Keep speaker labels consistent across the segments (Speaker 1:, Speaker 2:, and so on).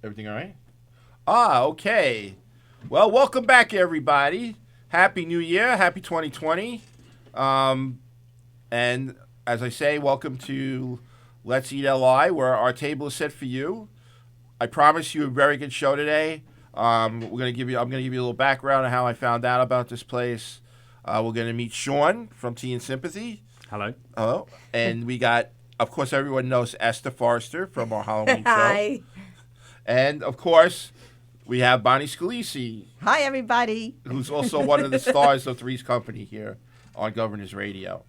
Speaker 1: Everything all right? Okay. Well, welcome back, everybody. Happy New Year. Happy 2020. And as I say, welcome to Let's Eat LI, where our table is set for you. I promise you a very good show today. I'm going to give you a little background on how I found out about this place. We're going to meet Sean from Tea and Sympathy.
Speaker 2: Hello.
Speaker 1: Hello. And we got, of course, everyone knows Esther Forrester from our Halloween show.
Speaker 3: Hi.
Speaker 1: And, of course, we have Bonnie Scalisi.
Speaker 3: Hi, everybody.
Speaker 1: Who's also one of the stars of Three's Company here on Governor's Radio.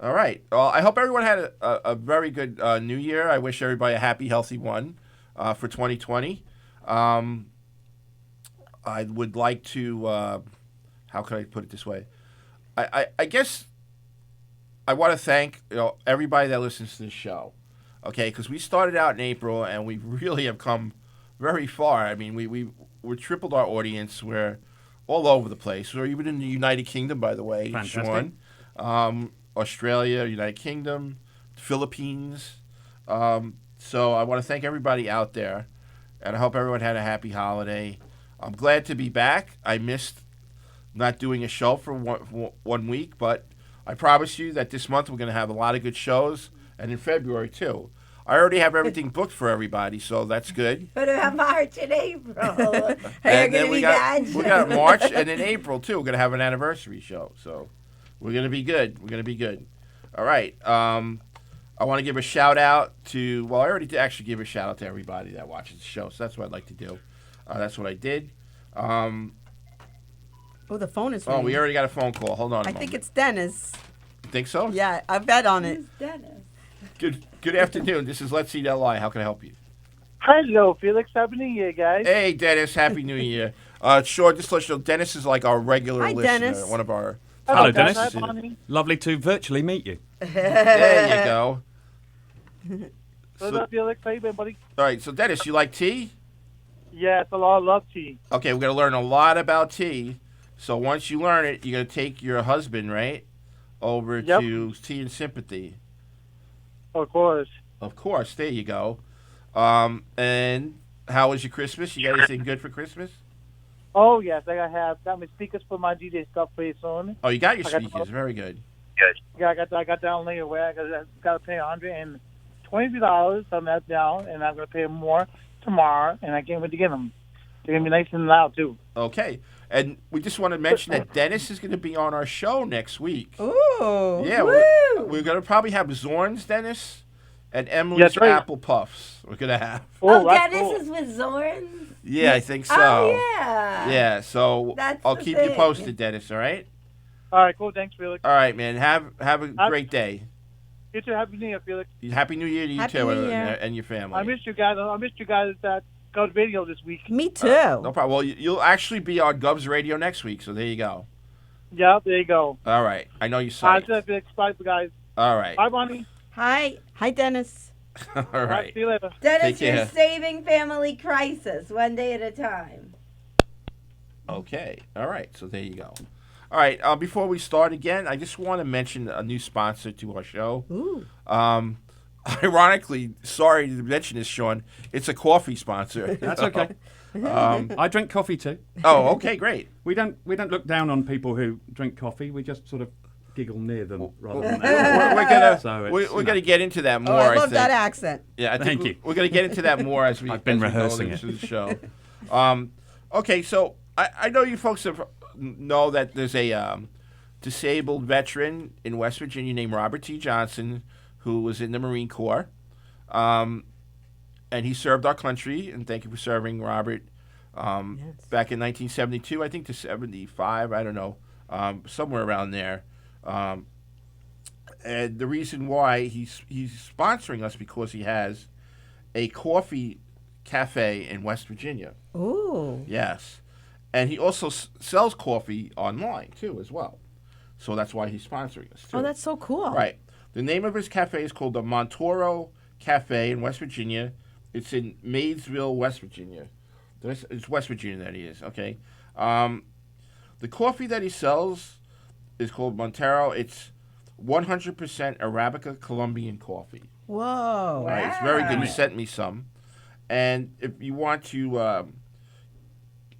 Speaker 1: All right. Well, I hope everyone had a very good New Year. I wish everybody a happy, healthy one for 2020. I would like to, how could I put it this way? I guess I want to thank everybody that listens to this show. Okay, because we started out in April, and we really have come very far. I mean, we tripled our audience. We're all over the place. We're even in the United Kingdom, by the way,
Speaker 2: Fantastic.
Speaker 1: Sean. Australia, United Kingdom, Philippines. So I want to thank everybody out there, and I hope everyone had a happy holiday. I'm glad to be back. I missed not doing a show for 1 week, but I promise you that this month we're going to have a lot of good shows, and in February, too. I already have everything booked for everybody, so that's good.
Speaker 3: What about March and April?
Speaker 1: And then we got March, and in April, too. We're going to have an anniversary show, so we're going to be good. We're going to be good. All right. I want to give a shout-out to, well, I already did actually give a shout-out to everybody that watches the show, so that's what I'd like to do. That's what I did.
Speaker 3: Oh, the phone is ringing.
Speaker 1: Oh, we already got a phone call. Hold on a moment.
Speaker 3: I think it's Dennis.
Speaker 1: You think so?
Speaker 3: Yeah, I bet on it.
Speaker 4: Who's Dennis?
Speaker 1: Good afternoon. This is Let's Eat LI. How can I help you?
Speaker 5: Hello, Felix. Happy New Year, guys.
Speaker 1: Hey, Dennis. Happy New Year. Sure, just to let you know, Dennis is like our regular
Speaker 3: Hi,
Speaker 1: listener.
Speaker 3: Dennis.
Speaker 1: One of our...
Speaker 2: Hello,
Speaker 5: guys.
Speaker 2: Dennis.
Speaker 5: Hi, Bonnie.
Speaker 2: Lovely to virtually meet you.
Speaker 1: There you go.
Speaker 5: What's up, Felix? How you been, buddy?
Speaker 1: All right, so Dennis, you like tea?
Speaker 5: Yes, a lot of love tea.
Speaker 1: Okay, we're going to learn a lot about tea. So once you learn it, you're going to take your husband, right, over to Tea and Sympathy.
Speaker 5: Of course.
Speaker 1: Of course, there you go. And how was your Christmas? You got anything good for Christmas?
Speaker 5: Oh, yes, I got my speakers for my DJ stuff pretty soon.
Speaker 1: Oh, you got your speakers. Very good.
Speaker 5: Yeah, I got down later where I got to pay $120 on that down, and I'm going to pay more tomorrow, and I can't wait to get them. They're going to be nice and loud, too.
Speaker 1: Okay. And we just want to mention that Dennis is going to be on our show next week.
Speaker 3: Ooh.
Speaker 1: Yeah,
Speaker 3: woo.
Speaker 1: we're going to probably have Zorn's, Dennis, and Emily's
Speaker 5: right.
Speaker 1: Apple Puffs. We're going to have.
Speaker 3: Oh,
Speaker 5: that's
Speaker 3: Dennis
Speaker 5: cool.
Speaker 3: is with Zorn?
Speaker 1: Yeah, I think so.
Speaker 3: Oh, yeah.
Speaker 1: Yeah, so
Speaker 3: That's
Speaker 1: I'll
Speaker 3: the
Speaker 1: keep you
Speaker 3: thing.
Speaker 1: posted, Dennis, all right?
Speaker 5: All right, cool. Thanks, Felix.
Speaker 1: All right, man. Have a great day.
Speaker 5: You too. Happy New Year, Felix.
Speaker 1: Happy New Year to you,
Speaker 3: Happy
Speaker 1: too,
Speaker 3: New Year.
Speaker 1: and your family.
Speaker 5: I missed you guys. I missed you guys Gov's Radio this week.
Speaker 3: Me too.
Speaker 1: No problem. Well, you'll actually be on Gov's Radio next week, so there you go.
Speaker 5: Yeah, there you go.
Speaker 1: All right. I know you
Speaker 5: I
Speaker 1: psyched.
Speaker 5: said Felix. Bye, guys.
Speaker 1: All right.
Speaker 5: Bye, Bonnie.
Speaker 3: Hi. Hi, Dennis.
Speaker 1: All right.
Speaker 5: See you later.
Speaker 4: Dennis,
Speaker 1: Take
Speaker 4: you're
Speaker 1: care.
Speaker 4: saving family crisis one day at a time.
Speaker 1: Okay. All right. So there you go. All right. Before we start again, I just want to mention a new sponsor to our show.
Speaker 3: Ooh.
Speaker 1: Ironically, sorry to mention this, Sean, it's a coffee sponsor.
Speaker 2: That's okay.
Speaker 1: Um,
Speaker 2: I drink coffee too.
Speaker 1: oh, okay, great.
Speaker 2: We don't look down on people who drink coffee. We just sort of giggle near them rather than.
Speaker 1: We're gonna
Speaker 2: So it's,
Speaker 1: we're gonna get into that more.
Speaker 3: Oh, I
Speaker 1: I
Speaker 3: love
Speaker 1: think.
Speaker 3: that accent.
Speaker 1: Yeah, I think
Speaker 2: Thank you.
Speaker 1: we're gonna get into that more as we.
Speaker 2: I've been
Speaker 1: as we go
Speaker 2: rehearsing
Speaker 1: into
Speaker 2: it.
Speaker 1: the show. Okay, so I know you folks know that there's a disabled veteran in West Virginia named Robert T. Johnson who was in the Marine Corps, and he served our country. And thank you for serving, Robert.
Speaker 3: Yes.
Speaker 1: Back in 1972, I think to 75, I don't know, somewhere around there. And the reason why he's sponsoring us because he has a coffee cafe in West Virginia.
Speaker 3: Ooh.
Speaker 1: Yes, and he also sells coffee online too, as well. So that's why he's sponsoring us too.
Speaker 3: Oh, that's so cool.
Speaker 1: Right. The name of his cafe is called the Montoro Cafe in West Virginia. It's in Maysville, West Virginia. It's West Virginia that he is, okay? The coffee that he sells is called Montero. It's 100% Arabica Colombian coffee.
Speaker 3: Whoa.
Speaker 1: Right? It's very good. He
Speaker 4: Wow.
Speaker 1: sent me some. And if you want to,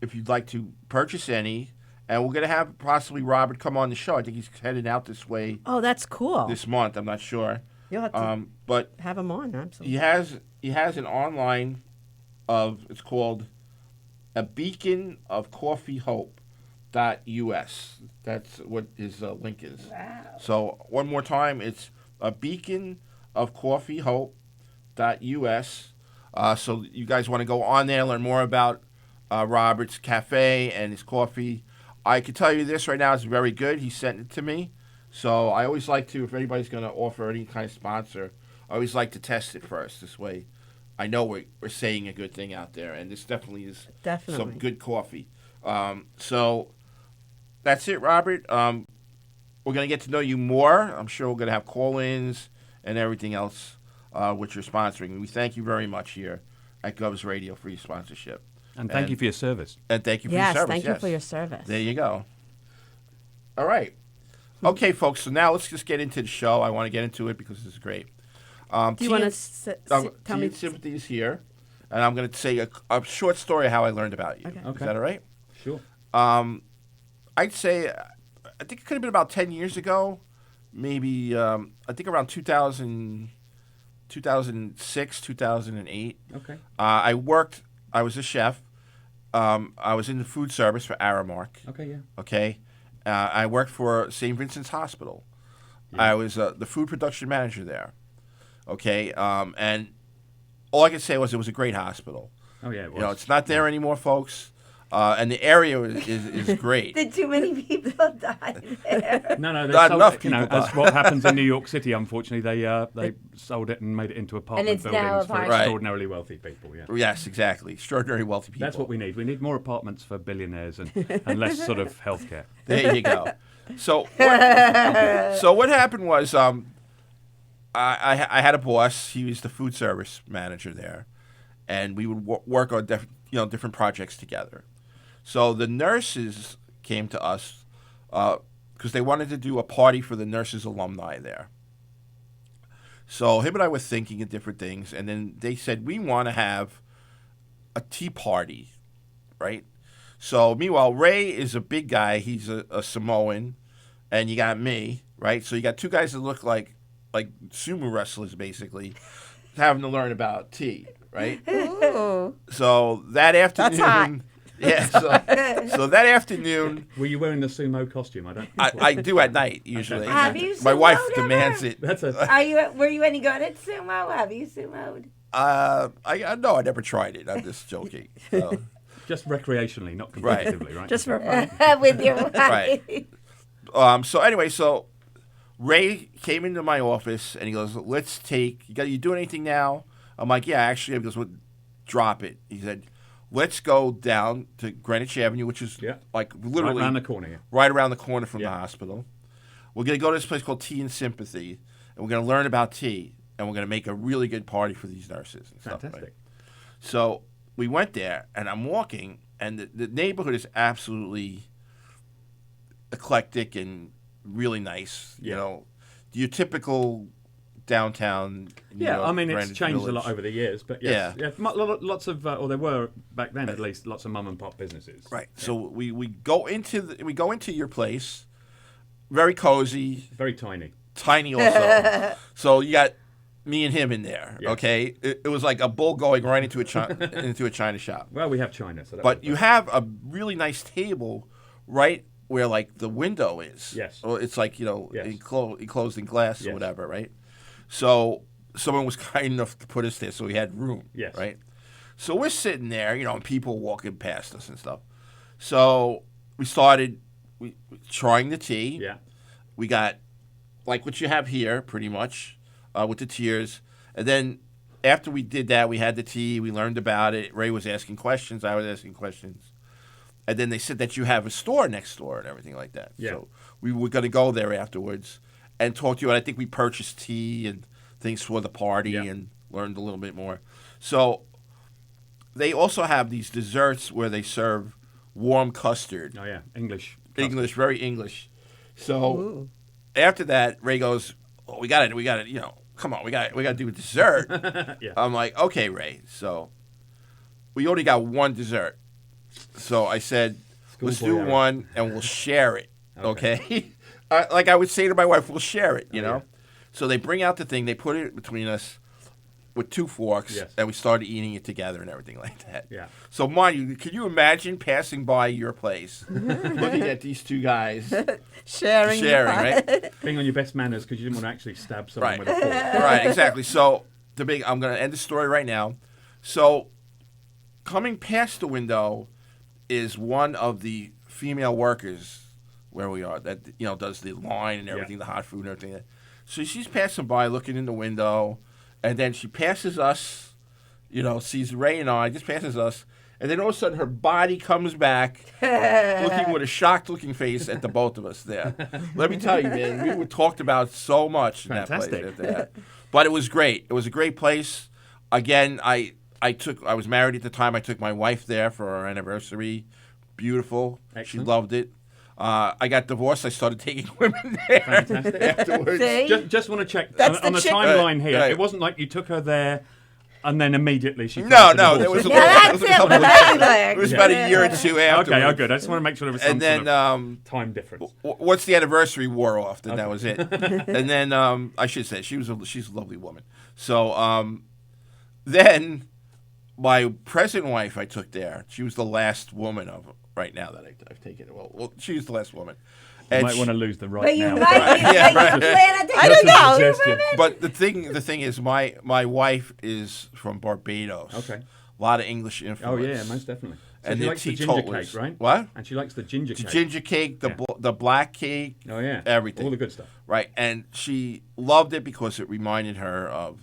Speaker 1: if you'd like to purchase any, and we're going to have possibly Robert come on the show. I think he's headed out this way
Speaker 3: Oh, that's cool.
Speaker 1: this month. I'm not sure.
Speaker 3: You'll have to
Speaker 1: But
Speaker 3: have him on, absolutely.
Speaker 1: he has an online it's called a beacon of coffee hope.us. That's what his link is.
Speaker 4: Wow.
Speaker 1: So one more time, it's a beacon of coffee hope.us. So you guys want to go on there and learn more about Robert's cafe and his coffee. I can tell you this right now, it's very good. He sent it to me. So I always like to, if anybody's going to offer any kind of sponsor, I always like to test it first. This way I know we're saying a good thing out there. And this definitely is
Speaker 3: Definitely.
Speaker 1: some good coffee. So that's it, Robert. We're going to get to know you more. I'm sure we're going to have call-ins and everything else which you're sponsoring. We thank you very much here at Gov's Radio for your sponsorship.
Speaker 2: And thank you for your service.
Speaker 1: And thank you for
Speaker 3: Yes,
Speaker 1: your service.
Speaker 3: thank you for your service.
Speaker 1: There you go. All right. Okay, folks, so now let's just get into the show. I want to get into it because this is great.
Speaker 3: Do you want to tell me?
Speaker 1: Sympathy is here, and I'm going to say a short story of how I learned about you.
Speaker 3: Okay.
Speaker 1: Is
Speaker 2: Okay.
Speaker 1: that all right?
Speaker 2: Sure.
Speaker 1: I'd say, I think it could have been about 10 years ago, maybe, I think around 2006, 2008.
Speaker 2: Okay.
Speaker 1: I was a chef. I was in the food service for Aramark.
Speaker 2: Okay. Yeah.
Speaker 1: Okay. I worked for St. Vincent's Hospital.
Speaker 2: Yeah.
Speaker 1: I was the food production manager there. Okay. And all I could say was it was a great hospital.
Speaker 2: Oh yeah. It was.
Speaker 1: You know, it's not there anymore, folks. And the area is great.
Speaker 4: Did too many people die there?
Speaker 2: No, they
Speaker 1: Not
Speaker 2: sold
Speaker 1: enough
Speaker 2: it, you know,
Speaker 1: people
Speaker 2: as
Speaker 1: died.
Speaker 2: what happens in New York City. Unfortunately, they sold it and made it into apartment
Speaker 4: it's now
Speaker 2: buildings for
Speaker 4: apartment-
Speaker 2: extraordinarily wealthy people. Yeah.
Speaker 1: Yes, exactly. Extraordinary wealthy people.
Speaker 2: That's what we need. We need more apartments for billionaires and less sort of healthcare.
Speaker 1: There you go. So what happened was I had a boss. He was the food service manager there, and we would work on different projects together. So the nurses came to us because they wanted to do a party for the nurses alumni there. So him and I were thinking of different things, and then they said, we want to have a tea party, right? So meanwhile, Ray is a big guy. He's a Samoan, and you got me, right? So you got two guys that look like sumo wrestlers, basically, having to learn about tea, right?
Speaker 3: Ooh.
Speaker 1: So that afternoon,
Speaker 3: That's hot.
Speaker 1: yeah. So that afternoon,
Speaker 2: Were you wearing the sumo costume? I don't.
Speaker 1: I do at night usually.
Speaker 4: Have you
Speaker 1: My wife
Speaker 4: sumoed
Speaker 1: demands
Speaker 4: ever?
Speaker 1: it.
Speaker 2: That's a.
Speaker 4: Were you any good at sumo? Have you sumoed?
Speaker 1: No, I never tried it. I'm just joking. So,
Speaker 2: Just recreationally, not
Speaker 1: Right.
Speaker 2: competitively, right?
Speaker 3: Just for fun.
Speaker 4: With your wife?
Speaker 1: Right. So anyway, so Ray came into my office and he goes, "Let's take. You doing anything now?" I'm like, "Yeah, actually." He goes, "Well, drop it. He said, let's go down to Greenwich Avenue, which is like literally
Speaker 2: right around the corner. Yeah.
Speaker 1: right around the corner from the
Speaker 2: Yeah.
Speaker 1: hospital. We're going to go to this place called Tea and Sympathy, and we're going to learn about tea, and we're going to make a really good party for these nurses and stuff.
Speaker 2: Fantastic.
Speaker 1: Right? So we went there, and I'm walking, and the neighborhood is absolutely eclectic and really nice. You know, your typical downtown.
Speaker 2: Yeah,
Speaker 1: York,
Speaker 2: I mean, it's
Speaker 1: Greenwich
Speaker 2: changed
Speaker 1: Village.
Speaker 2: a lot over the years, but yes, lots of, or there were back then at least, lots of mum and pop businesses.
Speaker 1: Right. Yeah. So we go into your place, very cozy,
Speaker 2: Very tiny.
Speaker 1: tiny also. So you got me and him in there.
Speaker 2: Yeah.
Speaker 1: Okay, it was like a bull going right into a China shop.
Speaker 2: Well, we have China, so.
Speaker 1: But you have a really nice table right where like the window is.
Speaker 2: Yes.
Speaker 1: Or it's like
Speaker 2: Yes.
Speaker 1: enclosed in glass or
Speaker 2: Yes.
Speaker 1: whatever, right? So someone was kind enough to put us there, so we had room.
Speaker 2: Yes.
Speaker 1: Right. So we're sitting there, and people walking past us and stuff. So we started trying the tea.
Speaker 2: Yeah.
Speaker 1: We got like what you have here, pretty much, with the tiers. And then after we did that, we had the tea. We learned about it. Ray was asking questions. I was asking questions. And then they said that you have a store next door and everything like that.
Speaker 2: Yeah.
Speaker 1: So we were going to go there afterwards and talk to you. And I think we purchased tea and things for the party and learned a little bit more. So they also have these desserts where they serve warm custard.
Speaker 2: Oh yeah, English.
Speaker 1: English, very English. So after that, Ray goes, "Oh, we got it. Come on, we got to do a dessert."
Speaker 2: Yeah.
Speaker 1: I'm like, "Okay, Ray." So we only got one dessert. So I said, "Let's do
Speaker 2: error.
Speaker 1: one, and we'll share it."
Speaker 2: Okay.
Speaker 1: Okay. Like I would say to my wife, "We'll share it." You know.
Speaker 2: Yeah.
Speaker 1: So they bring out the thing. They put it between us with 2 forks,
Speaker 2: Yes.
Speaker 1: and we started eating it together and everything like that.
Speaker 2: Yeah.
Speaker 1: So, mind you, can you imagine passing by your place, looking at these two guys
Speaker 3: Sharing.
Speaker 1: right?
Speaker 2: Being on your best manners because you didn't want to actually stab someone
Speaker 1: Right.
Speaker 2: with a fork.
Speaker 1: Right, exactly. So, I'm going to end the story right now. So, coming past the window is one of the female workers where we are that does the line and everything, the hot food and everything. So she's passing by, looking in the window, and then she passes us. Sees Ray and I, just passes us, and then all of a sudden her body comes back, looking with a shocked-looking face at the both of us there. Let me tell you, man, we were talked about so much in that place.
Speaker 2: Fantastic.
Speaker 1: After that. But it was great. It was a great place. Again, I was married at the time. I took my wife there for our anniversary. Beautiful.
Speaker 2: Excellent.
Speaker 1: She loved it. I got divorced. I started taking women there
Speaker 2: Fantastic.
Speaker 1: afterwards.
Speaker 3: See?
Speaker 2: Just want to check
Speaker 3: That's
Speaker 2: on
Speaker 3: the
Speaker 2: the
Speaker 3: chick-
Speaker 2: timeline here.
Speaker 1: Right.
Speaker 2: It wasn't like you took her there and then immediately she.
Speaker 1: No,
Speaker 2: filed for
Speaker 1: there
Speaker 2: divorce.
Speaker 1: was a
Speaker 4: Now
Speaker 1: little.
Speaker 4: that's it. It
Speaker 1: It was about a year or two afterwards.
Speaker 2: Okay, oh good. I just want to make sure there was some
Speaker 1: And then
Speaker 2: sort of time difference.
Speaker 1: once the anniversary wore off, then that
Speaker 2: Okay.
Speaker 1: was it. And then I should say she's a lovely woman. So then my present wife I took there. She was the last woman of right now that I've taken. Well, she was the last woman.
Speaker 2: You
Speaker 1: And
Speaker 2: might
Speaker 1: she-
Speaker 2: want to lose them right
Speaker 4: But you
Speaker 2: now.
Speaker 4: might.
Speaker 1: Yeah,
Speaker 4: But
Speaker 1: right.
Speaker 4: you plan on taking
Speaker 3: I don't know.
Speaker 2: Suggestion.
Speaker 1: But the thing is, my wife is from Barbados.
Speaker 2: Okay.
Speaker 1: A lot of English
Speaker 2: Oh
Speaker 1: influence.
Speaker 2: yeah, most definitely. So
Speaker 1: And
Speaker 2: she
Speaker 1: they're
Speaker 2: likes the ginger
Speaker 1: teetotalers.
Speaker 2: cake, right?
Speaker 1: What?
Speaker 2: And she likes the ginger
Speaker 1: The
Speaker 2: cake.
Speaker 1: ginger cake,
Speaker 2: Yeah.
Speaker 1: the black cake,
Speaker 2: Oh yeah,
Speaker 1: everything.
Speaker 2: all the good stuff.
Speaker 1: right? And she loved it because it reminded her of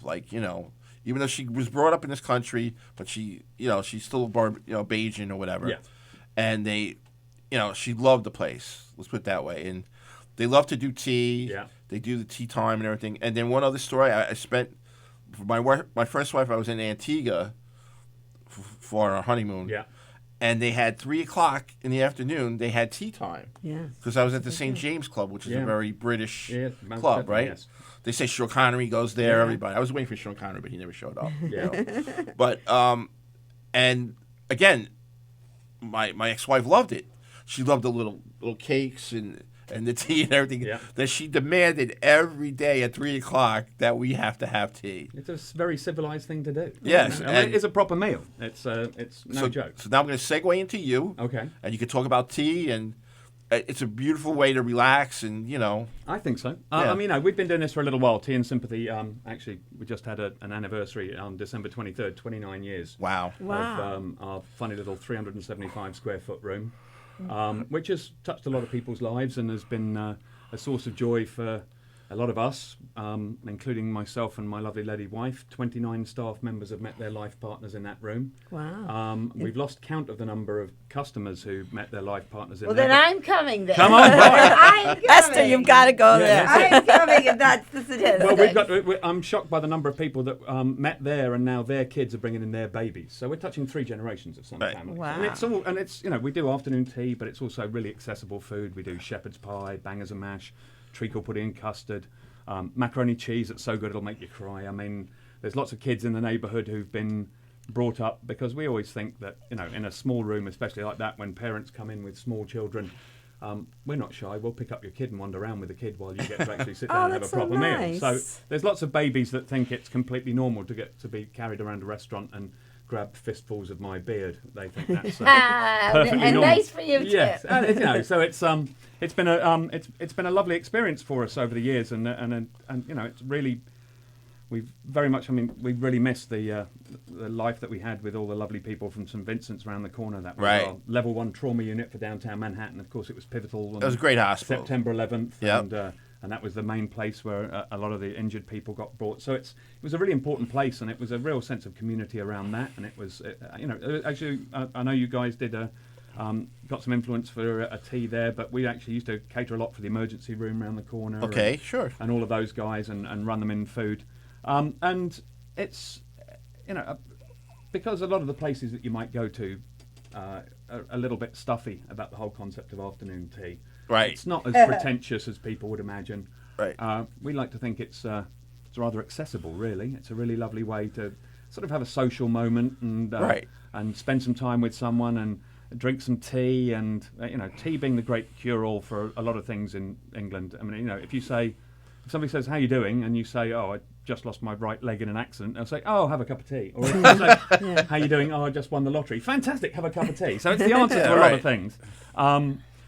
Speaker 1: even though she was brought up in this country, but she's still Bajan or whatever.
Speaker 2: Yeah.
Speaker 1: And she loved the place. Let's put it that way. And they love to do tea.
Speaker 2: Yeah.
Speaker 1: They do the tea time and everything. And then one other story, I spent for my first wife. I was in Antigua for our honeymoon.
Speaker 2: Yeah.
Speaker 1: And they had 3:00 in the afternoon. They had tea time
Speaker 3: Yeah.
Speaker 1: because I was at the St. James Club, which is
Speaker 2: Yeah.
Speaker 1: a very British
Speaker 2: Yeah, most
Speaker 1: club,
Speaker 2: definitely,
Speaker 1: right?
Speaker 2: yes.
Speaker 1: They say Sean Connery goes there.
Speaker 2: Yeah.
Speaker 1: Everybody. I was waiting for Sean Connery, but he never showed up.
Speaker 2: Yeah.
Speaker 1: But and again, my ex-wife loved it. She loved the little cakes and the tea and everything.
Speaker 2: Yeah.
Speaker 1: That she demanded every day at 3:00 that we have to have tea.
Speaker 2: It's a very civilized thing to do.
Speaker 1: Yes,
Speaker 2: I mean,
Speaker 1: and-
Speaker 2: it's a proper meal. It's no joke.
Speaker 1: So now I'm going to segue into you.
Speaker 2: Okay.
Speaker 1: And you can talk about tea, and it's a beautiful way to relax, and
Speaker 2: I think so.
Speaker 1: Yeah.
Speaker 2: I mean, we've been doing this for a little while. Tea and Sympathy. Actually, we just had an anniversary on December 23rd, 29 years.
Speaker 1: wow.
Speaker 3: Wow.
Speaker 2: Of our funny little 375 square foot room, which has touched a lot of people's lives and has been a source of joy for a lot of us, including myself and my lovely lady wife, 29 staff members have met their life partners in that room.
Speaker 3: Wow.
Speaker 2: We've lost count of the number of customers who met their life partners in
Speaker 4: Well,
Speaker 2: there.
Speaker 4: then I'm coming then.
Speaker 2: Come on, right.
Speaker 4: I'm coming.
Speaker 3: Esther, you've got to go there.
Speaker 4: I'm coming if that's the statistic.
Speaker 2: Well, I'm shocked by the number of people that met there, and now their kids are bringing in their babies. So we're touching 3 generations of some
Speaker 1: Right.
Speaker 2: family.
Speaker 3: Wow.
Speaker 2: And it's we do afternoon tea, but it's also really accessible food. We do shepherd's pie, bangers and mash, treacle pudding, custard, macaroni cheese that's so good it'll make you cry. I mean, there's lots of kids in the neighbourhood who've been brought up, because we always think that, in a small room, especially like that, when parents come in with small children, we're not shy. We'll pick up your kid and wander around with the kid while you get to actually sit down and have a
Speaker 3: that's so
Speaker 2: proper
Speaker 3: nice.
Speaker 2: meal. So there's lots of babies that think it's completely normal to get to be carried around a restaurant and grab fistfuls of my beard. They think that's perfectly
Speaker 4: and
Speaker 2: normal.
Speaker 4: nice for you
Speaker 2: Yes,
Speaker 4: too.
Speaker 2: and, so it's been a lovely experience for us over the years, and it's really. We've very much. I mean, we really missed the life that we had with all the lovely people from St Vincent's around the corner. That was
Speaker 1: Right.
Speaker 2: our level 1 trauma unit for downtown Manhattan. Of course, it was pivotal.
Speaker 1: That was a great hospital.
Speaker 2: September 11th,
Speaker 1: Yep.
Speaker 2: and that was the main place where a lot of the injured people got brought. So it was a really important place, and it was a real sense of community around that. And it was, actually, I know you guys did got some influence for a tea there, but we actually used to cater a lot for the emergency room around the corner.
Speaker 1: Okay, sure.
Speaker 2: And all of those guys, and run them in food. And it's, because a lot of the places that you might go to are a little bit stuffy about the whole concept of afternoon tea.
Speaker 1: Right.
Speaker 2: It's not as pretentious as people would imagine.
Speaker 1: Right.
Speaker 2: We like to think it's rather accessible, really. It's a really lovely way to sort of have a social moment and
Speaker 1: Right.
Speaker 2: and spend some time with someone and drink some tea, and tea being the great cure-all for a lot of things in England. I mean, if somebody says, "How you doing?" and you say, "Oh, I just lost my right leg in an accident," they'll say, "Oh, have a cup of tea." Or if you say, "How you doing?" "Oh, I just won the lottery." "Fantastic, have a cup of tea." So it's the answer to a lot of things.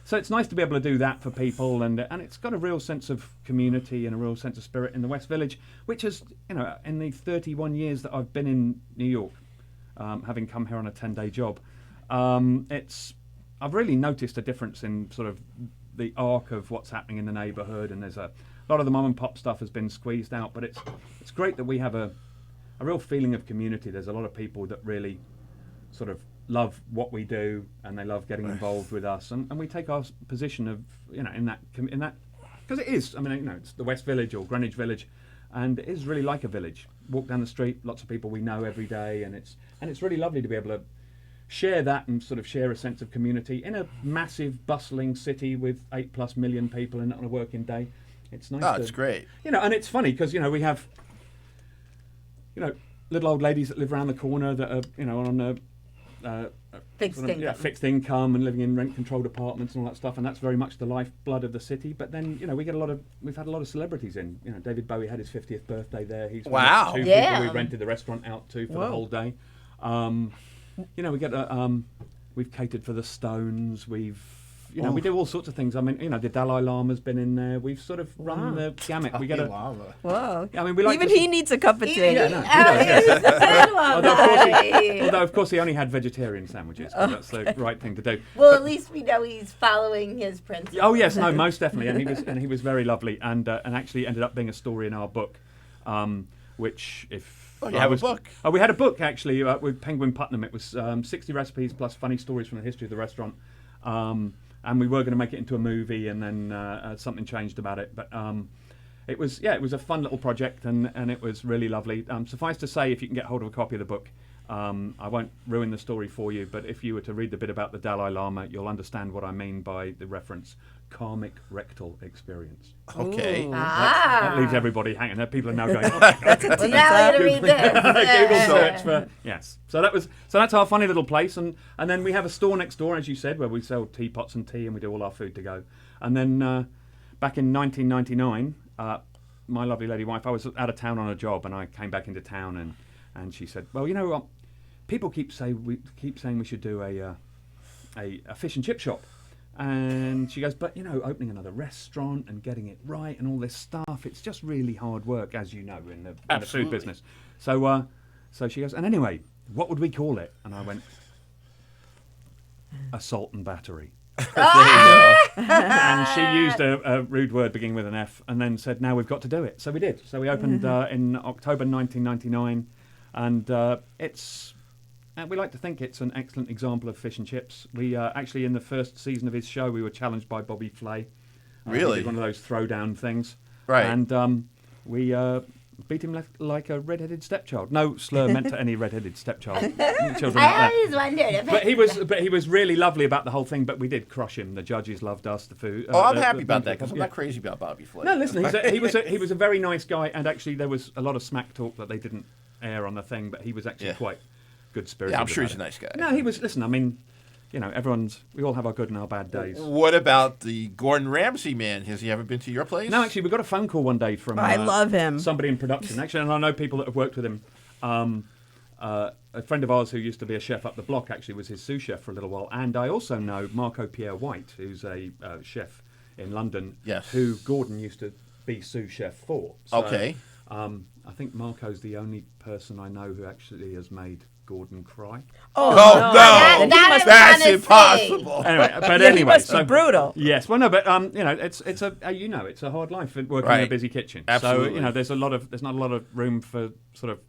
Speaker 2: So it's nice to be able to do that for people, and it's got a real sense of community and a real sense of spirit in the West Village, which has, in the 31 years that I've been in New York, having come here on a 10-day job, I've really noticed a difference in sort of the arc of what's happening in the neighbourhood, and there's a lot of the mum and pop stuff has been squeezed out, but it's great that we have a real feeling of community. There's a lot of people that really sort of love what we do, and they love getting involved with us, and we take our position of in that because it is. I mean, it's the West Village or Greenwich Village, and it is really like a village. Walk down the street, lots of people we know every day, and it's really lovely to be able to share that and sort of share a sense of community in a massive, bustling city with 8+ million people and on a working day. It's nice.
Speaker 1: Oh, it's great.
Speaker 2: And it's funny because we have little old ladies that live around the corner that are on a
Speaker 4: Fixed income.
Speaker 2: fixed income and living in rent-controlled apartments and all that stuff, and that's very much the lifeblood of the city. But then we've had a lot of celebrities in. David Bowie had his 50th birthday there. He's one
Speaker 1: Wow.
Speaker 2: of 2
Speaker 4: Yeah.
Speaker 2: people we rented the restaurant out to for the whole day. We get we've catered for the Stones. We do all sorts of things. I mean, the Dalai Lama's been in there. We've sort of run the gamut. We get
Speaker 3: Whoa.
Speaker 2: I mean, we like
Speaker 3: Even
Speaker 2: to
Speaker 3: he needs a cup of tea.
Speaker 2: although of course he only had vegetarian sandwiches. 'Cause that's the right thing to do.
Speaker 4: Well, at least we know he's following his principles.
Speaker 2: Oh yes, no, most definitely, and he was very lovely, and actually ended up being a story in our book, which if
Speaker 1: you have a book.
Speaker 2: Oh, we had a book actually with Penguin Putnam. It was 60 recipes plus funny stories from the history of the restaurant, and we were going to make it into a movie, and then something changed about it, but. It was a fun little project, and it was really lovely. Suffice to say, if you can get hold of a copy of the book, I won't ruin the story for you, but if you were to read the bit about the Dalai Lama, you'll understand what I mean by the reference karmic rectal experience.
Speaker 1: Okay.
Speaker 3: Ooh.
Speaker 2: That leaves everybody hanging there. People are now going, oh my God.
Speaker 4: Well, now we're going to read this.
Speaker 2: Google search for yes. So that's our funny little place, and then we have a store next door, as you said, where we sell teapots and tea, and we do all our food to go. And then back in 1999. My lovely lady wife, I was out of town on a job, and I came back into town, and she said, "Well, you know what? People keep saying we should do a fish and chip shop," and she goes, "But opening another restaurant and getting it right and all this stuff, it's just really hard work, as you know, in the food business." So she goes, "And anyway, what would we call it?" And I went, "Assault and battery." And she used a rude word beginning with an F, and then said, "Now we've got to do it." So we did. So we opened in October 1999, and it's. We like to think it's an excellent example of fish and chips. We actually, in the first season of his show, we were challenged by Bobby Flay.
Speaker 1: Really?
Speaker 2: He did one of those throwdown things.
Speaker 1: Right.
Speaker 2: And we beat him like a red-headed stepchild. No slur meant to any red-headed stepchild. Children like
Speaker 4: I
Speaker 2: that.
Speaker 4: always wondered if
Speaker 2: But he was really lovely about the whole thing. But we did crush him. The judges loved us. The food.
Speaker 1: Oh, I'm
Speaker 2: the-
Speaker 1: happy
Speaker 2: the-
Speaker 1: about
Speaker 2: the-
Speaker 1: that because I'm
Speaker 2: yeah.
Speaker 1: not crazy about Bobby Flay.
Speaker 2: No, listen, he was a very nice guy, and actually there was a lot of smack talk that they didn't air on the thing, but he was actually quite good spirited.
Speaker 1: Yeah, I'm sure
Speaker 2: about
Speaker 1: he's a
Speaker 2: it.
Speaker 1: nice guy.
Speaker 2: No, he was. Listen, I mean, you know, we all have our good and our bad days.
Speaker 1: What about the Gordon Ramsay man? Has he ever been to your place?
Speaker 2: No, actually, we got a phone call one day from
Speaker 3: I love him.
Speaker 2: somebody in production. Actually, and I know people that have worked with him. A friend of ours who used to be a chef up the block actually was his sous chef for a little while, and I also know Marco Pierre White, who's a chef in London,
Speaker 1: Yes.
Speaker 2: who Gordon used to be sous chef for. So,
Speaker 1: Okay.
Speaker 2: I think Marco's the only person I know who actually has made Gordon cry.
Speaker 1: Oh, no.
Speaker 4: That
Speaker 1: That's
Speaker 4: is
Speaker 1: impossible.
Speaker 2: Anyway, but
Speaker 3: Yeah, he
Speaker 2: anyway,
Speaker 3: must be brutal.
Speaker 2: Yes, well, no, but you know, it's a hard life working in a
Speaker 1: Right.
Speaker 2: busy kitchen.
Speaker 1: Absolutely.
Speaker 2: So you know, there's not a lot of room for sort of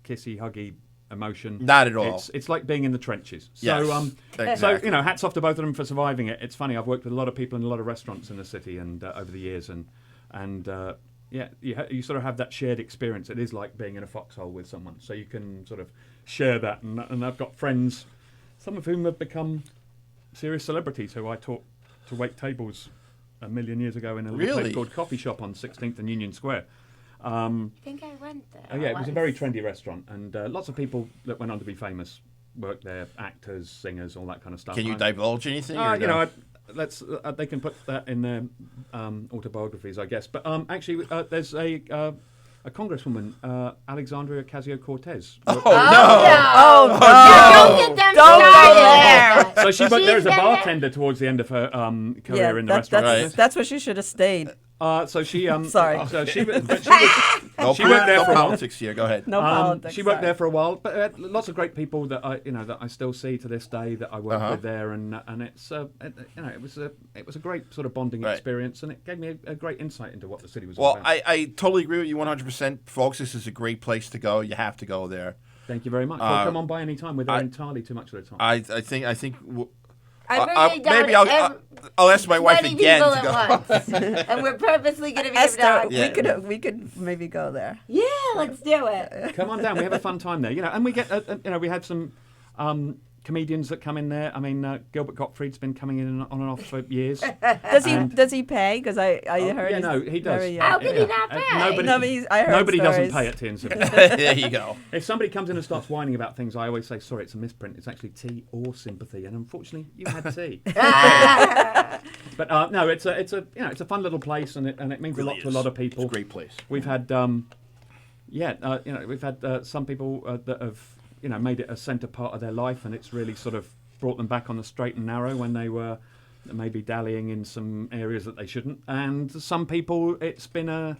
Speaker 2: kissy, huggy emotion.
Speaker 1: Not at all.
Speaker 2: It's like being in the trenches.
Speaker 1: Yes,
Speaker 2: So so
Speaker 1: exactly.
Speaker 2: you know, hats off to both of them for surviving it. It's funny. I've worked with a lot of people in a lot of restaurants in the city and over the years, and yeah, you sort of have that shared experience. It is like being in a foxhole with someone, so you can sort of share that. And I've got friends, some of whom have become serious celebrities who I taught to wait tables a million years ago in a little
Speaker 1: Really?
Speaker 2: place called Coffee Shop on 16th and Union Square.
Speaker 4: I think I went there.
Speaker 2: Oh, yeah, it was a
Speaker 4: once.
Speaker 2: very trendy restaurant, and lots of people that went on to be famous worked there, actors, singers, all that kind of stuff.
Speaker 1: Can you divulge anything? or
Speaker 2: You
Speaker 1: no?
Speaker 2: know, they can put that in their autobiographies, I guess. But actually, there's a congresswoman, Alexandria Ocasio-Cortez.
Speaker 1: Oh, no.
Speaker 3: Oh, no.
Speaker 4: Don't get them
Speaker 3: Don't go
Speaker 4: started.
Speaker 3: there.
Speaker 2: So she worked there as a
Speaker 4: She's been there.
Speaker 2: bartender towards the end of her career in the restaurant
Speaker 3: that's,
Speaker 2: business.
Speaker 3: that's where she should have stayed.
Speaker 2: So she
Speaker 3: Sorry.
Speaker 2: So she was
Speaker 1: No,
Speaker 2: she worked there
Speaker 1: no
Speaker 2: for a while.
Speaker 1: politics here. Go ahead.
Speaker 3: No politics.
Speaker 2: She worked
Speaker 3: sorry.
Speaker 2: there for a while, but lots of great people that I still see to this day that I work
Speaker 1: Uh-huh.
Speaker 2: with there, and it's it was a great sort of bonding
Speaker 1: Right.
Speaker 2: experience, and it gave me a great insight into what the city was all
Speaker 1: Well,
Speaker 2: about.
Speaker 1: I totally agree with you 100%. Folks, this is a great place to go. You have to go there.
Speaker 2: Thank you very much. Well, come on by any time. We're there entirely too much of the time.
Speaker 1: I think
Speaker 4: I've already done
Speaker 1: maybe I'll ask my wife
Speaker 4: 20
Speaker 1: again
Speaker 4: people
Speaker 1: to go.
Speaker 4: at once, and we're purposely going to be
Speaker 3: Esther,
Speaker 4: obnoxious.
Speaker 3: we could maybe go there.
Speaker 4: Yeah, let's do it.
Speaker 2: Come on down. We have a fun time there, and we get we had some comedians that come in there. I mean, Gilbert Gottfried's been coming in on and off for years.
Speaker 3: Does he pay? Because I heard.
Speaker 2: Yeah,
Speaker 3: he's
Speaker 2: no, he does.
Speaker 3: very,
Speaker 4: How could he not pay?
Speaker 2: Nobody,
Speaker 3: No, but I heard
Speaker 2: nobody doesn't
Speaker 3: stories.
Speaker 2: pay at TNC.
Speaker 1: There you go.
Speaker 2: If somebody comes in and starts whining about things, I always say, sorry, it's a misprint. It's actually tea or sympathy, and unfortunately, you had tea. But no, it's a fun little place, and it means
Speaker 1: Really
Speaker 2: a lot to a
Speaker 1: is.
Speaker 2: lot of people.
Speaker 1: It's a great place.
Speaker 2: We've had we've had some people that have made it a centre part of their life, and it's really sort of brought them back on the straight and narrow when they were maybe dallying in some areas that they shouldn't. And some people, it's been an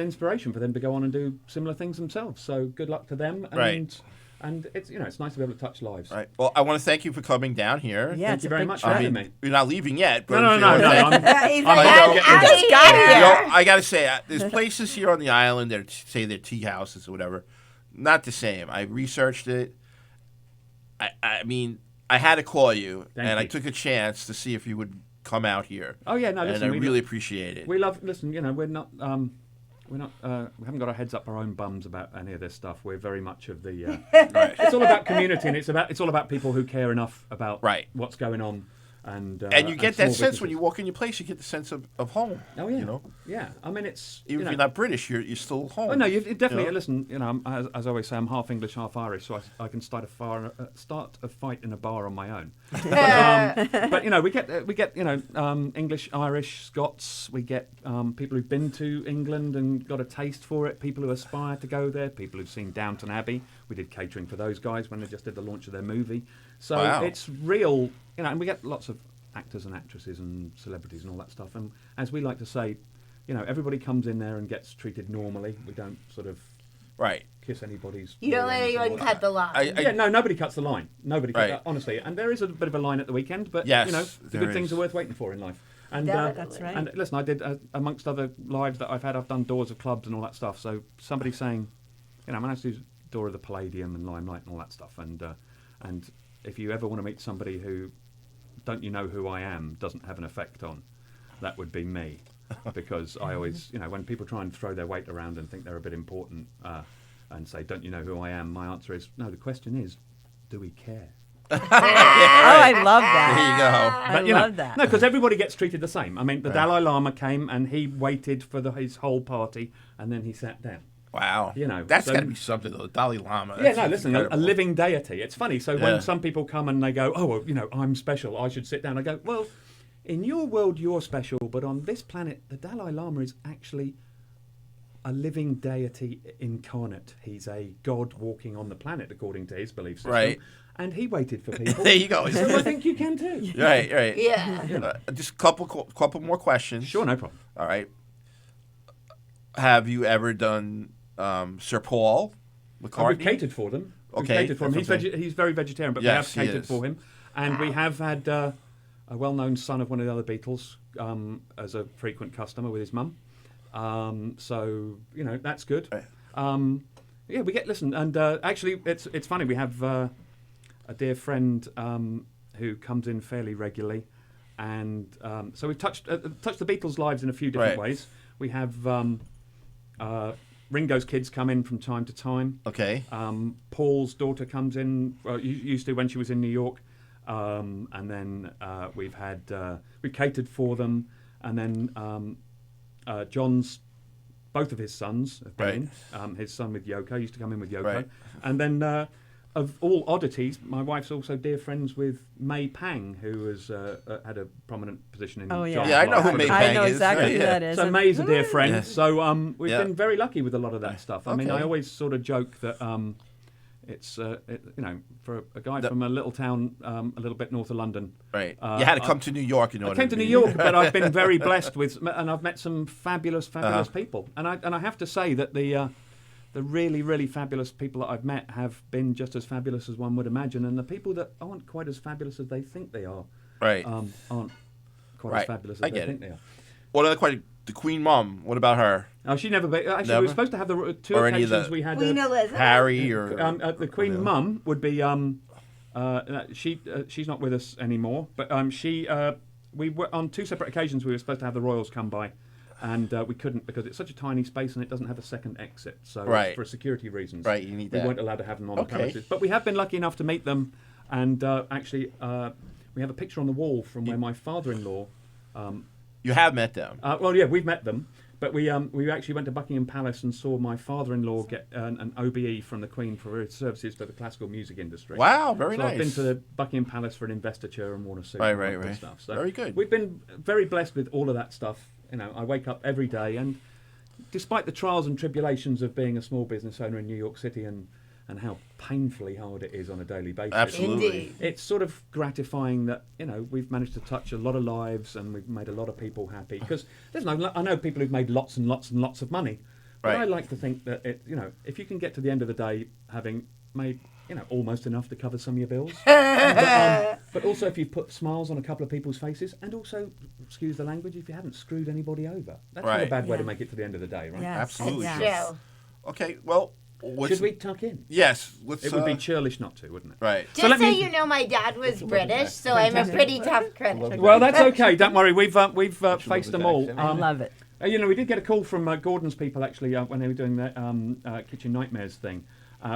Speaker 2: inspiration for them to go on and do similar things themselves. So good luck to them. And,
Speaker 1: Right.
Speaker 2: And it's it's nice to be able to touch lives.
Speaker 1: Right. Well, I want to thank you for coming down here.
Speaker 3: Yeah,
Speaker 2: Thank
Speaker 3: it's
Speaker 2: you
Speaker 3: a
Speaker 2: very
Speaker 3: big
Speaker 2: much
Speaker 3: trip.
Speaker 2: for having me.
Speaker 1: You're not leaving yet. But
Speaker 2: No.
Speaker 1: I'm sure-
Speaker 4: He's
Speaker 2: I'm
Speaker 4: like,
Speaker 2: not
Speaker 4: I'm
Speaker 2: getting-
Speaker 4: out
Speaker 3: Just
Speaker 4: of
Speaker 3: got
Speaker 4: here.
Speaker 3: here.
Speaker 1: You know, I gotta say, there's places here on the island that say they're tea houses or whatever. Not the same. I researched it. I mean, I had to call you,
Speaker 2: Thank
Speaker 1: and I
Speaker 2: you.
Speaker 1: took a chance to see if you would come out here.
Speaker 2: Oh yeah, no,
Speaker 1: And
Speaker 2: listen,
Speaker 1: I
Speaker 2: we
Speaker 1: really appreciate it.
Speaker 2: We love. Listen, we're not. We haven't got our heads up our own bums about any of this stuff. We're very much of the.
Speaker 1: Right.
Speaker 2: It's all about community, and it's all about people who care enough about
Speaker 1: Right.
Speaker 2: what's going on, and
Speaker 1: And you get that
Speaker 2: small
Speaker 1: sense when
Speaker 2: businesses.
Speaker 1: you walk in your place. You get the sense of home.
Speaker 2: Oh yeah,
Speaker 1: You know,
Speaker 2: yeah. I mean, it's
Speaker 1: even if you're not British, you're still home.
Speaker 2: Oh no, you definitely
Speaker 1: You know?
Speaker 2: listen. As I always say, I'm half English, half Irish, so I can start a fight in a bar on my own. But we get English, Irish, Scots. We get people who've been to England and got a taste for it. People who aspire to go there. People who've seen Downton Abbey. We did catering for those guys when they just did the launch of their movie. So
Speaker 1: Wow.
Speaker 2: it's real, and we get lots of actors and actresses and celebrities and all that stuff. And as we like to say, everybody comes in there and gets treated normally. We don't sort of
Speaker 1: Right.
Speaker 2: kiss anybody's.
Speaker 4: You don't let
Speaker 2: earrings and all
Speaker 4: anyone
Speaker 2: that.
Speaker 4: cut the line.
Speaker 2: Yeah, no, nobody cuts the line. Nobody
Speaker 1: Right.
Speaker 2: cuts honestly. And there is a bit of a line at the weekend, but
Speaker 1: Yes,
Speaker 2: you know, the
Speaker 1: there
Speaker 2: good things
Speaker 1: is.
Speaker 2: are worth waiting for in life. And
Speaker 4: Definitely.
Speaker 3: That's right.
Speaker 2: and listen, I did amongst other lives that I've had. I've done doors of clubs and all that stuff. So somebody saying, you know, I managed to do door of the Palladium and Limelight and all that stuff. And if you ever want to meet somebody who don't you know who I am doesn't have an effect on, that would be me. Because I always, you know, when people try and throw their weight around and think they're a bit important and say, don't you know who I am? My answer is, no, the question is, do we care?
Speaker 3: Oh, I love
Speaker 1: There
Speaker 3: that.
Speaker 1: you go.
Speaker 3: I
Speaker 2: you know,
Speaker 3: love that.
Speaker 2: No, because everybody gets treated the same. I mean, the Dalai Lama came and he waited for his whole party and then he sat down.
Speaker 1: Wow.
Speaker 2: You know,
Speaker 1: That's
Speaker 2: so-
Speaker 1: got to be something, though. Dalai Lama.
Speaker 2: Yeah,
Speaker 1: That's
Speaker 2: no, listen, a
Speaker 1: incredible.
Speaker 2: living deity. It's funny. So
Speaker 1: Yeah.
Speaker 2: when some people come and they go, oh, well, you know, I'm special, I should sit down. I go, well, in your world, you're special, but on this planet, the Dalai Lama is actually a living deity incarnate. He's a god walking on the planet, according to his belief system.
Speaker 1: Right.
Speaker 2: And he waited for people.
Speaker 1: There you go.
Speaker 2: So I think you can too.
Speaker 1: Right, right.
Speaker 4: Yeah.
Speaker 1: Just couple more questions.
Speaker 2: Sure, no problem.
Speaker 1: All right. Have you ever done Sir Paul McCartney?
Speaker 2: We've catered for them. We've
Speaker 1: Okay,
Speaker 2: catered for him.
Speaker 1: that's okay.
Speaker 2: He's very vegetarian, but
Speaker 1: Yes,
Speaker 2: we
Speaker 1: he
Speaker 2: have catered
Speaker 1: is.
Speaker 2: for him. And we have had a well-known son of one of the other Beatles as a frequent customer with his mum. So, you know, that's good.
Speaker 1: Right.
Speaker 2: Yeah, we get, listen, and actually, it's funny, we have a dear friend who comes in fairly regularly. And so we've touched the Beatles' lives in a few different
Speaker 1: Right.
Speaker 2: ways. We have Ringo's kids come in from time to time.
Speaker 1: Okay.
Speaker 2: Paul's daughter comes in. Well, used to when she was in New York, and then we've catered for them, and then John's both of his sons have been in. His son with Yoko used to come in with Yoko,
Speaker 1: Right.
Speaker 2: and then of all oddities, my wife's also dear friends with May Pang, who has had a prominent position in.
Speaker 3: Oh, yeah.
Speaker 2: John's
Speaker 1: Yeah, I know
Speaker 2: life.
Speaker 1: who May
Speaker 3: I
Speaker 1: Pang
Speaker 3: know
Speaker 1: is.
Speaker 3: exactly who
Speaker 1: Yeah.
Speaker 3: that is.
Speaker 2: So
Speaker 3: And-
Speaker 2: May's a dear friend.
Speaker 1: Yes.
Speaker 2: So we've
Speaker 1: Yeah.
Speaker 2: been very lucky with a lot of that stuff. I mean,
Speaker 1: Okay.
Speaker 2: I always sort of joke that it's you know, for a guy
Speaker 1: The-
Speaker 2: from a little town a little bit north of London.
Speaker 1: Right. You had to
Speaker 2: I-
Speaker 1: come to New York in order
Speaker 2: I came to New
Speaker 1: be-
Speaker 2: York, but I've been very blessed with, and I've met some fabulous
Speaker 1: Uh-huh.
Speaker 2: people. And I have to say that the really, really fabulous people that I've met have been just as fabulous as one would imagine, and the people that aren't quite as fabulous as they think they are,
Speaker 1: Right.
Speaker 2: aren't quite
Speaker 1: Right.
Speaker 2: as fabulous
Speaker 1: I
Speaker 2: as they
Speaker 1: get
Speaker 2: think
Speaker 1: it.
Speaker 2: they are.
Speaker 1: What other question? The Queen Mum. What about her?
Speaker 2: Oh, she never. Actually, we
Speaker 1: Never?
Speaker 2: were supposed to have the two
Speaker 1: Or any of
Speaker 2: occasions
Speaker 1: the-
Speaker 2: we had.
Speaker 4: Queen Elizabeth.
Speaker 1: Harry or
Speaker 2: The Queen Mum would be. She's not with us anymore, but we were on two separate occasions. We were supposed to have the royals come by, and we couldn't because it's such a tiny space and it doesn't have a second exit. So
Speaker 1: Right.
Speaker 2: for security reasons,
Speaker 1: Right, you need
Speaker 2: we
Speaker 1: that.
Speaker 2: weren't allowed to have them on
Speaker 1: Okay.
Speaker 2: the premises. But we have been lucky enough to meet them, and actually we have a picture on the wall from where my father-in-law.
Speaker 1: You have met them.
Speaker 2: Well, yeah, we've met them, but we actually went to Buckingham Palace and saw my father-in-law get an OBE from the Queen for his services to the classical music industry.
Speaker 1: Wow, very
Speaker 2: So
Speaker 1: nice.
Speaker 2: I've been to the Buckingham Palace for an investiture and worn a suit
Speaker 1: Right,
Speaker 2: and all
Speaker 1: right,
Speaker 2: that good
Speaker 1: right.
Speaker 2: stuff. So
Speaker 1: Very good.
Speaker 2: We've been very blessed with all of that stuff. You know, I wake up every day, and despite the trials and tribulations of being a small business owner in New York City and how painfully hard it is on a daily basis.
Speaker 1: Absolutely.
Speaker 4: Indeed.
Speaker 2: It's sort of gratifying that, you know, we've managed to touch a lot of lives and we've made a lot of people happy. Because I know people who've made lots and lots and lots of money, but
Speaker 1: Right.
Speaker 2: I like to think that you know, if you can get to the end of the day having made, you know, almost enough to cover some of your bills, but also if you put smiles on a couple of people's faces, and also, excuse the language, if you haven't screwed anybody over, that's not a
Speaker 1: Right.
Speaker 2: bad way to
Speaker 3: Yeah.
Speaker 2: make it to the end of the day, right?
Speaker 3: Yes,
Speaker 1: Absolutely.
Speaker 3: yes.
Speaker 4: True.
Speaker 1: Okay. Well, what's,
Speaker 2: Should we tuck in?
Speaker 1: Yes. Let's.
Speaker 2: It would be churlish not to, wouldn't it?
Speaker 1: Right.
Speaker 4: Just
Speaker 2: let
Speaker 4: so
Speaker 2: me-
Speaker 4: you know, my dad was British, so I'm a pretty tough critic.
Speaker 2: Well, that's okay. Don't worry. We've faced them all.
Speaker 3: I love it.
Speaker 2: You know, we did get a call from Gordon's people actually when they were doing their Kitchen Nightmares thing.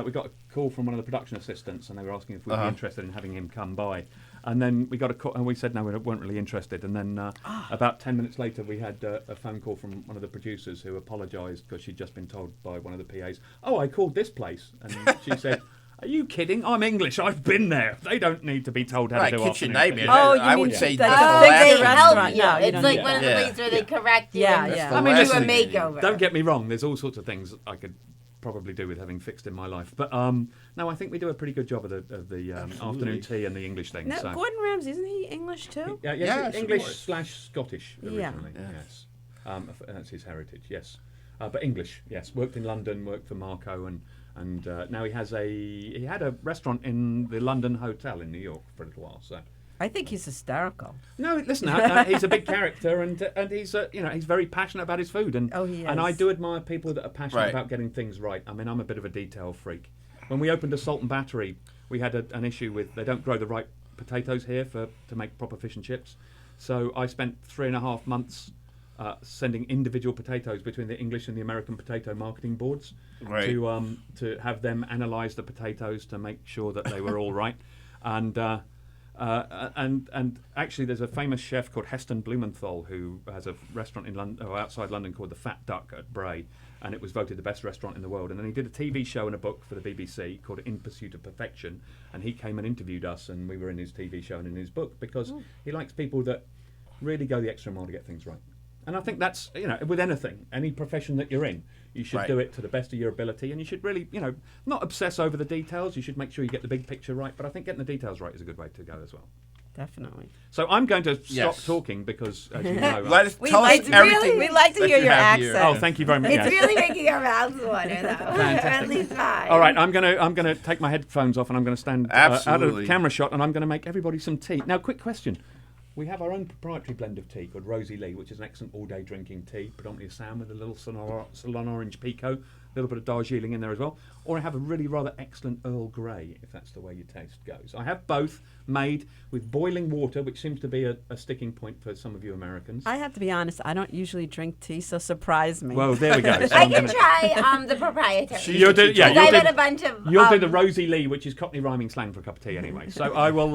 Speaker 2: We got a call from one of the production assistants, and they were asking if we'd be interested in having him come by. And then we got a call, and we said no, we weren't really interested. And then about 10 minutes later, we had a phone call from one of the producers who apologised because she'd just been told by one of the PAs, "Oh, I called this place," and she said, "Are you kidding? I'm English. I've been there. They don't need to be told how
Speaker 1: Right,
Speaker 2: to do
Speaker 1: kitchen
Speaker 2: afternoon
Speaker 1: nightmares.
Speaker 2: tea."
Speaker 3: Oh, you
Speaker 1: I
Speaker 3: mean
Speaker 1: would say
Speaker 3: that's
Speaker 1: that's
Speaker 3: a
Speaker 1: the
Speaker 3: big
Speaker 1: last
Speaker 4: They
Speaker 1: thing.
Speaker 4: help
Speaker 3: restaurant.
Speaker 4: you.
Speaker 3: No, you
Speaker 4: It's
Speaker 3: don't
Speaker 4: like
Speaker 3: do
Speaker 4: one of the
Speaker 1: that.
Speaker 4: places where they correct you
Speaker 3: Yeah,
Speaker 4: and
Speaker 3: yeah.
Speaker 1: the
Speaker 2: I mean,
Speaker 1: last
Speaker 4: do a
Speaker 1: thing you need.
Speaker 4: makeover.
Speaker 2: Don't get me wrong. There's all sorts of things I could probably do with having fixed in my life, but no, I think we do a pretty good job of the afternoon tea and the English thing.
Speaker 3: Now,
Speaker 2: so.
Speaker 3: Gordon Ramsay, isn't he English too?
Speaker 2: Yeah,
Speaker 1: Yes,
Speaker 2: yes,
Speaker 1: of
Speaker 2: English
Speaker 1: course.
Speaker 2: / Scottish
Speaker 3: Yeah.
Speaker 2: originally. Yes, that's his heritage. Yes, but English, yes. Worked in London, worked for Marco, and now he had a restaurant in the London Hotel in New York for a little while. So
Speaker 3: I think he's hysterical.
Speaker 2: no, listen, he's a big character, and he's he's very passionate about his food, and
Speaker 3: He
Speaker 2: and I
Speaker 3: is.
Speaker 2: do admire people that are passionate
Speaker 1: Right.
Speaker 2: about getting things right. I mean, I'm a bit of a detail freak. When we opened a Salt and Battery, we had an issue with they don't grow the right potatoes here to make proper fish and chips. So I spent 3.5 months sending individual potatoes between the English and the American potato marketing boards
Speaker 1: Right.
Speaker 2: to have them analyse the potatoes to make sure that they were all right. And actually, there's a famous chef called Heston Blumenthal who has a restaurant in London, or outside London, called the Fat Duck at Bray, and it was voted the best restaurant in the world. And then he did a TV show and a book for the BBC called In Pursuit of Perfection, and he came and interviewed us, and we were in his TV show and in his book because he likes people that really go the extra mile to get things right. And I think that's, with anything, any profession that you're in, you should
Speaker 1: Right.
Speaker 2: do it to the best of your ability, and you should really, not obsess over the details. You should make sure you get the big picture right, but I think getting the details right is a good way to go as well.
Speaker 3: Definitely.
Speaker 2: So I'm going to stop
Speaker 1: Yes.
Speaker 2: talking because, as you know...
Speaker 1: Let us
Speaker 3: We
Speaker 1: tell
Speaker 3: like
Speaker 1: us
Speaker 3: to
Speaker 1: everything.
Speaker 3: we like to
Speaker 1: that
Speaker 3: hear
Speaker 1: you
Speaker 3: your
Speaker 1: have here.
Speaker 3: accent.
Speaker 2: Oh, thank you very much.
Speaker 4: It's
Speaker 2: yes.
Speaker 4: really making our mouths water, though. Or at least mine.
Speaker 2: All right, I'm gonna take my headphones off and I'm going to stand out of
Speaker 1: Absolutely.
Speaker 2: the camera shot and I'm going to make everybody some tea. Now, quick question. We have our own proprietary blend of tea called Rosie Lee, which is an excellent all-day drinking tea, predominantly Assam with a little Ceylon orange pekoe, a little bit of Darjeeling in there as well. Or I have a really rather excellent Earl Grey, if that's the way your taste goes. I have both made with boiling water, which seems to be a sticking point for some of you Americans.
Speaker 3: I have to be honest, I don't usually drink tea, so surprise me.
Speaker 2: Well, there we go. So
Speaker 4: I
Speaker 2: I'm
Speaker 4: can
Speaker 2: gonna-
Speaker 4: try the proprietary.
Speaker 2: You'll do, yeah,
Speaker 4: Because
Speaker 2: you'll
Speaker 4: I've
Speaker 2: do,
Speaker 4: had a bunch of.
Speaker 2: you'll do the Rosie Lee, which is Cockney rhyming slang for a cup of tea anyway. So I will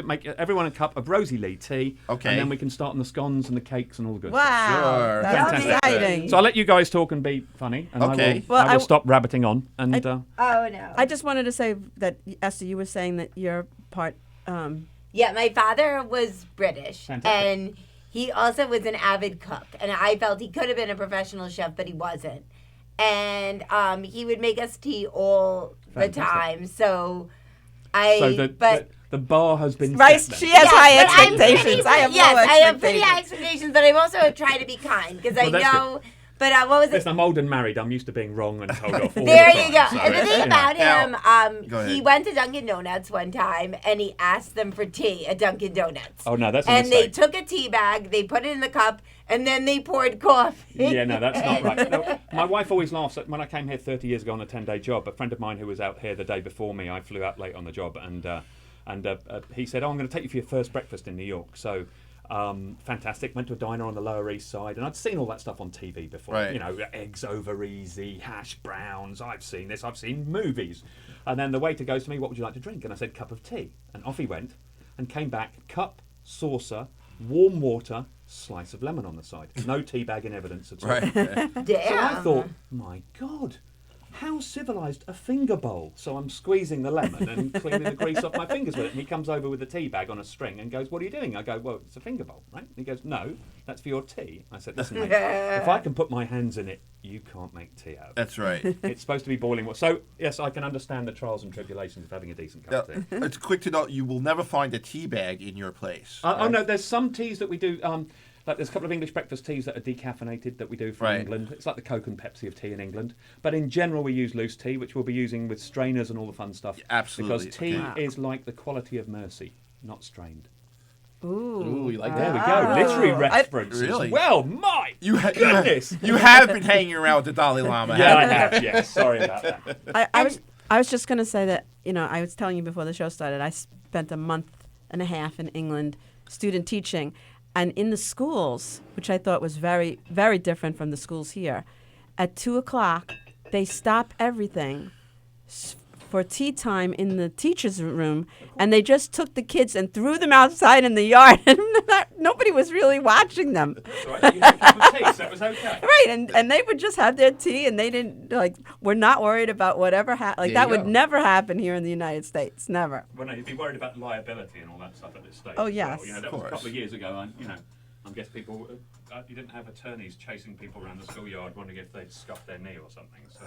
Speaker 2: make everyone a cup of Rosie Lee tea,
Speaker 1: Okay.
Speaker 2: and then we can start on the scones and the cakes and all the good
Speaker 3: Wow,
Speaker 1: Sure.
Speaker 3: that's
Speaker 2: Fantastic.
Speaker 3: exciting.
Speaker 2: So I'll let you guys talk and be funny, and
Speaker 1: Okay.
Speaker 3: Well,
Speaker 2: I will stop rabbiting on. And
Speaker 4: Oh, no.
Speaker 3: I just wanted to say that, Esther, you were saying that you're part...
Speaker 4: Yeah, my father was British,
Speaker 2: Fantastic.
Speaker 4: and he also was an avid cook. And I felt he could have been a professional chef, but he wasn't. And he would make us tea all
Speaker 2: Fantastic.
Speaker 4: the time. So
Speaker 2: the bar has been
Speaker 3: Right,
Speaker 2: set then.
Speaker 3: she has
Speaker 4: Yes,
Speaker 3: high
Speaker 4: but I'm
Speaker 3: expectations. I have
Speaker 4: yes,
Speaker 3: low
Speaker 4: I have pretty
Speaker 3: expectations.
Speaker 4: high expectations, but I'm also trying to be kind because I
Speaker 2: Well, that's
Speaker 4: know. But what was it?
Speaker 2: Listen, I'm old and married. I'm used to being wrong and told off all
Speaker 4: There
Speaker 2: the
Speaker 4: you
Speaker 2: time.
Speaker 4: go.
Speaker 2: So
Speaker 4: And the
Speaker 2: it's,
Speaker 4: thing
Speaker 2: you know.
Speaker 4: about him,
Speaker 1: Go
Speaker 4: he
Speaker 1: ahead.
Speaker 4: went to Dunkin' Donuts one time and he asked them for tea at Dunkin' Donuts.
Speaker 2: Oh, no, that's a
Speaker 4: And they
Speaker 2: mistake.
Speaker 4: took a tea bag, they put it in the cup, and then they poured coffee.
Speaker 2: Yeah, no, that's not right. No, my wife always laughs at when I came here 30 years ago on a 10-day job. A friend of mine who was out here the day before me, I flew out late on the job, and he said, "Oh, I'm going to take you for your first breakfast in New York." So. Fantastic. Went to a diner on the Lower East Side, and I'd seen all that stuff on TV before.
Speaker 1: Right.
Speaker 2: You know, eggs over easy, hash browns. I've seen this. I've seen movies. And then the waiter goes to me, "What would you like to drink?" And I said, "Cup of tea." And off he went, and came back, cup, saucer, warm water, slice of lemon on the side. No tea bag in evidence at all.
Speaker 1: Right.
Speaker 4: Damn.
Speaker 2: So I thought, my God, how civilised a finger bowl. So I'm squeezing the lemon and cleaning the grease off my fingers with it. And he comes over with a tea bag on a string and goes, "What are you doing?" I go, "Well, it's a finger bowl, right?" And he goes, "No, that's for your tea." I said, "Listen, mate, if I can put my hands in it, you can't make tea out of it.
Speaker 1: That's right.
Speaker 2: It's supposed to be boiling water." So, yes, I can understand the trials and tribulations of having a decent
Speaker 1: Now,
Speaker 2: cup of tea.
Speaker 1: it's quick to note you will never find a tea bag in your place.
Speaker 2: Oh,
Speaker 1: right?
Speaker 2: no, there's some teas that we do. Like there's a couple of English breakfast teas that are decaffeinated that we do from
Speaker 1: Right.
Speaker 2: England. It's like the Coke and Pepsi of tea in England. But in general, we use loose tea, which we'll be using with strainers and all the fun stuff.
Speaker 1: Absolutely.
Speaker 2: Because tea
Speaker 3: Okay.
Speaker 2: is like the quality of mercy, not strained.
Speaker 3: Ooh.
Speaker 1: Ooh, you like
Speaker 2: There
Speaker 1: that?
Speaker 2: we go. Literary
Speaker 3: I-
Speaker 2: references.
Speaker 1: Really?
Speaker 2: Well, my goodness.
Speaker 1: You have been hanging around with the Dalai Lama.
Speaker 2: Yeah, I
Speaker 1: haven't you?
Speaker 2: have. Yes. Sorry about that.
Speaker 3: I was just going to say that, I was telling you before the show started, I spent a month and a half in England student teaching. And in the schools, which I thought was very, very different from the schools here, at 2 o'clock, they stop everything for tea time in the teacher's room, and they just took the kids and threw them outside in the yard, and nobody was really watching them.
Speaker 2: That's all right. You had a cup of tea, so that was okay.
Speaker 3: Right, and they would just have their tea, and they didn't, we're not worried about whatever
Speaker 1: There you
Speaker 3: that would
Speaker 1: go.
Speaker 3: never happen here in the United States, never.
Speaker 2: Well, no, you'd be worried about liability and all that stuff at this stage.
Speaker 3: Oh,
Speaker 2: as
Speaker 3: yes.
Speaker 2: well. You know, that
Speaker 1: Of
Speaker 2: was a
Speaker 1: course.
Speaker 2: couple of years ago. I guess people, you didn't have attorneys chasing people around the schoolyard wondering if they'd scuffed their knee or something. So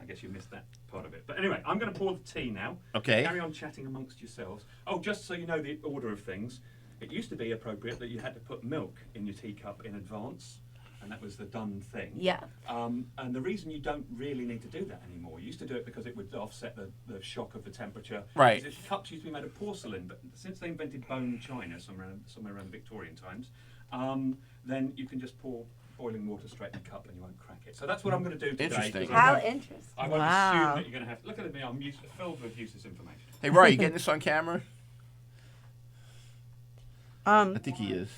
Speaker 2: I guess you missed that part of it. But anyway, I'm going to pour the tea now.
Speaker 1: Okay.
Speaker 2: Carry on chatting amongst yourselves. Oh, just so you know the order of things, it used to be appropriate that you had to put milk in your teacup in advance. and that was the done thing.
Speaker 4: Yeah.
Speaker 2: And the reason you don't really need to do that anymore, you used to do it because it would offset the shock of the temperature.
Speaker 1: Right.
Speaker 2: Cups used to be made of porcelain, but since they invented bone china somewhere around the Victorian times, then you can just pour boiling water straight in a cup and you won't crack it. So that's what I'm going to do today.
Speaker 1: Interesting.
Speaker 2: 'cause
Speaker 4: How
Speaker 2: I
Speaker 4: interesting.
Speaker 2: won't
Speaker 3: Wow.
Speaker 2: assume that you're going to have to. Look at me, I'm filled with useless information.
Speaker 1: Hey, Roy, you getting this on camera? I think he is.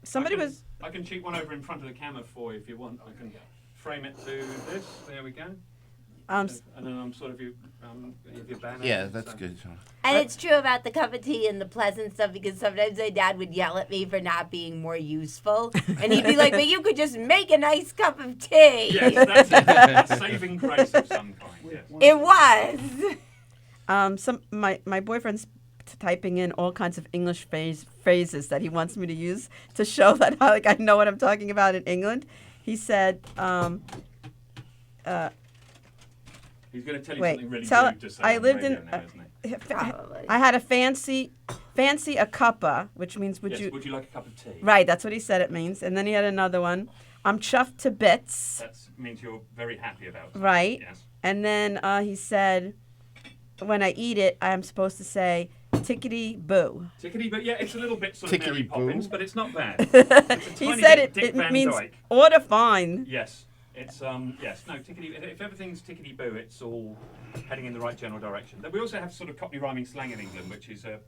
Speaker 3: Somebody
Speaker 2: I can,
Speaker 3: was.
Speaker 2: I can cheat one over in front of the camera for you if you want. I can frame it to this. There we go. And then I'm sort of your banner.
Speaker 1: Yeah, that's
Speaker 2: so.
Speaker 1: good.
Speaker 4: And it's true about the cup of tea and the pleasant stuff because sometimes my dad would yell at me for not being more useful. And he'd be like, but you could just make a nice cup of tea.
Speaker 2: Yes, that's it. A saving grace of some kind. Yes.
Speaker 4: It was.
Speaker 3: My boyfriend's typing in all kinds of English phrases that he wants me to use to show that I know what I'm talking about in England. He said,
Speaker 2: He's going to tell you
Speaker 3: wait,
Speaker 2: something really
Speaker 3: tell,
Speaker 2: rude to say
Speaker 3: I
Speaker 2: on
Speaker 3: lived
Speaker 2: radio
Speaker 3: in,
Speaker 2: now, isn't he?
Speaker 4: Probably.
Speaker 3: I had a fancy a cuppa, which means
Speaker 2: Would you like a cup of tea?
Speaker 3: right, that's what he said it means. And then he had another one, I'm chuffed to bits,
Speaker 2: That means you're very happy about it.
Speaker 3: right?
Speaker 2: Yes.
Speaker 3: And then he said, when I eat it, I'm supposed to say, tickety boo.
Speaker 2: Tickety, but yeah, it's a little bit sort of Mary
Speaker 1: Tickety-boo.
Speaker 2: Poppins, but it's not bad. It's a
Speaker 3: He
Speaker 2: tiny
Speaker 3: said
Speaker 2: bit
Speaker 3: it,
Speaker 2: Dick
Speaker 3: it
Speaker 2: Van
Speaker 3: means
Speaker 2: Dyke.
Speaker 3: order fine.
Speaker 2: Yes. It's yes, no, tickety. If everything's tickety boo, it's all heading in the right general direction. We also have sort of Cockney rhyming slang in England, which is a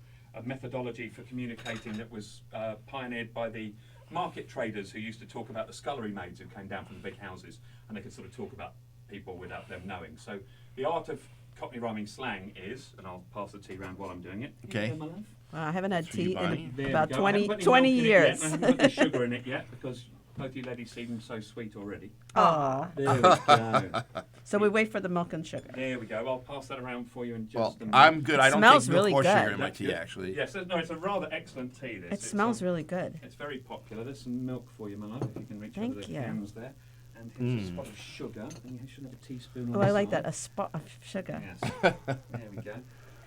Speaker 2: methodology for communicating that was pioneered by the market traders who used to talk about the scullery maids who came down from the big houses, and they could sort of talk about people without them knowing. So the art of Cockney rhyming slang is, and I'll pass the tea round while I'm doing it.
Speaker 1: Okay.
Speaker 2: My love.
Speaker 3: Well, I haven't had
Speaker 1: That's what you
Speaker 3: tea
Speaker 1: buy.
Speaker 3: in
Speaker 2: There
Speaker 3: about
Speaker 2: we go. I haven't
Speaker 3: 20
Speaker 2: put any milk in it yet,
Speaker 3: years.
Speaker 2: and I haven't put any sugar in it yet because both you ladies seem so sweet already.
Speaker 3: Aw.
Speaker 2: There we go.
Speaker 3: So we wait for the milk and sugar.
Speaker 2: There we go. I'll pass that around for you in just
Speaker 1: Well,
Speaker 2: a minute.
Speaker 1: I'm good. I don't
Speaker 3: smells
Speaker 1: take milk
Speaker 3: really
Speaker 1: or
Speaker 3: good.
Speaker 1: sugar in my
Speaker 2: That's
Speaker 1: tea,
Speaker 2: good.
Speaker 1: actually.
Speaker 2: Yes, no, it's a rather excellent tea. This.
Speaker 3: It
Speaker 2: It's,
Speaker 3: smells really good.
Speaker 2: It's very popular. There's some milk for you, my love, if you can reach
Speaker 3: Thank
Speaker 2: over the
Speaker 3: you.
Speaker 2: cans there. And here's a spot of sugar, and you should have a teaspoon.
Speaker 3: Oh,
Speaker 2: on
Speaker 3: I
Speaker 2: the
Speaker 3: like
Speaker 2: side.
Speaker 3: that, a spot of sugar.
Speaker 2: Yes. There we go.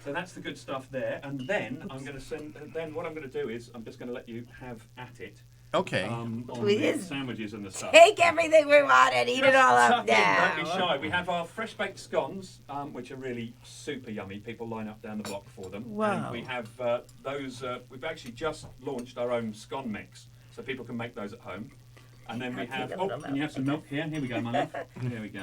Speaker 2: So that's the good stuff there. And then I'm going to send. Then what I'm going to do is I'm just going to let you have at it.
Speaker 1: Okay.
Speaker 2: On
Speaker 4: We
Speaker 2: the
Speaker 4: just
Speaker 2: sandwiches and the stuff.
Speaker 4: Take everything we want and eat it all up
Speaker 2: Tuck in, Don't be
Speaker 4: now.
Speaker 2: shy. We have our fresh baked scones, which are really super yummy. People line up down the block for them.
Speaker 3: Wow.
Speaker 2: And we have those. We've actually just launched our own scone mix, so people can make those at home. And then we
Speaker 4: I'll take
Speaker 2: have.
Speaker 4: a
Speaker 2: Oh,
Speaker 4: little
Speaker 2: and you have some milk here. Here we go, my love. There we go.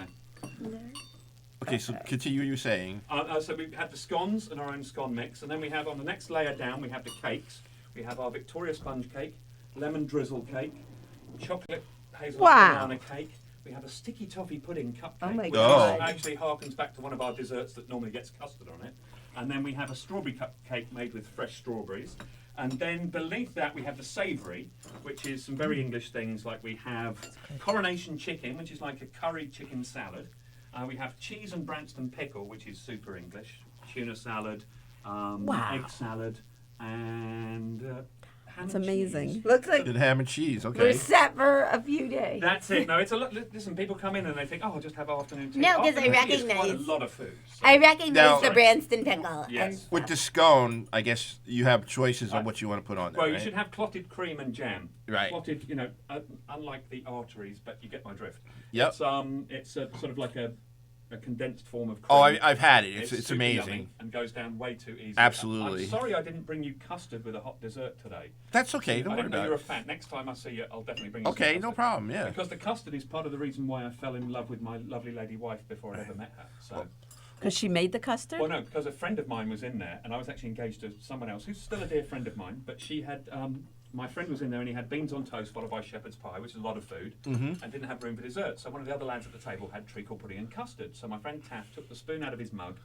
Speaker 1: Okay, so continue what you were saying.
Speaker 2: So we have the scones and our own scone mix, and then we have on the next layer down we have the cakes. We have our Victoria sponge cake, lemon drizzle cake, chocolate hazelnut
Speaker 3: Wow.
Speaker 2: banana cake. We have a sticky toffee pudding cupcake,
Speaker 4: Oh my
Speaker 2: which
Speaker 1: God.
Speaker 2: actually harkens back to one of our desserts that normally gets custard on it. And then we have a strawberry cupcake made with fresh strawberries. And then beneath that we have the savoury, which is some very English things like we have coronation chicken, which is like a curry chicken salad. We have cheese and Branston pickle, which is super English. Tuna salad,
Speaker 3: Wow.
Speaker 2: egg salad, and ham
Speaker 3: It's
Speaker 2: and
Speaker 3: amazing.
Speaker 2: cheese.
Speaker 4: Looks like
Speaker 1: Good ham and cheese.
Speaker 4: we're
Speaker 1: Okay.
Speaker 4: set for a few days.
Speaker 2: That's it. No, it's a lot. Listen, people come in and they think, "Oh, I'll just have afternoon tea."
Speaker 4: No, 'cause I
Speaker 2: Afternoon tea is quite a
Speaker 4: recognize-
Speaker 2: lot of food. So.
Speaker 4: I recognize
Speaker 1: Now-
Speaker 4: the Branston pickle.
Speaker 2: Yes.
Speaker 1: With the scone, I guess you have choices on
Speaker 2: Right.
Speaker 1: what you want to put on there,
Speaker 2: Well,
Speaker 1: right?
Speaker 2: you should have clotted cream and jam.
Speaker 1: Right.
Speaker 2: Clotted, unlike the arteries, but you get my drift.
Speaker 1: Yep.
Speaker 2: It's sort of like a condensed form of cream.
Speaker 1: Oh, I've had it. It's
Speaker 2: super
Speaker 1: amazing.
Speaker 2: yummy and goes down way too easily.
Speaker 1: Absolutely.
Speaker 2: I'm sorry I didn't bring you custard with a hot dessert today.
Speaker 1: That's okay.
Speaker 2: I
Speaker 1: Don't worry
Speaker 2: didn't know
Speaker 1: about
Speaker 2: you're a
Speaker 1: it.
Speaker 2: fan. Next time I see you, I'll definitely bring you some
Speaker 1: Okay, no
Speaker 2: custard.
Speaker 1: problem. Yeah.
Speaker 2: Because the custard is part of the reason why I fell in love with my lovely lady wife before I ever met her. So,
Speaker 3: Because she made the custard?
Speaker 2: well, no, because a friend of mine was in there, and I was actually engaged to someone else who's still a dear friend of mine. But she had, my friend was in there, and he had beans on toast followed by shepherd's pie, which is a lot of food, and didn't have room for dessert. So one of the other lads at the table had treacle pudding and custard. So my friend Taff took the spoon out of his mug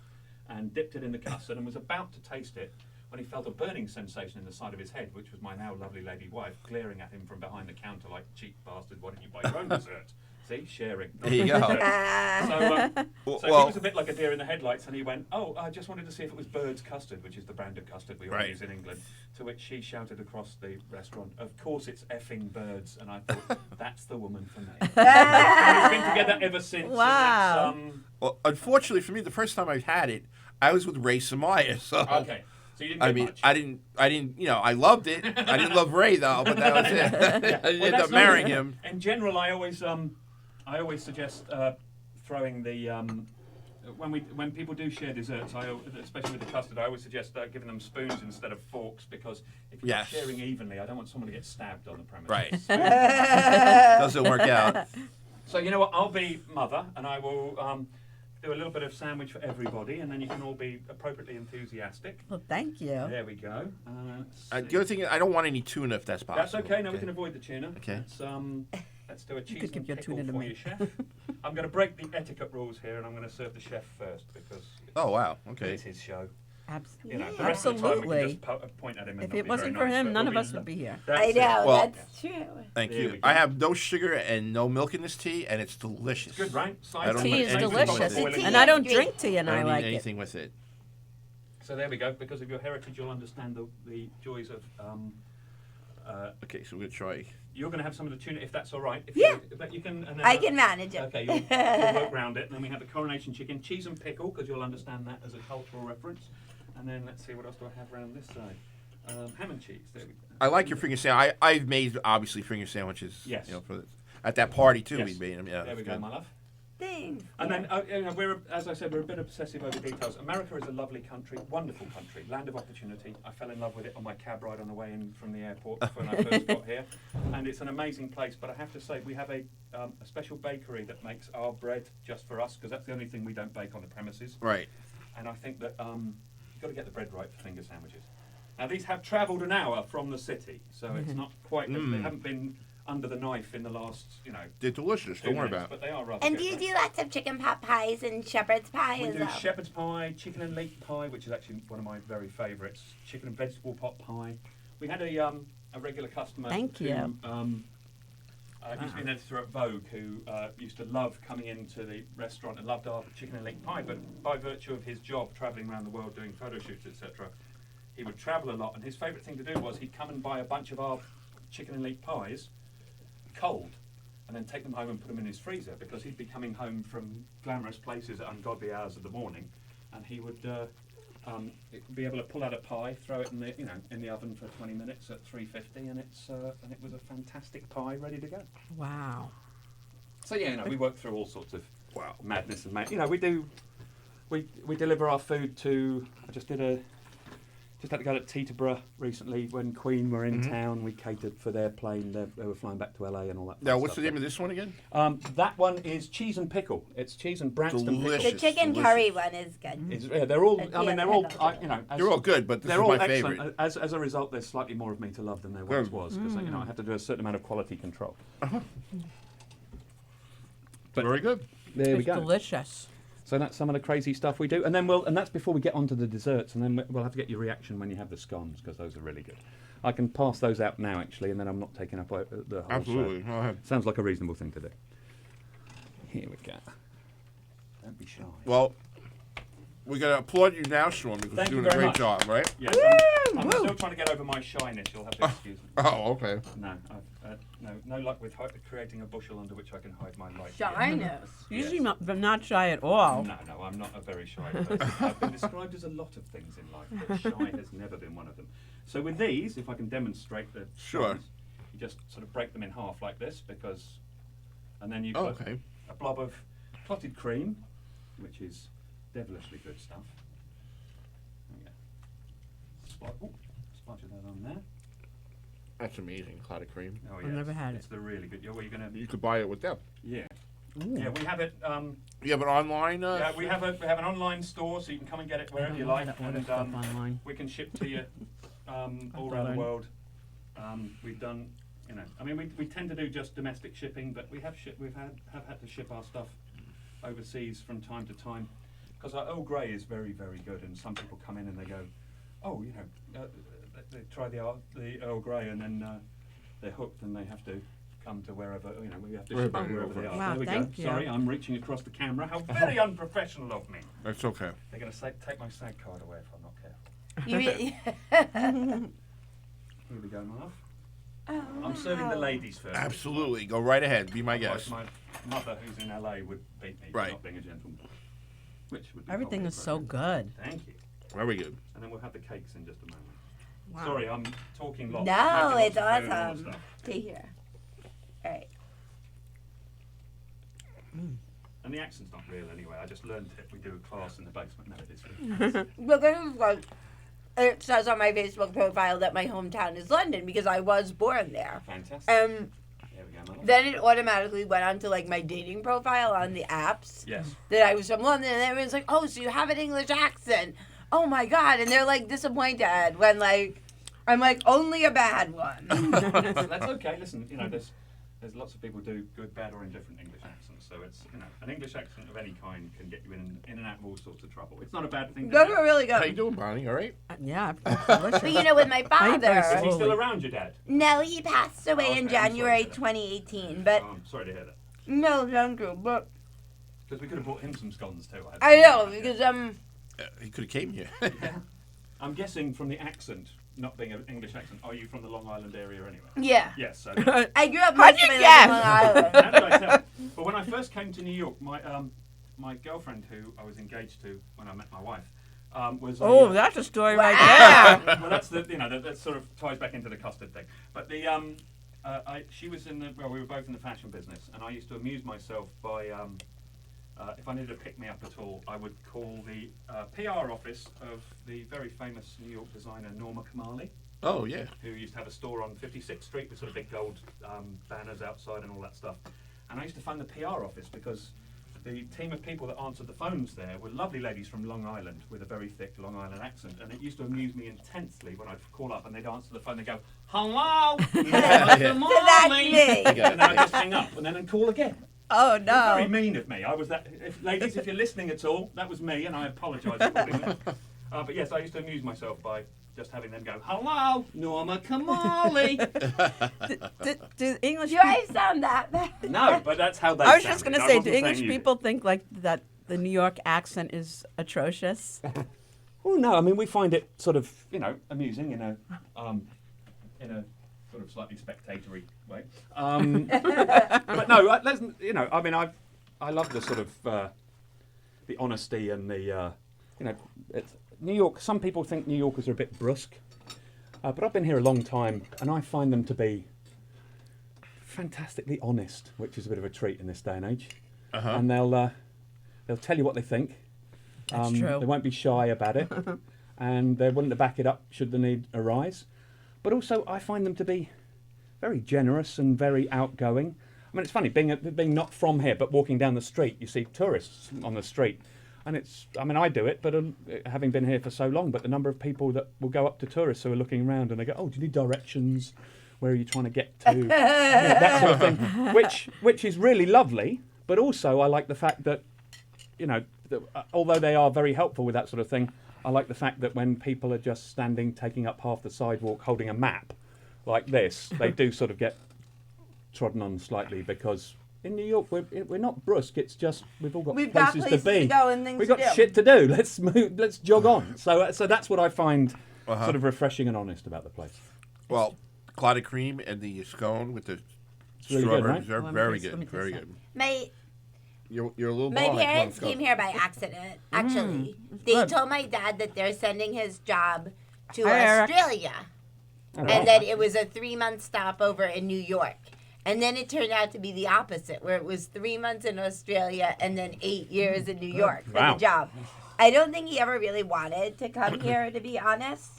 Speaker 2: and dipped it in the custard and was about to taste it when he felt a burning sensation in the side of his head, which was my now lovely lady wife glaring at him from behind the counter like, "Cheap bastard, why didn't you buy your own dessert?" See, sharing.
Speaker 1: There you go.
Speaker 2: So he
Speaker 1: Well,
Speaker 2: was a bit like a deer in the headlights, and he went, "Oh, I just wanted to see if it was Bird's custard, which is the brand of custard we all
Speaker 1: Right.
Speaker 2: use in England." To which she shouted across the restaurant, "Of course it's effing Birds!" And I thought, "That's the woman for me." And we've been together ever since. and
Speaker 3: Wow.
Speaker 2: that's,
Speaker 1: well, unfortunately for me, the first time I had it, I was with Ray Samaya. So
Speaker 2: okay. So you didn't
Speaker 1: I
Speaker 2: get
Speaker 1: mean,
Speaker 2: much.
Speaker 1: I didn't. You know, I loved it. I didn't love Ray though, but that was it. I
Speaker 2: Well,
Speaker 1: ended
Speaker 2: that's
Speaker 1: up marrying
Speaker 2: not-
Speaker 1: him.
Speaker 2: In general, I always suggest throwing the when people do share desserts, especially with the custard, I always suggest giving them spoons instead of forks, because if you're
Speaker 1: Yes.
Speaker 2: sharing evenly, I don't want someone to get stabbed on the premises.
Speaker 1: Right. Doesn't work out.
Speaker 2: So you know what? I'll be mother, and I will do a little bit of sandwich for everybody, and then you can all be appropriately enthusiastic.
Speaker 3: Well, thank you.
Speaker 2: There we go. Let's
Speaker 1: The
Speaker 2: see.
Speaker 1: other thing, I don't want any tuna if that's possible.
Speaker 2: That's okay. No, we can avoid the tuna.
Speaker 1: Okay.
Speaker 2: Let's do a cheese
Speaker 3: could give
Speaker 2: and
Speaker 3: your
Speaker 2: pickle
Speaker 3: tuna to
Speaker 2: for
Speaker 3: me.
Speaker 2: you, chef. I'm going to break the etiquette rules here, and I'm going to serve the chef first because
Speaker 1: Oh wow. Okay.
Speaker 2: it's his show.
Speaker 3: Absolutely.
Speaker 2: You know, the rest of the time we
Speaker 3: Absolutely.
Speaker 2: can just point at him. And
Speaker 3: If
Speaker 2: not
Speaker 3: it
Speaker 2: be
Speaker 3: wasn't
Speaker 2: very
Speaker 3: for
Speaker 2: nice,
Speaker 3: him,
Speaker 2: but
Speaker 3: none
Speaker 2: we'll
Speaker 3: of
Speaker 2: be
Speaker 3: us would be here.
Speaker 2: That's
Speaker 4: I
Speaker 2: it.
Speaker 4: know,
Speaker 1: Well-
Speaker 4: that's true.
Speaker 1: Thank
Speaker 2: There
Speaker 1: you.
Speaker 2: we go.
Speaker 1: I have no sugar and no milk in this tea, and it's delicious.
Speaker 2: Good, right?
Speaker 1: I don't
Speaker 3: Tea
Speaker 1: need
Speaker 3: is
Speaker 1: anything
Speaker 3: delicious,
Speaker 1: with it.
Speaker 4: Tea
Speaker 3: and I don't
Speaker 4: is
Speaker 3: drink tea, and
Speaker 1: I
Speaker 3: I
Speaker 1: don't
Speaker 3: like
Speaker 1: need
Speaker 3: it.
Speaker 1: anything with it.
Speaker 2: So there we go. Because of your heritage, you'll understand the joys of.
Speaker 1: Okay, so we're gonna try.
Speaker 2: You're going to have some of the tuna, if that's all right. If
Speaker 4: Yeah.
Speaker 2: But you can. And then
Speaker 4: I can manage it.
Speaker 2: Okay, you'll work around it. And then we have the coronation chicken, cheese and pickle, because you'll understand that as a cultural reference. And then let's see, what else do I have around this side? Ham and cheese. There we go.
Speaker 1: I like your finger sandwich. I've made obviously finger sandwiches.
Speaker 2: Yes.
Speaker 1: You know, at that party too,
Speaker 2: Yes.
Speaker 1: we made them. Yeah.
Speaker 2: There we
Speaker 1: it's
Speaker 2: go,
Speaker 1: good.
Speaker 2: my love.
Speaker 4: Thanks.
Speaker 2: And then, you know, as I said, we're a bit obsessive over details. America is a lovely country, wonderful country, land of opportunity. I fell in love with it on my cab ride on the way in from the airport when I first got here. And it's an amazing place, but I have to say, we have a special bakery that makes our bread just for us, because that's the only thing we don't bake on the premises.
Speaker 1: Right.
Speaker 2: And I think that you've got to get the bread right for finger sandwiches. Now, these have travelled an hour from the city, so it's not quite, they haven't been under the knife in the last, you know,
Speaker 1: They're delicious.
Speaker 2: 2
Speaker 1: Don't worry
Speaker 2: minutes,
Speaker 1: about it.
Speaker 2: but they are rather
Speaker 4: And
Speaker 2: good.
Speaker 4: do you do lots of chicken pot pies and shepherd's pie
Speaker 2: We
Speaker 4: as
Speaker 2: do
Speaker 4: well?
Speaker 2: shepherd's pie, chicken and leek pie, which is actually one of my very favourites. Chicken and vegetable pot pie. We had a regular customer.
Speaker 3: Thank
Speaker 2: who,
Speaker 3: you.
Speaker 2: used to be an editor at Vogue who used to love coming into the restaurant and loved our chicken and leek pie. But by virtue of his job travelling around the world doing photo shoots, etc., he would travel a lot. And his favourite thing to do was he'd come and buy a bunch of our chicken and leek pies cold, and then take them home and put them in his freezer, because he'd be coming home from glamorous places at ungodly hours of the morning, and he would be able to pull out a pie, throw it in the oven for 20 minutes at 350, and it was a fantastic pie ready to go.
Speaker 3: Wow.
Speaker 2: So yeah, we work through all sorts of
Speaker 1: Wow.
Speaker 2: madness and we deliver our food to. I just had to go to Teterborough recently when Queen were in town. We catered for their plane. They were flying back to LA and all that.
Speaker 1: Now, what's the name of this one again?
Speaker 2: That one is cheese and pickle. It's cheese and Braxton
Speaker 1: Delicious.
Speaker 2: pickle.
Speaker 4: The chicken
Speaker 1: delicious.
Speaker 4: curry one is good.
Speaker 2: It's, they're all. I mean, they're all. As,
Speaker 1: They're all good, but this
Speaker 2: they're
Speaker 1: is
Speaker 2: all
Speaker 1: my
Speaker 2: excellent.
Speaker 1: favorite.
Speaker 2: As a result, there's slightly more of me to love than there once
Speaker 1: Good.
Speaker 2: was, because I have to do a certain amount of quality control. But
Speaker 1: Very good.
Speaker 2: there we
Speaker 3: It's
Speaker 2: go.
Speaker 3: delicious.
Speaker 2: So that's some of the crazy stuff we do, and then that's before we get onto the desserts, and then we'll have to get your reaction when you have the scones, because those are really good. I can pass those out now, actually, and then I'm not taking up the whole
Speaker 1: Absolutely.
Speaker 2: show.
Speaker 1: Go ahead.
Speaker 2: Sounds like a reasonable thing to do. Here we go. Don't be shy.
Speaker 1: Well, we're gonna applaud you now, Sean, because
Speaker 2: Thank
Speaker 1: you're
Speaker 2: you
Speaker 1: doing a
Speaker 2: very
Speaker 1: great
Speaker 2: much.
Speaker 1: job, right?
Speaker 2: Yes, I'm still trying to get over my shyness. You'll have to excuse me.
Speaker 1: Oh, okay.
Speaker 2: No, I've no luck with creating a bushel under which I can hide my light.
Speaker 4: Shyness.
Speaker 3: Usually not shy at all.
Speaker 2: No, I'm not a very shy person. I've been described as a lot of things in life, but shy has never been one of them. So with these, if I can demonstrate the
Speaker 1: Sure.
Speaker 2: scones, you just sort of break them in half like this, and then you
Speaker 1: Oh,
Speaker 2: put
Speaker 1: okay.
Speaker 2: a blob of clotted cream, which is devilishly good stuff. There we go. Splotch that on there.
Speaker 1: That's amazing, clotted cream.
Speaker 2: Oh,
Speaker 3: I've never had
Speaker 2: it's the really good. What are you gonna?
Speaker 1: You could buy it with them.
Speaker 2: Yeah. Yeah, we have it.
Speaker 1: You have an online?
Speaker 2: Yeah, we have an online store, so you can come and get it wherever you like,
Speaker 3: Order
Speaker 2: and
Speaker 3: stuff online.
Speaker 2: we can ship to you all around the world. We've done, I mean, we tend to do just domestic shipping, but we've had to ship our stuff overseas from time to time, because our Earl Grey is very, very good, and some people come in and they go, oh, they try the Earl Grey, and then they're hooked, and they have to come to wherever, we have to ship it wherever they are.
Speaker 3: Wow,
Speaker 2: There we
Speaker 3: thank
Speaker 2: go.
Speaker 3: you.
Speaker 2: Sorry, I'm reaching across the camera. How very unprofessional of me.
Speaker 1: That's okay.
Speaker 2: They're going to take my SAG card away if I'm not careful. Here we go, Marv. I'm serving the ladies first.
Speaker 1: Absolutely. Go right ahead. Be my
Speaker 2: Otherwise
Speaker 1: guest.
Speaker 2: My mother, who's in LA, would beat me for
Speaker 1: Right.
Speaker 2: not being a gentleman. Which would be
Speaker 3: Everything
Speaker 2: probably
Speaker 3: is so
Speaker 2: appropriate.
Speaker 3: good.
Speaker 2: Thank you.
Speaker 1: Very good.
Speaker 2: And then we'll have the cakes in just a moment.
Speaker 3: Wow.
Speaker 2: Sorry, I'm talking lots.
Speaker 4: No,
Speaker 2: making
Speaker 4: it's
Speaker 2: lots of food and all that
Speaker 4: awesome
Speaker 2: stuff.
Speaker 4: to hear. All right.
Speaker 2: And the accent's not real anyway. I just learned it. We do a class in the basement. No, it is real.
Speaker 4: Well, this is like, it says on my Facebook profile that my hometown is London because I was born there.
Speaker 2: Fantastic.
Speaker 4: Um,
Speaker 2: There we go, Mother.
Speaker 4: then it automatically went onto like my dating profile on the apps
Speaker 2: Yes.
Speaker 4: that I was from London, and everyone's like, "Oh, so you have an English accent? Oh my god!" And they're like disappointed when like I'm like only a bad one.
Speaker 2: That's okay. Listen, there's lots of people who do good, bad, or indifferent English accents. So it's an English accent of any kind can get you in and out of all sorts of trouble. It's not a bad thing.
Speaker 4: Those are really
Speaker 1: How you
Speaker 4: good.
Speaker 1: doing, Bonnie? All right?
Speaker 3: Yeah, it's delicious.
Speaker 4: But you know, with my
Speaker 3: I eat very
Speaker 2: Is
Speaker 4: father,
Speaker 2: he still
Speaker 3: slowly.
Speaker 2: around, your dad?
Speaker 4: no, he passed away
Speaker 2: Okay,
Speaker 4: in
Speaker 2: I'm sorry
Speaker 4: January
Speaker 2: to hear that.
Speaker 4: 2018. But
Speaker 2: Oh, I'm sorry to hear that.
Speaker 4: no, thank you. But
Speaker 2: Because we could have brought him some scones too.
Speaker 4: I know
Speaker 2: Yeah.
Speaker 4: because
Speaker 1: He could have came here.
Speaker 2: I'm guessing from the accent, not being an English accent, are you from the Long Island area anyway?
Speaker 4: yeah,
Speaker 2: Yes. So
Speaker 4: I grew up
Speaker 3: How'd
Speaker 4: most
Speaker 3: you
Speaker 4: of my life
Speaker 3: guess?
Speaker 4: on Long Island.
Speaker 2: how did I tell? But when I first came to New York, my girlfriend, who I was engaged to when I met my wife, was.
Speaker 3: Oh, that's a story right
Speaker 4: Wow.
Speaker 3: there.
Speaker 2: Well, that's that sort of ties back into the custard thing. But she was we were both in the fashion business, and I used to amuse myself by if I needed to pick me up at all, I would call the PR office of the very famous New York designer Norma Kamali,
Speaker 1: Oh, yeah.
Speaker 2: who used to have a store on 56th Street with sort of big gold banners outside and all that stuff. And I used to phone the PR office because the team of people that answered the phones there were lovely ladies from Long Island with a very thick Long Island accent. And it used to amuse me intensely when I'd call up and they'd answer the phone, they'd go, "Hello,
Speaker 1: Yeah.
Speaker 2: Good
Speaker 4: So that's
Speaker 2: morning."
Speaker 4: me.
Speaker 2: And then I'd just hang up and then call again.
Speaker 3: Oh
Speaker 2: It was very
Speaker 3: no.
Speaker 2: mean of me. I was that. Ladies, if you're listening at all, that was me, and I apologise accordingly. But yes, I used to amuse myself by just having them go, "Hello, Norma Kamali."
Speaker 3: Do English
Speaker 4: Do
Speaker 3: people,
Speaker 4: I sound that bad?
Speaker 2: No, but that's how they.
Speaker 3: I was just
Speaker 2: sounded.
Speaker 3: gonna
Speaker 2: I
Speaker 3: say, do
Speaker 2: wasn't saying
Speaker 3: English
Speaker 2: you did.
Speaker 3: people think like that the New York accent is atrocious?
Speaker 2: Well, no. I mean, we find it sort of, amusing in a sort of slightly spectatory way. But no, I mean, I love the sort of the honesty and the, it's, New York. Some people think New Yorkers are a bit brusque, but I've been here a long time, and I find them to be fantastically honest, which is a bit of a treat in this day and age.
Speaker 1: Uh-huh.
Speaker 2: And they'll tell you what they think.
Speaker 3: That's true.
Speaker 2: They won't be shy about it, and they're willing to back it up should the need arise. But also, I find them to be very generous and very outgoing. I mean, it's funny being not from here, but walking down the street, you see tourists on the street, and I do it, but having been here for so long, but the number of people that will go up to tourists who are looking around and they go, "Oh, do you need directions? Where are you trying to get to?" That sort of thing, which is really lovely. But also, I like the fact that, although they are very helpful with that sort of thing, I like the fact that when people are just standing, taking up half the sidewalk, holding a map like this, they do sort of get trodden on slightly, because in New York we're not brusque. It's just we've all got
Speaker 4: We've got
Speaker 2: places
Speaker 4: places
Speaker 2: to be.
Speaker 4: to go and things
Speaker 2: We've
Speaker 4: to
Speaker 2: got
Speaker 4: do.
Speaker 2: shit to do. Let's move. Let's jog on. So that's what I find
Speaker 1: Uh-huh.
Speaker 2: sort of refreshing and honest about the place.
Speaker 1: Well, clotted cream and the scone with the
Speaker 2: really good,
Speaker 1: strawberries
Speaker 2: right?
Speaker 1: are
Speaker 3: Let me
Speaker 1: very
Speaker 3: taste- let me
Speaker 1: good. Very
Speaker 3: taste
Speaker 1: good.
Speaker 4: My
Speaker 1: You're a little
Speaker 4: My
Speaker 1: behind. Come on,
Speaker 4: parents
Speaker 1: let's go.
Speaker 4: came here by accident. Actually, they
Speaker 3: good.
Speaker 4: told my dad that they're sending his job to
Speaker 3: Hi, Eric.
Speaker 4: Australia, and that it was a 3-month stopover in New York. And then it turned out to be the opposite, where it was 3 months in Australia and then 8 years in New York for
Speaker 2: Wow.
Speaker 4: the job. I don't think he ever really wanted to come here, to be honest.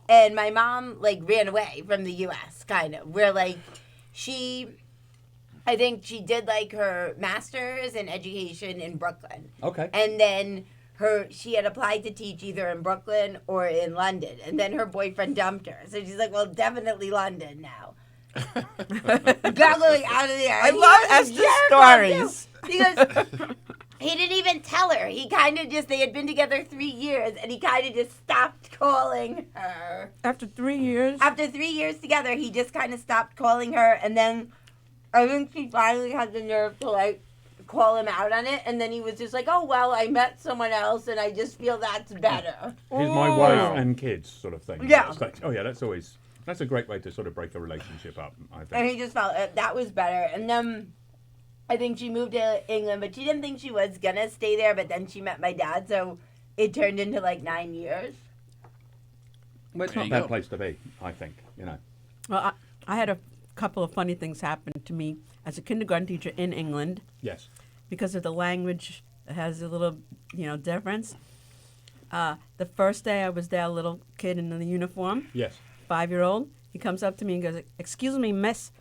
Speaker 4: And my mom ran away from the U.S. kind of, where I think she did her master's in education in Brooklyn.
Speaker 2: Okay.
Speaker 4: And then she had applied to teach either in Brooklyn or in London. And then her boyfriend dumped her. So she's like, well, definitely London now. Goggling out of there.
Speaker 3: I
Speaker 4: And he
Speaker 3: love
Speaker 4: was a
Speaker 3: Esther's
Speaker 4: jerk on
Speaker 3: stories.
Speaker 4: too, Because he didn't even tell her. He kind of they had been together 3 years, and he kind of just stopped calling her.
Speaker 3: After 3 years?
Speaker 4: After 3 years together, he just kind of stopped calling her, and then I think she finally had the nerve to call him out on it, and then he was just like, "Oh well, I met someone else, and I just feel that's better."
Speaker 2: Here's my
Speaker 3: Oh.
Speaker 2: wife and kids, sort of thing.
Speaker 4: Yeah.
Speaker 2: Oh yeah, that's a great way to sort of break a relationship up, I
Speaker 4: And
Speaker 2: think.
Speaker 4: he just felt that was better. And then I think she moved to England, but she didn't think she was gonna stay there. But then she met my dad, so it turned into like 9 years.
Speaker 2: Well, it's
Speaker 1: There
Speaker 2: not a
Speaker 1: you
Speaker 2: bad
Speaker 1: go.
Speaker 2: place to be, I think.
Speaker 3: Well, I had a couple of funny things happen to me as a kindergarten teacher in England
Speaker 2: Yes.
Speaker 3: because of the language. It has a little, difference. The first day I was there, a little kid in the uniform,
Speaker 2: Yes.
Speaker 3: 5-year-old, he comes up to me and goes, "Excuse me, miss,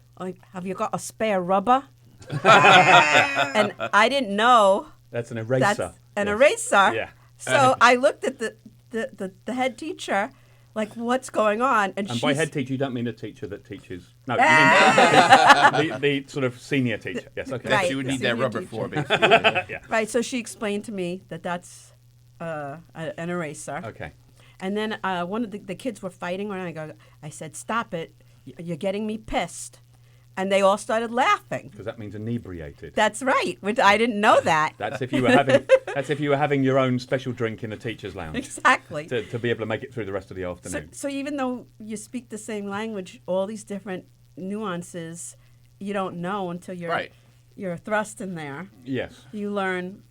Speaker 3: have you got a spare rubber?" And I didn't know
Speaker 2: That's an eraser.
Speaker 3: that's an
Speaker 2: Yes.
Speaker 3: eraser.
Speaker 2: Yeah.
Speaker 3: So I looked at the head teacher, like, what's going on?
Speaker 2: And
Speaker 3: she's,
Speaker 2: by head teacher, you don't mean a teacher that teaches. No, you mean the sort of senior teacher. Yes, okay.
Speaker 1: That
Speaker 3: Right.
Speaker 1: you would need
Speaker 3: Senior
Speaker 1: that rubber
Speaker 3: teacher.
Speaker 1: for, basically.
Speaker 3: Right, so she explained to me that that's an eraser.
Speaker 2: Okay.
Speaker 3: And then one of the kids were fighting, and I said, "Stop it! You're getting me pissed." And they all started laughing.
Speaker 2: Because that means inebriated.
Speaker 3: That's right, which I didn't know that.
Speaker 2: That's if you were having. That's if you were having your own special drink in the teachers' lounge
Speaker 3: Exactly.
Speaker 2: to be able to make it through the rest of the
Speaker 3: So,
Speaker 2: afternoon.
Speaker 3: so even though you speak the same language, all these different nuances you don't know until you're thrust in there.
Speaker 2: Yes.
Speaker 3: You learn.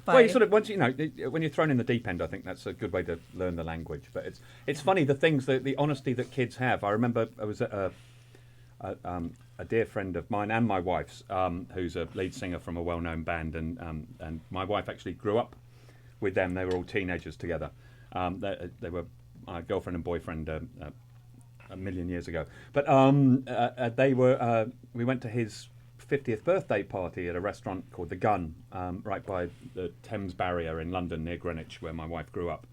Speaker 2: Well, you sort of once when you're thrown in the deep end, I think that's a good way to learn the language. But it's funny the things that the honesty that kids have. I remember I was at a dear friend of mine and my wife's, who's a lead singer from a well-known band, and my wife actually grew up with them. They were all teenagers together. They were girlfriend and boyfriend a million years ago. But they were. We went to his 50th birthday party at a restaurant called The Gun, right by the Thames Barrier in London, near Greenwich, where my wife grew up.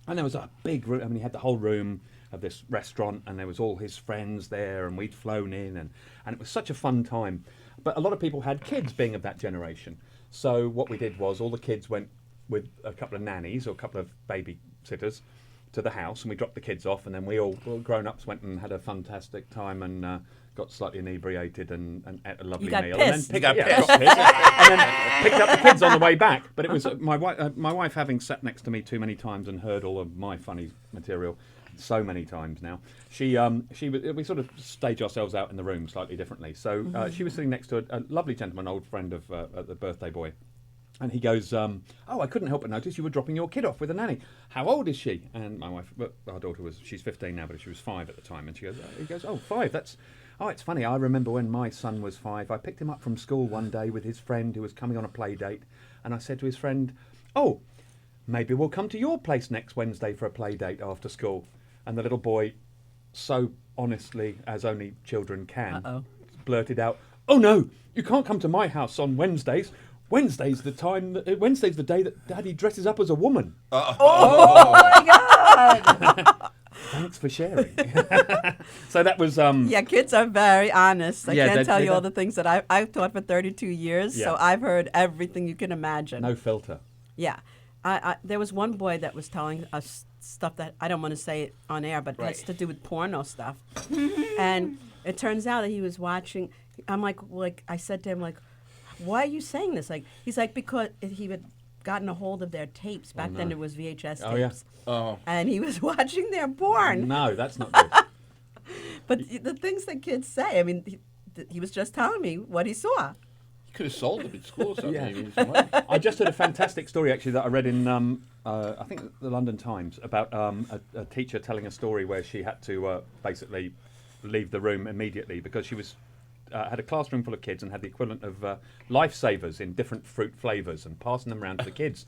Speaker 2: And there was a big room. I mean, he had the whole room of this restaurant, and there was all his friends there, and we'd flown in, and it was such a fun time. But a lot of people had kids, being of that generation. So what we did was all the kids went with a couple of nannies or a couple of babysitters to the house, and we dropped the kids off, and then we all grown-ups went and had a fantastic time and got slightly inebriated and ate a lovely
Speaker 3: got
Speaker 2: meal.
Speaker 3: pissed.
Speaker 2: And
Speaker 1: You got
Speaker 2: got
Speaker 1: pissed.
Speaker 2: pissed. And then picked up the kids on the way back. But it was my wife having sat next to me too many times and heard all of my funny material so many times now. We sort of stage ourselves out in the room slightly differently. So she was sitting next to a lovely gentleman, old friend of the birthday boy. And he goes, "Oh, I couldn't help but notice you were dropping your kid off with a nanny. How old is she?" And my wife, our daughter she's 15 now, but she was 5 at the time. And he goes, "Oh, 5, it's funny. I remember when my son was 5, I picked him up from school one day with his friend who was coming on a play date. And I said to his friend, 'Oh, maybe we'll come to your place next Wednesday for a play date after school.' And the little boy, so honestly as only children can, blurted out, 'Oh no, you can't come to my house on Wednesdays. Wednesday's the day that Daddy dresses up as a woman.'"
Speaker 4: Oh my God!
Speaker 2: Thanks for sharing. So that was
Speaker 3: Yeah, kids are very honest. I
Speaker 2: Yeah,
Speaker 3: can't tell
Speaker 2: they
Speaker 3: you all
Speaker 2: don't-
Speaker 3: the things that I've taught for 32 years,
Speaker 2: Yeah.
Speaker 3: so I've heard everything you can imagine.
Speaker 2: no filter.
Speaker 3: Yeah. There was one boy that was telling us stuff that I don't want to say it on air, but it has to do with porno stuff. And it turns out that he was watching. I'm like I said to him, like, "Why are you saying this?" Like, he's like, because he had gotten a hold of their tapes. Back then it was VHS tapes.
Speaker 2: Oh, yeah.
Speaker 1: Oh,
Speaker 3: And he was watching their porn.
Speaker 2: No, that's not good.
Speaker 3: But the things that kids say, I mean, he was just telling me what he saw.
Speaker 1: you could have sold them at school or something.
Speaker 2: Yeah.
Speaker 1: Maybe some money.
Speaker 2: I just heard a fantastic story actually that I read in I think the London Times about a teacher telling a story where she had to basically leave the room immediately because she was had a classroom full of kids and had the equivalent of lifesavers in different fruit flavours and passing them around to the kids.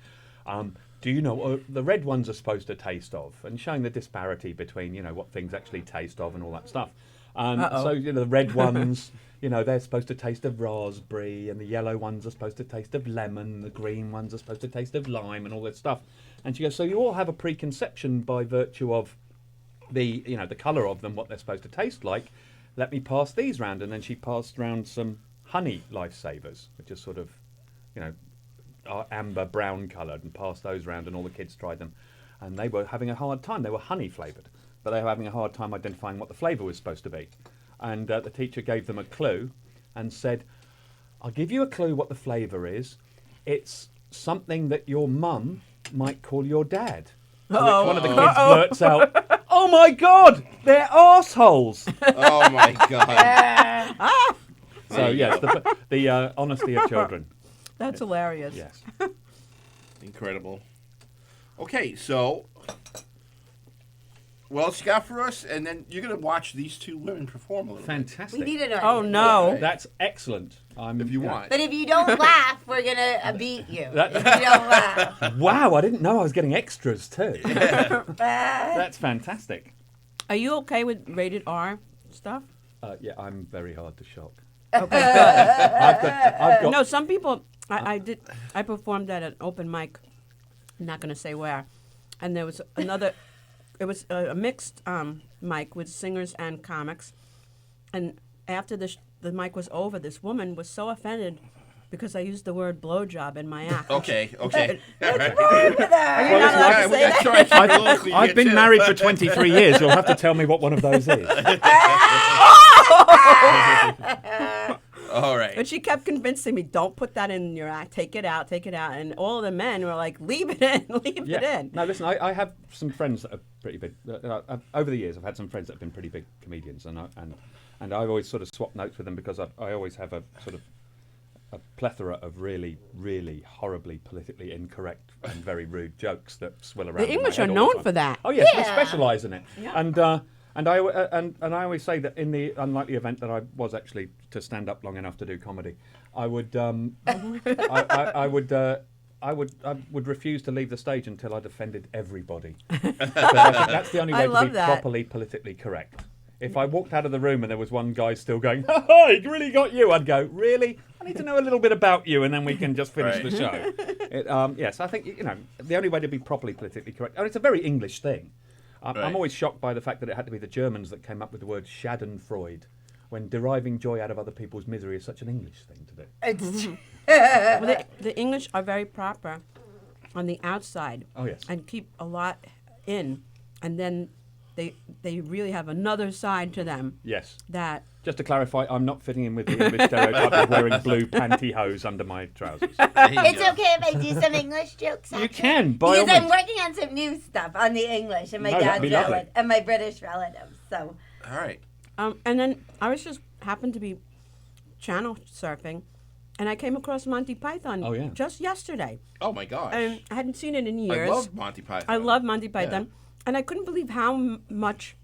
Speaker 2: Do you know what the red ones are supposed to taste of? And showing the disparity between what things actually taste of and all that stuff. So the red ones, they're supposed to taste of raspberry, and the yellow ones are supposed to taste of lemon, the green ones are supposed to taste of lime, and all that stuff. And she goes, so you all have a preconception by virtue of the colour of them, what they're supposed to taste like. Let me pass these round. And then she passed round some honey lifesavers, which is sort of, are amber brown coloured, and passed those round, and all the kids tried them, and they were having a hard time. They were honey flavoured, but they were having a hard time identifying what the flavour was supposed to be. And the teacher gave them a clue and said, "I'll give you a clue what the flavour is. It's something that your mum might call your dad." To which one of the kids blurts out, "Oh my God, they're arseholes!"
Speaker 1: Oh my God.
Speaker 2: So yes, the honesty of children.
Speaker 3: That's hilarious.
Speaker 2: Yes.
Speaker 1: Incredible. Okay, so what else you got for us? And then you're gonna watch these two women perform a little bit.
Speaker 2: Fantastic.
Speaker 4: We need an
Speaker 3: Oh
Speaker 4: audience.
Speaker 3: no!
Speaker 2: That's excellent.
Speaker 1: If you want.
Speaker 4: But if you don't laugh, we're gonna beat you.
Speaker 2: That-
Speaker 4: If you don't laugh.
Speaker 2: Wow, I didn't know I was getting extras too.
Speaker 4: Uh,
Speaker 2: That's fantastic.
Speaker 3: Are you okay with rated R stuff?
Speaker 2: Yeah, I'm very hard to shock.
Speaker 3: Okay, good.
Speaker 2: I've got
Speaker 3: No, some people. I performed at an open mic. I'm not going to say where, and there was another. It was a mixed mic with singers and comics, and after the mic was over, this woman was so offended because I used the word blowjob in my act.
Speaker 1: Okay. All right.
Speaker 4: what's wrong with her?
Speaker 3: You're not allowed to
Speaker 1: we
Speaker 3: say
Speaker 1: gotta
Speaker 3: that.
Speaker 1: try to keep it locally
Speaker 2: I've
Speaker 1: here,
Speaker 2: been
Speaker 1: too.
Speaker 2: married for 23 years. You'll have to tell me what one of those is.
Speaker 1: All right.
Speaker 3: But she kept convincing me, don't put that in your act. Take it out. Take it out. And all the men were like, leave it in. Leave it in.
Speaker 2: No, listen, I have some friends that are pretty big. Over the years, I've had some friends that have been pretty big comedians, and I always sort of swap notes with them because I always have a sort of a plethora of really, really horribly politically incorrect and very rude jokes that swill around.
Speaker 3: The
Speaker 2: in my
Speaker 3: English
Speaker 2: head
Speaker 3: are
Speaker 2: all the
Speaker 3: known
Speaker 2: time.
Speaker 3: for that.
Speaker 2: Oh yes,
Speaker 4: Yeah.
Speaker 2: they specialise in it.
Speaker 3: Yeah.
Speaker 2: And I always say that in the unlikely event that I was actually to stand up long enough to do comedy, I would I would refuse to leave the stage until I'd offended everybody. Because I think that's the only
Speaker 3: I
Speaker 2: way to
Speaker 3: love
Speaker 2: be
Speaker 3: that.
Speaker 2: properly politically correct. If I walked out of the room and there was one guy still going, "Oh, he really got you," I'd go, "Really? I need to know a little bit about you, and then we can just finish
Speaker 1: Right.
Speaker 2: the show." Yes, I think the only way to be properly politically correct, and it's a very English thing.
Speaker 1: Right.
Speaker 2: I'm always shocked by the fact that it had to be the Germans that came up with the word Schadenfreude, when deriving joy out of other people's misery is such an English thing to do.
Speaker 4: It's
Speaker 3: Well, the English are very proper on the outside.
Speaker 2: Oh, yes.
Speaker 3: And keep a lot in, and then they really have another side to them
Speaker 2: Yes.
Speaker 3: that.
Speaker 2: Just to clarify, I'm not fitting in with the English stereotype of wearing blue pantyhose under my trousers.
Speaker 1: There you
Speaker 4: it's
Speaker 1: go.
Speaker 4: okay if I do some English jokes.
Speaker 2: You
Speaker 4: actually?
Speaker 2: can, by all
Speaker 4: Because I'm
Speaker 2: means.
Speaker 4: working on some new stuff on the English and my
Speaker 2: No, that'd
Speaker 4: dad's
Speaker 2: be lovely.
Speaker 4: relatives and my British relatives. So
Speaker 1: All right.
Speaker 3: And then I was just happened to be channel surfing, and I came across Monty Python
Speaker 2: Oh, yeah.
Speaker 3: just yesterday.
Speaker 1: Oh my gosh.
Speaker 3: And I hadn't seen it in years.
Speaker 1: I love Monty Python.
Speaker 3: I love Monty Python. And I couldn't believe how much,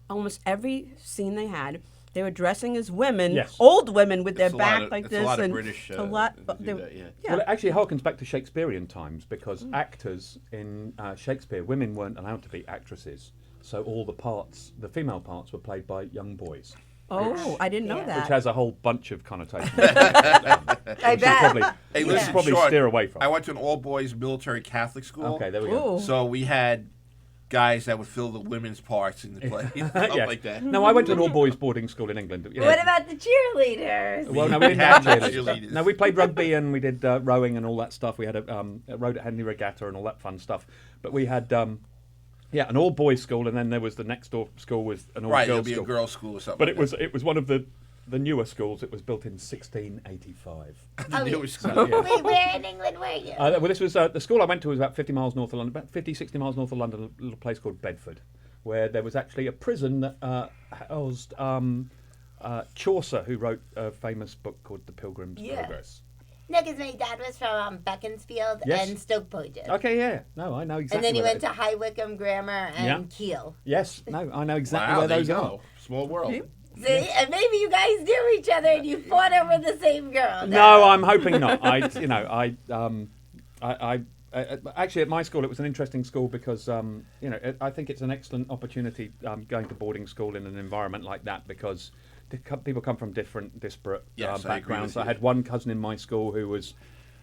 Speaker 3: almost every scene they had, they were dressing as women,
Speaker 2: Yes.
Speaker 3: old women with their
Speaker 1: It's a
Speaker 3: back
Speaker 1: lot of-
Speaker 3: like
Speaker 1: it's
Speaker 3: this.
Speaker 1: a lot of
Speaker 3: and
Speaker 1: British,
Speaker 3: a lot.
Speaker 1: that do
Speaker 3: they-
Speaker 1: that, yeah.
Speaker 2: Well, it actually harkens back to Shakespearean times because actors in Shakespeare, women weren't allowed to be actresses. So all the parts, the female parts, were played by young boys,
Speaker 3: Oh, I didn't know
Speaker 4: Yeah.
Speaker 3: that.
Speaker 2: which has a whole bunch of connotations.
Speaker 4: I bet.
Speaker 2: Probably,
Speaker 1: Hey,
Speaker 2: you should
Speaker 1: listen,
Speaker 2: probably
Speaker 1: Sean,
Speaker 2: steer away from.
Speaker 1: I went to an all-boys military Catholic school.
Speaker 2: Okay, there we go.
Speaker 3: Ooh.
Speaker 1: So we had guys that would fill the women's parts in the play, stuff
Speaker 2: Yes.
Speaker 1: like that.
Speaker 2: No, I went to an all-boys boarding school in England. you know.
Speaker 4: What about the cheerleaders?
Speaker 2: Well, no, we didn't have
Speaker 1: had
Speaker 2: cheerleaders.
Speaker 1: cheerleaders.
Speaker 2: No, we played rugby and we did rowing and all that stuff. We had a rowed at Henley Regatta and all that fun stuff. But we had, an all-boys school, and then there was the next door school was an
Speaker 1: Right, it'll
Speaker 2: all-girls
Speaker 1: be
Speaker 2: school.
Speaker 1: a girls' school or something.
Speaker 2: But
Speaker 1: like
Speaker 2: it was one of the newer schools. It was built in 1685.
Speaker 1: that. The newer school.
Speaker 2: Yeah.
Speaker 4: Wait, where in England were you?
Speaker 2: Well, this was the school I went to was about 50 miles north of London, about 50, 60 miles north of London, a little place called Bedford, where there was actually a prison that housed Chaucer, who wrote a famous book called The Pilgrim's
Speaker 4: Yeah.
Speaker 2: Progress.
Speaker 4: No, because my dad was from Beaconsfield
Speaker 2: Yes.
Speaker 4: and Stoke Poges.
Speaker 2: Okay, yeah. No, I know exactly
Speaker 4: And then he
Speaker 2: where
Speaker 4: went to High Wycombe Grammar and
Speaker 2: Yeah.
Speaker 4: Kiel.
Speaker 2: Yes, no, I know exactly
Speaker 1: Wow,
Speaker 2: where
Speaker 1: there you
Speaker 2: those are.
Speaker 1: go. Small world.
Speaker 4: See, and maybe you guys knew each other and you fought over the same girl.
Speaker 2: No, I'm hoping not. Actually, at my school, it was an interesting school because, I think it's an excellent opportunity going to boarding school in an environment like that because people come from different, disparate
Speaker 1: Yes, I agree
Speaker 2: backgrounds.
Speaker 1: with
Speaker 2: I
Speaker 1: you.
Speaker 2: had one cousin in my school who was,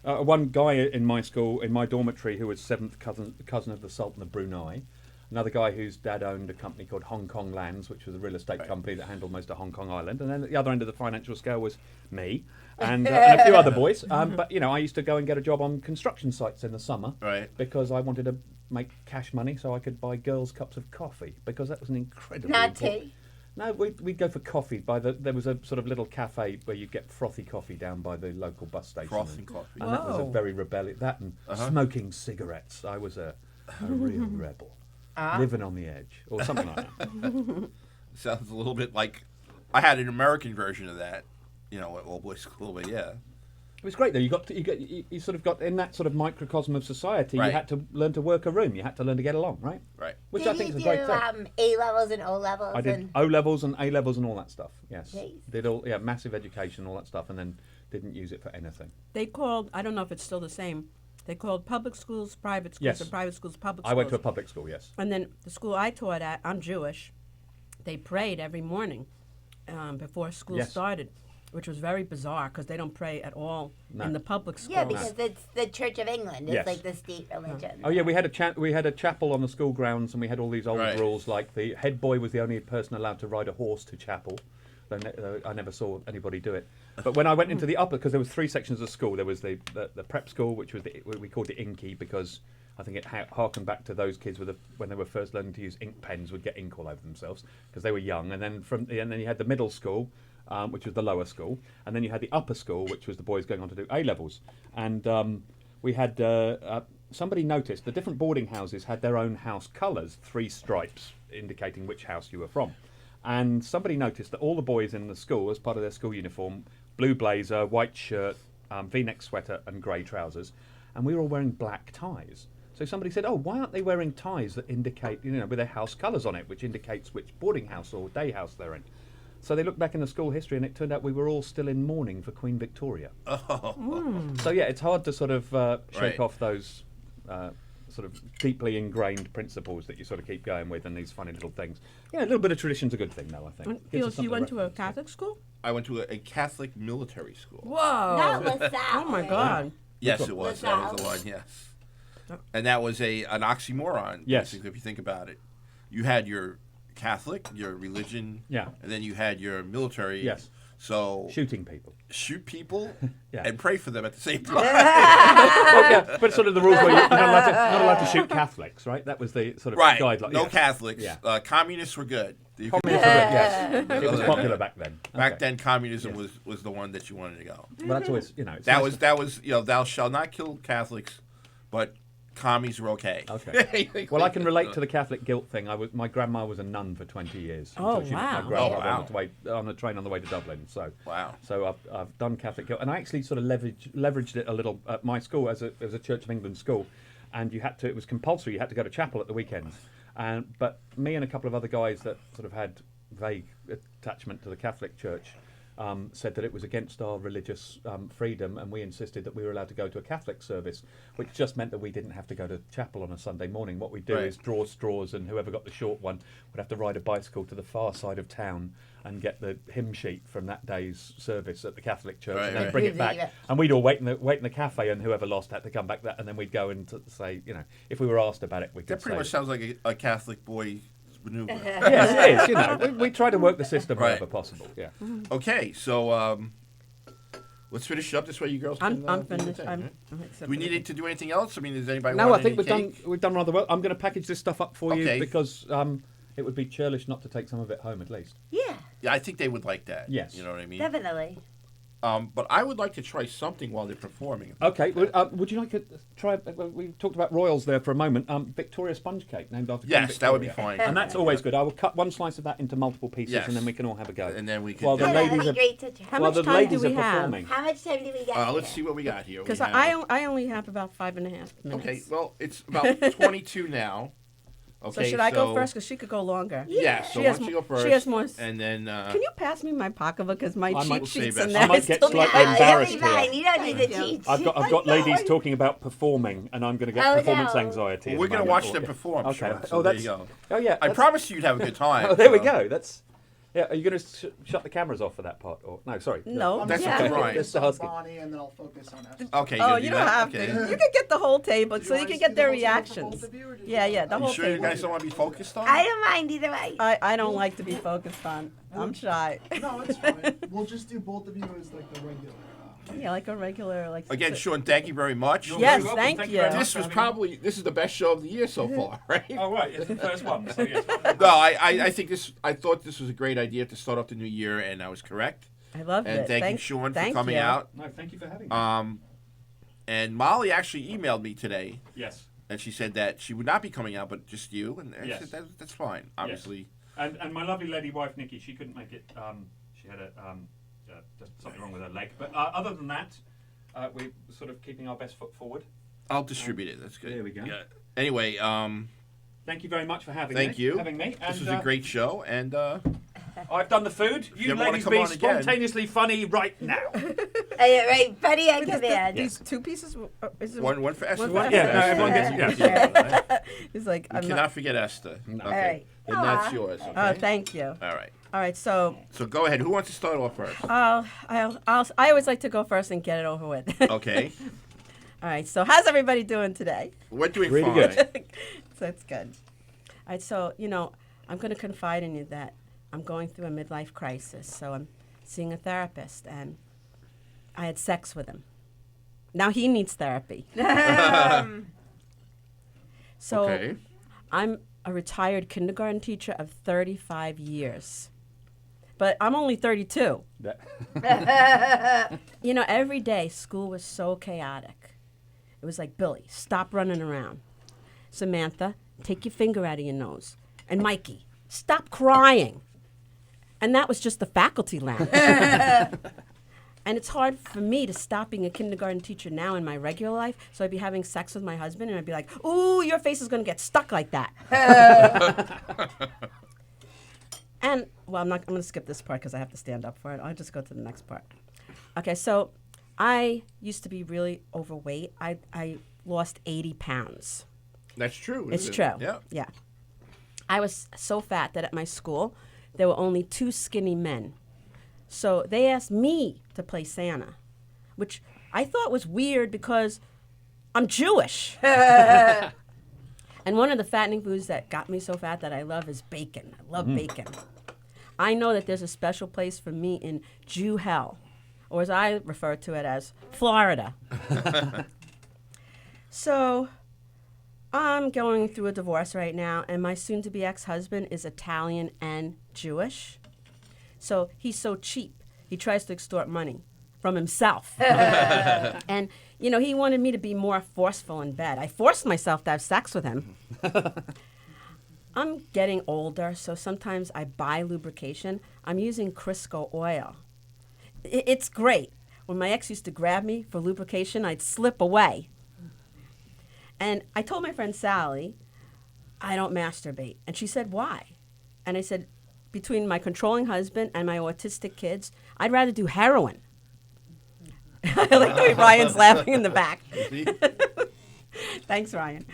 Speaker 2: one guy in my school, in my dormitory, who was seventh cousin of the Sultan of Brunei. Another guy whose dad owned a company called Hong Kong Lands, which was a real estate company that handled most of Hong Kong Island. And then at the other end of the financial scale was me and a few other boys. But, I used to go and get a job on construction sites in the summer
Speaker 1: Right.
Speaker 2: because I wanted to make cash money so I could buy girls cups of coffee because that was an incredibly
Speaker 4: Not
Speaker 2: important-
Speaker 4: tea.
Speaker 2: No, we'd go for coffee. There was a sort of little cafe where you get frothy coffee down by the local bus station.
Speaker 1: Frosting coffee.
Speaker 2: And that was a
Speaker 3: Whoa.
Speaker 2: very rebellious. That and smoking cigarettes. I was a real rebel. Living on the edge, or something like that.
Speaker 1: Sounds a little bit like I had an American version of that, at all boys school, but yeah.
Speaker 2: It was great though. You sort of got in that sort of microcosm of society.
Speaker 1: Right.
Speaker 2: You had to learn to work a room. You had to learn to get along, right?
Speaker 1: Right.
Speaker 2: Which
Speaker 4: Did
Speaker 2: I think is
Speaker 4: you
Speaker 2: a great
Speaker 4: do
Speaker 2: thing.
Speaker 4: A levels and O levels?
Speaker 2: I did O levels and A levels and all that stuff. Yes,
Speaker 4: Nice.
Speaker 2: did all massive education, all that stuff, and then didn't use it for anything.
Speaker 3: They called, I don't know if it's still the same, they called public schools private schools
Speaker 2: Yes.
Speaker 3: and private schools public schools.
Speaker 2: I went to a public school. Yes.
Speaker 3: And then the school I taught at, I'm Jewish, they prayed every morning before school
Speaker 2: Yes.
Speaker 3: started, which was very bizarre because they don't pray at all
Speaker 2: No.
Speaker 3: in the public schools.
Speaker 4: Yeah, because it's the Church of England. It's
Speaker 2: Yes.
Speaker 4: like the state religion.
Speaker 2: Oh yeah, we had a chapel on the school grounds, and we had all these old
Speaker 1: Right.
Speaker 2: rules, like the head boy was the only person allowed to ride a horse to chapel. I never saw anybody do it. But when I went into the upper, because there was 3 sections of school, there was the prep school, which was what we called the inky, because I think it harkened back to those kids when they were first learning to use ink pens, would get ink all over themselves because they were young. And then you had the middle school, which was the lower school, and then you had the upper school, which was the boys going on to do A levels. And we had somebody noticed the different boarding houses had their own house colours, 3 stripes indicating which house you were from. And somebody noticed that all the boys in the school, as part of their school uniform, blue blazer, white shirt, V-neck sweater, and grey trousers, and we were all wearing black ties. So somebody said, "Oh, why aren't they wearing ties that indicate, with their house colours on it, which indicates which boarding house or day house they're in?" So they looked back in the school history, and it turned out we were all still in mourning for Queen Victoria. So yeah, it's hard to sort of shake
Speaker 1: Right.
Speaker 2: off those sort of deeply ingrained principles that you sort of keep going with, and these funny little things. Yeah, a little bit of tradition's a good thing, though, I think.
Speaker 3: And
Speaker 2: Gives us
Speaker 3: Felix, you
Speaker 2: something
Speaker 3: went to a
Speaker 2: reference.
Speaker 3: Catholic school?
Speaker 1: I went to a Catholic military school.
Speaker 3: Whoa.
Speaker 4: Not LaSalle.
Speaker 3: Oh my God.
Speaker 1: Yes,
Speaker 2: Look
Speaker 1: it
Speaker 2: up.
Speaker 1: was. That was the one. Yes. And that was an oxymoron.
Speaker 2: Yes.
Speaker 1: Basically, if you think about it, you had your Catholic, your religion,
Speaker 2: Yeah.
Speaker 1: and then you had your military.
Speaker 2: Yes.
Speaker 1: So
Speaker 2: Shooting people.
Speaker 1: shoot people
Speaker 2: Yeah.
Speaker 1: and pray for them at the same time.
Speaker 2: Well, yeah, but sort of the rules were you're not allowed to shoot Catholics, right? That was the sort of
Speaker 1: Right.
Speaker 2: guideline.
Speaker 1: No
Speaker 2: yes.
Speaker 1: Catholics.
Speaker 2: Yeah.
Speaker 1: Communists were good. You could-
Speaker 2: Communists were good, yes. It was popular back then.
Speaker 1: Back
Speaker 2: Okay.
Speaker 1: then, communism
Speaker 2: Yes.
Speaker 1: was the one that you wanted to go.
Speaker 2: Well, that's always, it's
Speaker 1: That
Speaker 2: nice
Speaker 1: was
Speaker 2: to-
Speaker 1: that was thou shalt not kill Catholics, but commies were okay.
Speaker 2: Okay. Well, I can relate to the Catholic guilt thing. My grandma was a nun for 20 years.
Speaker 3: Oh,
Speaker 2: until she met
Speaker 3: wow.
Speaker 2: my grandfather
Speaker 1: Oh, wow.
Speaker 2: on the train on the way to Dublin. So
Speaker 1: Wow.
Speaker 2: So I've done Catholic guilt, and I actually sort of leveraged it a little at my school as a Church of England school, and it was compulsory. You had to go to chapel at the weekends, but me and a couple of other guys that sort of had vague attachment to the Catholic Church said that it was against our religious freedom, and we insisted that we were allowed to go to a Catholic service, which just meant that we didn't have to go to chapel on a Sunday morning. What we'd do
Speaker 1: Right.
Speaker 2: is draw straws, and whoever got the short one would have to ride a bicycle to the far side of town and get the hymn sheet from that day's service at the Catholic church,
Speaker 1: Right,
Speaker 2: and then
Speaker 1: right.
Speaker 2: bring it
Speaker 4: Yeah.
Speaker 2: back. And we'd all wait in the cafe, and whoever lost had to come back. And then we'd go and say, if we were asked about it, we could
Speaker 1: That pretty
Speaker 2: say,
Speaker 1: much sounds like a Catholic boy maneuver.
Speaker 2: yes, it is. We try to work the system
Speaker 1: Right.
Speaker 2: wherever possible. Yeah.
Speaker 1: Okay, so let's finish up this way. You girls can.
Speaker 3: I'm
Speaker 1: do your
Speaker 3: finished.
Speaker 1: thing,
Speaker 3: I'm,
Speaker 1: right?
Speaker 3: except
Speaker 1: Do we
Speaker 3: for
Speaker 1: need
Speaker 3: the-
Speaker 1: it to do anything else? I mean, does anybody
Speaker 2: No,
Speaker 1: want
Speaker 2: I think
Speaker 1: any
Speaker 2: we've done rather well. I'm going to package this stuff up for you
Speaker 1: Okay.
Speaker 2: because it would be churlish not to take some of it home at least.
Speaker 4: Yeah,
Speaker 1: Yeah, I think they would like that.
Speaker 2: Yes.
Speaker 1: You know what I mean?
Speaker 4: definitely.
Speaker 1: But I would like to try something while they're performing.
Speaker 2: Okay, would you like to try? We talked about royals there for a moment. Victoria sponge cake named after Queen
Speaker 1: Yes, that would be
Speaker 2: Victoria.
Speaker 1: fine.
Speaker 2: And that's always good. I will cut one slice of that into multiple pieces,
Speaker 1: Yes.
Speaker 2: and then we can all have a go.
Speaker 1: And then we could.
Speaker 2: Well, the
Speaker 4: Oh,
Speaker 1: do-
Speaker 4: that'd
Speaker 2: ladies
Speaker 4: be
Speaker 2: are-
Speaker 4: great to try.
Speaker 3: How
Speaker 2: Well,
Speaker 3: much
Speaker 2: the
Speaker 3: time
Speaker 2: ladies
Speaker 3: do we
Speaker 2: are
Speaker 3: have?
Speaker 2: performing.
Speaker 4: How much time do we get?
Speaker 1: let's see what we got here.
Speaker 3: Because
Speaker 1: We have-
Speaker 3: I only have about 5.5 minutes.
Speaker 1: Okay, well, it's about 22 now.
Speaker 3: So
Speaker 1: Okay,
Speaker 3: should I go first? Because she could go longer.
Speaker 1: Yes. So
Speaker 3: She
Speaker 1: why
Speaker 3: has
Speaker 1: don't you
Speaker 3: mo-
Speaker 1: go first?
Speaker 3: she has more s-
Speaker 1: And then.
Speaker 3: Can you pass me my pocketbook? Because my
Speaker 2: I might
Speaker 3: cheat
Speaker 1: save
Speaker 3: sheets
Speaker 1: that.
Speaker 3: in
Speaker 1: I
Speaker 3: there.
Speaker 2: might
Speaker 3: is
Speaker 2: get
Speaker 3: still
Speaker 2: slightly
Speaker 3: there.
Speaker 2: embarrassed
Speaker 4: You'll be fine.
Speaker 2: here.
Speaker 4: You don't need the
Speaker 3: Thank you.
Speaker 4: cheat
Speaker 2: I've got
Speaker 4: sheet.
Speaker 2: ladies talking about performing, and I'm going to get
Speaker 4: Oh,
Speaker 2: performance
Speaker 4: no.
Speaker 2: anxiety.
Speaker 1: Well,
Speaker 2: in
Speaker 1: we're
Speaker 2: a
Speaker 1: going to
Speaker 2: moment.
Speaker 1: watch them
Speaker 2: Okay.
Speaker 1: perform.
Speaker 2: Okay.
Speaker 1: Sean, so
Speaker 2: Oh,
Speaker 1: there
Speaker 2: that's.
Speaker 1: you go.
Speaker 2: Oh yeah.
Speaker 1: I
Speaker 2: that's-
Speaker 1: promised you'd have a good time.
Speaker 2: Oh, there we
Speaker 1: so-
Speaker 2: go. That's. Yeah. Are you going to shut the cameras off for that part? Or no? Sorry.
Speaker 3: No.
Speaker 1: That's
Speaker 3: yeah.
Speaker 1: up to Brian.
Speaker 2: Just asking.
Speaker 6: Bonnie, and then I'll focus on us.
Speaker 1: Okay.
Speaker 3: Oh,
Speaker 1: you're
Speaker 3: you
Speaker 1: gonna
Speaker 3: don't
Speaker 1: do
Speaker 3: have
Speaker 1: that?
Speaker 3: to.
Speaker 1: Okay.
Speaker 3: You can get the whole table so you
Speaker 6: want
Speaker 3: can
Speaker 6: us
Speaker 3: get
Speaker 6: to
Speaker 3: their
Speaker 6: do the whole table for
Speaker 3: reactions.
Speaker 6: both of you, or just
Speaker 3: Yeah,
Speaker 6: one?
Speaker 3: the
Speaker 1: You
Speaker 3: whole
Speaker 1: sure you
Speaker 3: table.
Speaker 1: guys don't want to be focused on?
Speaker 4: I don't mind either way.
Speaker 3: I don't like to be focused on. I'm shy.
Speaker 6: No, it's fine. We'll just do both of you as like the regular.
Speaker 3: Yeah, like a regular like.
Speaker 1: Again, Sean, thank you very much.
Speaker 2: You're
Speaker 3: Yes,
Speaker 2: very welcome.
Speaker 3: thank
Speaker 2: very
Speaker 3: you.
Speaker 2: much
Speaker 1: This
Speaker 2: for
Speaker 1: was
Speaker 2: having
Speaker 1: probably this is the best show of the year so far, right?
Speaker 2: me. Oh right, it's the first one. So yes.
Speaker 1: No, I think this. I thought this was a great idea to start off the new year, and I was correct.
Speaker 3: I loved
Speaker 1: And
Speaker 3: it.
Speaker 1: thank you, Sean, for
Speaker 3: thank
Speaker 1: coming
Speaker 3: you.
Speaker 1: out.
Speaker 2: No, thank you for having me.
Speaker 1: And Molly actually emailed me today,
Speaker 2: Yes.
Speaker 1: and she said that she would not be coming out, but just you, and I
Speaker 2: Yes.
Speaker 1: said that's fine. Obviously,
Speaker 2: And my lovely lady wife Nikki, she couldn't make it. She had just something wrong with her leg. But other than that, we're sort of keeping our best foot forward.
Speaker 1: I'll distribute it. That's good.
Speaker 2: There we go.
Speaker 1: Yeah. Anyway,
Speaker 2: Thank you very much for having
Speaker 1: thank
Speaker 2: me.
Speaker 1: you.
Speaker 2: Having me.
Speaker 1: This
Speaker 2: And,
Speaker 1: was a great show, and
Speaker 2: I've done the food. You
Speaker 1: ever wanna
Speaker 2: ladies
Speaker 1: come
Speaker 2: be
Speaker 1: on again?
Speaker 2: spontaneously funny right now.
Speaker 4: Right, funny on command.
Speaker 3: These 2 pieces. Is it
Speaker 1: one for Esther.
Speaker 3: One for
Speaker 2: Yeah,
Speaker 3: Esther.
Speaker 2: no, everyone gets yeah.
Speaker 3: He's like,
Speaker 1: You
Speaker 3: I'm
Speaker 1: cannot
Speaker 3: not.
Speaker 1: forget Esther. Okay.
Speaker 4: All right.
Speaker 1: Then that's yours. Okay?
Speaker 3: Oh, thank you.
Speaker 1: All right.
Speaker 3: All right, so
Speaker 1: So go ahead. Who wants to start off first?
Speaker 3: I always like to go first and get it over with.
Speaker 1: Okay.
Speaker 3: All right, so how's everybody doing today?
Speaker 1: We're doing
Speaker 2: Really
Speaker 1: fine.
Speaker 2: good.
Speaker 3: So that's good. All right, so, I'm going to confide in you that I'm going through a midlife crisis. So I'm seeing a therapist, and I had sex with him. Now he needs therapy. So
Speaker 1: Okay.
Speaker 3: I'm a retired kindergarten teacher of 35 years. But I'm only 32. Every day school was so chaotic. It was like, Billy, stop running around. Samantha, take your finger out of your nose. And Mikey, stop crying. And that was just the faculty lounge. And it's hard for me to stop being a kindergarten teacher now in my regular life. So I'd be having sex with my husband, and I'd be like, ooh, your face is going to get stuck like that. And, well, I'm going to skip this part because I have to stand up for it. I'll just go to the next part. Okay, so I used to be really overweight. I lost 80 pounds.
Speaker 1: That's true.
Speaker 3: It's
Speaker 1: isn't
Speaker 3: true.
Speaker 1: it? Yeah.
Speaker 3: Yeah. I was so fat that at my school, there were only 2 skinny men. So they asked me to play Santa, which I thought was weird because I'm Jewish. And one of the fattening foods that got me so fat that I love is bacon. I love bacon. I know that there's a special place for me in Jew hell, or as I refer to it as Florida. So I'm going through a divorce right now, and my soon-to-be ex-husband is Italian and Jewish. So he's so cheap, he tries to extort money from himself. And, he wanted me to be more forceful in bed. I forced myself to have sex with him. I'm getting older, so sometimes I buy lubrication. I'm using Crisco oil. It's great. When my ex used to grab me for lubrication, I'd slip away. And I told my friend Sally, I don't masturbate. And she said, why? And I said, between my controlling husband and my autistic kids, I'd rather do heroin. I like the way Ryan's laughing in the back. Thanks, Ryan.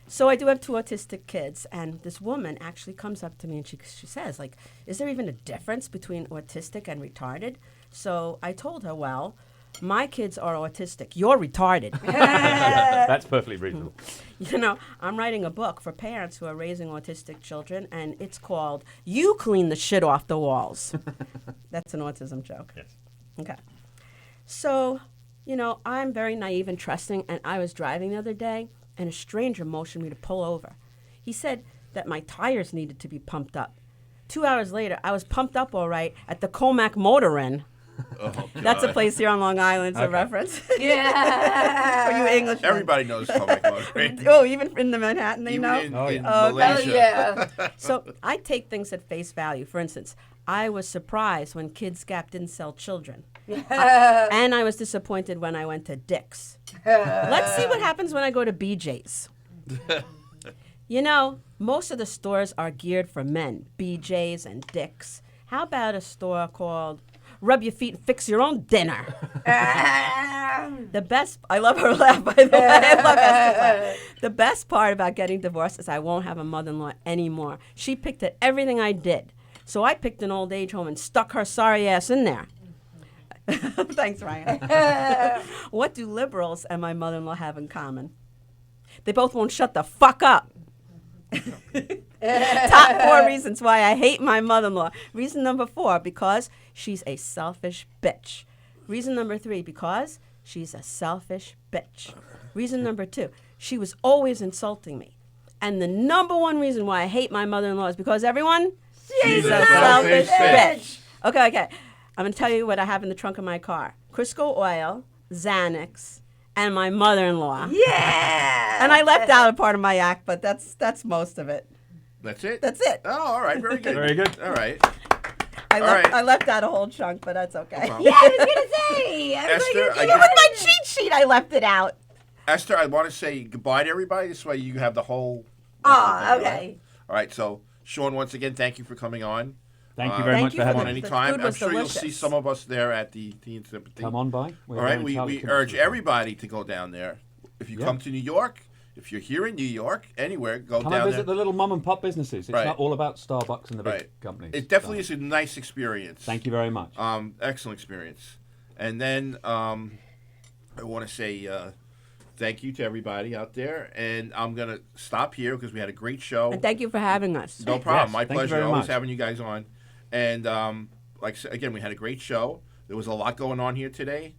Speaker 3: So I do have 2 autistic kids, and this woman actually comes up to me and she says, like, is there even a difference between autistic and retarded? So I told her, well, my kids are autistic. You're retarded.
Speaker 2: That's perfectly reasonable.
Speaker 3: I'm writing a book for parents who are raising autistic children, and it's called You Clean the Shit Off the Walls. That's an autism joke.
Speaker 2: Yes.
Speaker 3: Okay. So, I'm very naive and trusting, and I was driving the other day, and a stranger motioned me to pull over. He said that my tires needed to be pumped up. 2 hours later, I was pumped up all right at the Comac Motor Inn.
Speaker 1: Oh, God.
Speaker 3: That's a place here on Long Island, it's a reference.
Speaker 4: Yeah.
Speaker 3: For you English.
Speaker 1: Everybody knows comic book, right?
Speaker 3: Oh, even in the Manhattan, they
Speaker 1: Even
Speaker 3: know?
Speaker 1: in,
Speaker 2: Oh,
Speaker 1: in
Speaker 2: yeah.
Speaker 4: Oh,
Speaker 1: Malaysia.
Speaker 4: yeah.
Speaker 3: So I take things at face value. For instance, I was surprised when Kids Gap didn't sell children. And I was disappointed when I went to Dick's. Let's see what happens when I go to BJ's. Most of the stores are geared for men, BJ's and Dick's. How about a store called Rub Your Feet and Fix Your Own Dinner? I love her laugh, by the way. I love Esther's laugh. The best part about getting divorced is I won't have a mother-in-law anymore. She picked at everything I did. So I picked an old age home and stuck her sorry ass in there. Thanks, Ryan. What do liberals and my mother-in-law have in common? They both won't shut the fuck up. Top 4 reasons why I hate my mother-in-law. Reason number 4, because she's a selfish bitch. Reason number 3, because she's a selfish bitch. Reason number 2, she was always insulting me. And the number 1 reason why I hate my mother-in-law is because everyone, she's a selfish bitch. Okay. I'm going to tell you what I have in the trunk of my car. Crisco oil, Xanax, and my mother-in-law.
Speaker 4: Yeah.
Speaker 3: And I left out a part of my act, but that's most of it.
Speaker 1: That's it?
Speaker 3: That's it.
Speaker 1: Oh, all right. Very good.
Speaker 2: Very good.
Speaker 1: All right.
Speaker 3: All I left out a whole chunk, but that's okay.
Speaker 1: No problem.
Speaker 4: Yeah, I was gonna say. I was
Speaker 1: Esther,
Speaker 4: like,
Speaker 1: I
Speaker 3: It
Speaker 1: just-
Speaker 3: was my cheat sheet. I left it out.
Speaker 1: Esther, I want to say goodbye to everybody. This way you have the whole.
Speaker 4: oh, okay.
Speaker 1: All right. So, Sean, once again, thank you for coming on.
Speaker 2: Thank you very
Speaker 3: Thank
Speaker 2: much
Speaker 3: you
Speaker 2: for
Speaker 3: for
Speaker 2: having
Speaker 1: On
Speaker 3: the-
Speaker 2: me.
Speaker 1: anytime.
Speaker 3: food
Speaker 1: I'm
Speaker 3: was
Speaker 1: sure you'll see
Speaker 3: delicious.
Speaker 1: some of us there at the Tea and Sympathy.
Speaker 2: Come on by. We're
Speaker 1: All right.
Speaker 2: very
Speaker 1: We
Speaker 2: intelligent
Speaker 1: urge
Speaker 2: people.
Speaker 1: everybody to go down there. If you
Speaker 2: Yeah.
Speaker 1: come to New York, if you're here in New York, anywhere, go
Speaker 2: Come
Speaker 1: down
Speaker 2: and visit
Speaker 1: there.
Speaker 2: the little mom and pop businesses. It's
Speaker 1: Right.
Speaker 2: not all about Starbucks and the big
Speaker 1: Right.
Speaker 2: companies.
Speaker 1: It definitely
Speaker 2: So,
Speaker 1: is a nice experience.
Speaker 2: Thank you very much.
Speaker 1: Excellent experience. And then I want to say thank you to everybody out there. And I'm going to stop here because we had a great show.
Speaker 3: And thank you for having us.
Speaker 1: No problem.
Speaker 2: Yes,
Speaker 1: My
Speaker 2: thank you
Speaker 1: pleasure.
Speaker 2: very
Speaker 1: Always
Speaker 2: much.
Speaker 1: having you guys on. And like I said, again, we had a great show. There was a lot going on here today.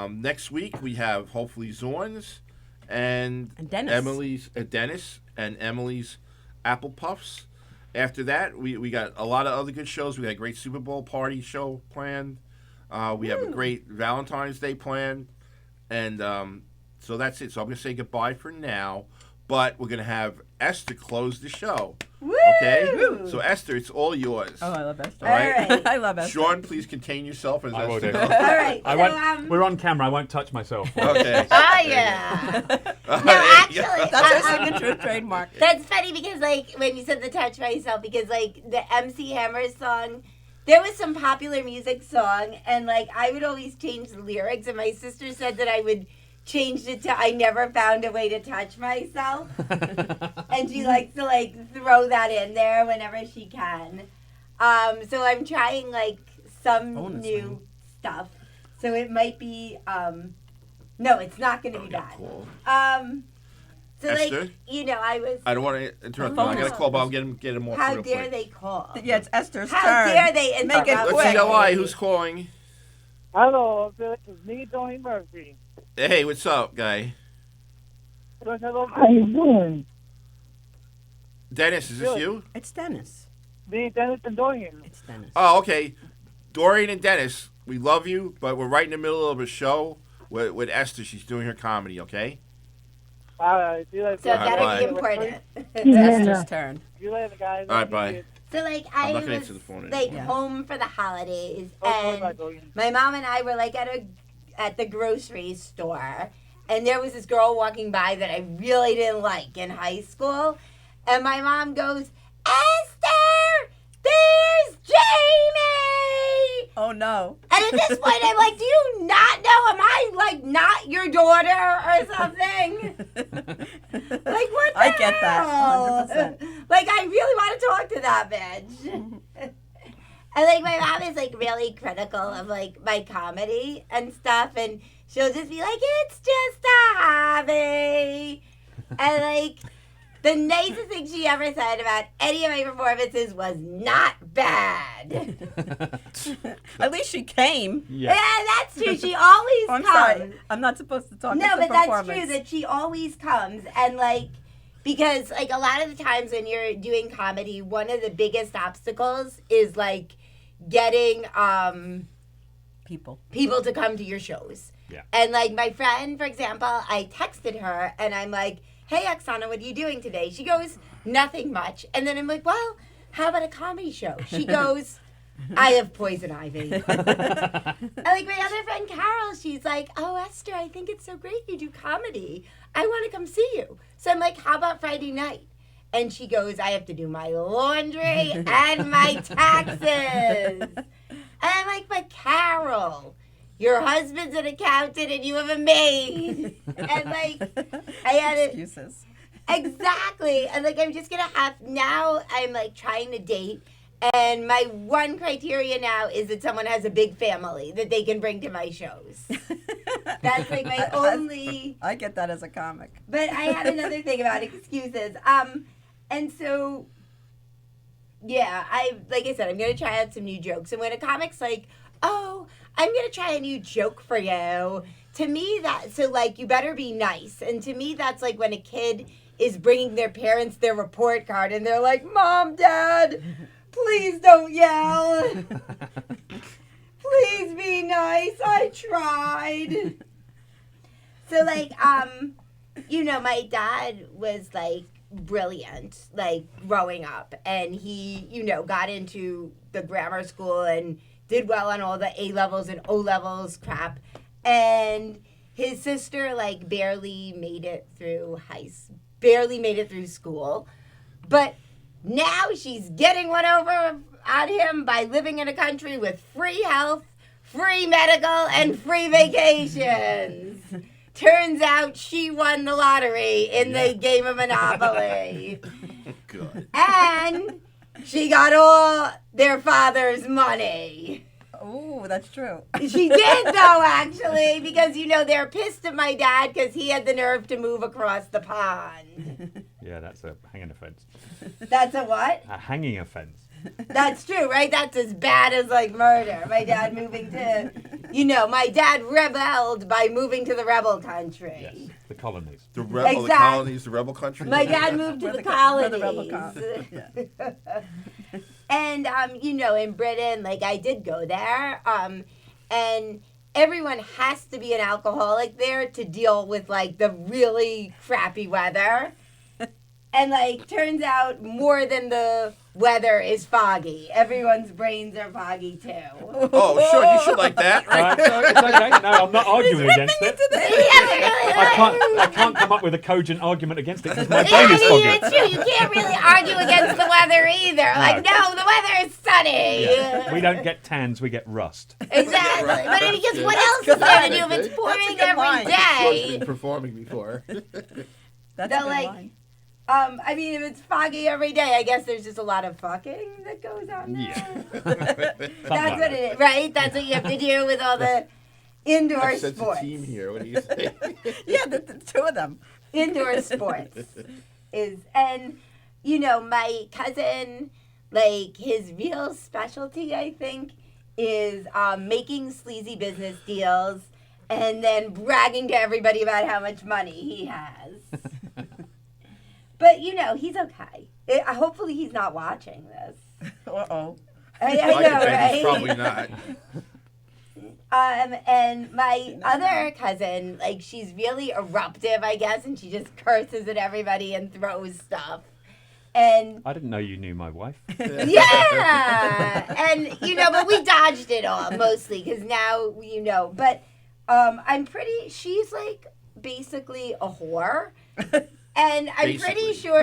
Speaker 1: Next week we have hopefully Zorn's and
Speaker 3: Dennis.
Speaker 1: Emily's Dennis and Emily's Apple Puffs. After that, we got a lot of other good shows. We got a great Super Bowl party show planned. We have a great Valentine's Day planned. And so that's it. So I'm going to say goodbye for now. But we're going to have Esther close the show. Okay? So, Esther, it's all yours.
Speaker 3: Oh, I love Esther.
Speaker 1: All right.
Speaker 4: All right.
Speaker 3: I love Esther.
Speaker 1: Sean, please contain yourself as
Speaker 2: I will
Speaker 1: Esther
Speaker 2: do.
Speaker 1: goes.
Speaker 4: All right.
Speaker 2: I
Speaker 4: so,
Speaker 2: won't, we're on camera. I won't touch myself.
Speaker 1: Okay.
Speaker 4: Oh, yeah.
Speaker 1: No,
Speaker 4: actually,
Speaker 3: That's her signature trademark.
Speaker 4: That's funny because, like, when you said the touch myself, because, like, the MC Hammer song, there was some popular music song, and, like, I would always change the lyrics, and my sister said that I would change it to I never found a way to touch myself. And she likes to, like, throw that in there whenever she can. So I'm trying, like, some
Speaker 3: Bonus
Speaker 4: new
Speaker 3: round.
Speaker 4: stuff. So it might be, no, it's not going to be bad.
Speaker 1: Cool.
Speaker 4: So,
Speaker 1: Esther?
Speaker 4: like, you know, I was...
Speaker 1: I don't want to interrupt you. I got to call Bob. Get him off
Speaker 4: How
Speaker 1: real
Speaker 4: dare
Speaker 1: quick.
Speaker 4: they call?
Speaker 3: Yeah, it's Esther's
Speaker 4: How
Speaker 3: turn.
Speaker 4: dare they
Speaker 3: Make it
Speaker 4: interrupt
Speaker 1: Let's
Speaker 3: quick.
Speaker 1: see
Speaker 4: me?
Speaker 1: LI. Who's calling?
Speaker 5: Hello, Felix. It's me, Tony Murphy.
Speaker 1: Hey, what's up, guy?
Speaker 5: How you doing?
Speaker 1: Dennis, is this you?
Speaker 3: It's Dennis.
Speaker 5: Me, Dennis, and Dorian.
Speaker 3: It's Dennis.
Speaker 1: Oh, okay. Dorian and Dennis, we love you, but we're right in the middle of a show with Esther. She's doing her comedy, okay?
Speaker 5: All right. See you later.
Speaker 4: So it better
Speaker 1: Bye.
Speaker 4: be important.
Speaker 3: It's Esther's turn.
Speaker 5: See you later, guys.
Speaker 1: All right, bye.
Speaker 4: So, like,
Speaker 1: I'm
Speaker 4: I
Speaker 1: not gonna
Speaker 4: was,
Speaker 1: answer the phone
Speaker 4: like,
Speaker 1: anymore.
Speaker 4: home for the holidays,
Speaker 5: Oh, bye,
Speaker 4: and
Speaker 5: Dorian.
Speaker 4: my mom and I were, like, at the grocery store, and there was this girl walking by that I really didn't like in high school, and my mom goes, Esther, there's Jamie!
Speaker 3: Oh, no.
Speaker 4: And at this point, I'm like, do you not know? Am I, like, not your daughter or something? Like, what the
Speaker 3: I get that,
Speaker 4: hell?
Speaker 3: 100%.
Speaker 4: Like, I really want to talk to that bitch. And, like, my mom is, like, really critical of, like, my comedy and stuff. And she'll just be like, it's just a hobby. And, like, the nicest thing she ever said about any of my performances was not bad.
Speaker 3: At least she came.
Speaker 4: Yeah,
Speaker 2: Yeah.
Speaker 4: that's true. She always
Speaker 3: I'm
Speaker 4: comes.
Speaker 3: sorry. I'm not supposed to talk.
Speaker 4: No,
Speaker 3: It's a
Speaker 4: but that's
Speaker 3: performance.
Speaker 4: true that she always comes. And, like, because, like, a lot of the times when you're doing comedy, one of the biggest obstacles is, like, getting
Speaker 3: People.
Speaker 4: people to come to your shows.
Speaker 2: Yeah.
Speaker 4: And, like, my friend, for example, I texted her and I'm like, hey, Oksana, what are you doing today? She goes, nothing much. And then I'm like, well, how about a comedy show? She goes, I have poison ivy. And, like, my other friend, Carol, she's like, oh, Esther, I think it's so great you do comedy. I want to come see you. So I'm like, how about Friday night? And she goes, I have to do my laundry and my taxes. And I'm like, but Carol, your husband's an accountant and you have a maid. And, like, I had it.
Speaker 3: Excuses.
Speaker 4: Exactly. And, like, I'm just going to have, now I'm, like, trying to date. And my one criteria now is that someone has a big family that they can bring to my shows. That's, like, my only.
Speaker 3: I get that as a comic.
Speaker 4: But I had another thing about excuses. And so, yeah, like I said, I'm going to try out some new jokes. And when a comic's like, oh, I'm going to try a new joke for you, to me, so, like, you better be nice. And to me, that's like when a kid is bringing their parents their report card and they're like, Mom, Dad, please don't yell. Please be nice. I tried. So, like, you know, my dad was, like, brilliant, like, growing up. And he, got into the grammar school and did well on all the A-levels and O-levels crap. And his sister, like, barely made it through school. But now she's getting one over on him by living in a country with free health, free medical, and free vacations. Turns out she won the lottery in the game of Monopoly.
Speaker 1: Good.
Speaker 4: And she got all their father's money.
Speaker 3: Oh, that's true.
Speaker 4: She did, though, actually, because, they're pissed at my dad because he had the nerve to move across the pond.
Speaker 2: Yeah, that's a hanging offence.
Speaker 4: That's a what?
Speaker 2: A hanging offence.
Speaker 4: That's true, right? That's as bad as, like, murder. My dad moving to, my dad rebelled by moving to the rebel country.
Speaker 2: Yes, the colonies.
Speaker 1: The rebel, the
Speaker 4: Exact-
Speaker 1: colonies, the rebel country.
Speaker 4: My dad moved to the colonies. And, in Britain, like, I did go there, and everyone has to be an alcoholic there to deal with, like, the really crappy weather. And, like, turns out more than the weather is foggy. Everyone's brains are foggy, too.
Speaker 1: Oh, sure, you should like that, right?
Speaker 2: It's okay. No, I'm not arguing against it. I can't come up with a cogent argument against it because my brain is foggy.
Speaker 4: It's true. You can't really argue against the weather either. Like, no, the weather is sunny.
Speaker 2: Yeah. We don't get tans, we get rust.
Speaker 4: Exactly. But because what else is there to do if it's pouring every
Speaker 1: George's
Speaker 4: day?
Speaker 1: been performing before.
Speaker 3: That's
Speaker 4: They're
Speaker 3: a good
Speaker 4: like-
Speaker 3: line.
Speaker 4: If it's foggy every day, I guess there's just a lot of fucking that goes on there.
Speaker 2: Yeah.
Speaker 4: That's what it is, right? That's what you have to do with all the indoor
Speaker 1: I sense
Speaker 4: sports.
Speaker 1: a team here. What do you say?
Speaker 3: Yeah, the two of them.
Speaker 4: Indoor sports is, and my cousin, like, his real specialty, I think, is making sleazy business deals and then bragging to everybody about how much money he has. But, he's okay. Hopefully he's not watching this.
Speaker 3: Uh-oh.
Speaker 4: I
Speaker 1: I
Speaker 4: know,
Speaker 1: can bet
Speaker 4: right?
Speaker 1: he's probably not.
Speaker 4: And my other cousin, like, she's really eruptive, I guess, and she just curses at everybody and throws stuff. And
Speaker 2: I didn't know you knew my wife.
Speaker 4: yeah, and but we dodged it all mostly because now But she's like basically a whore. And I'm pretty sure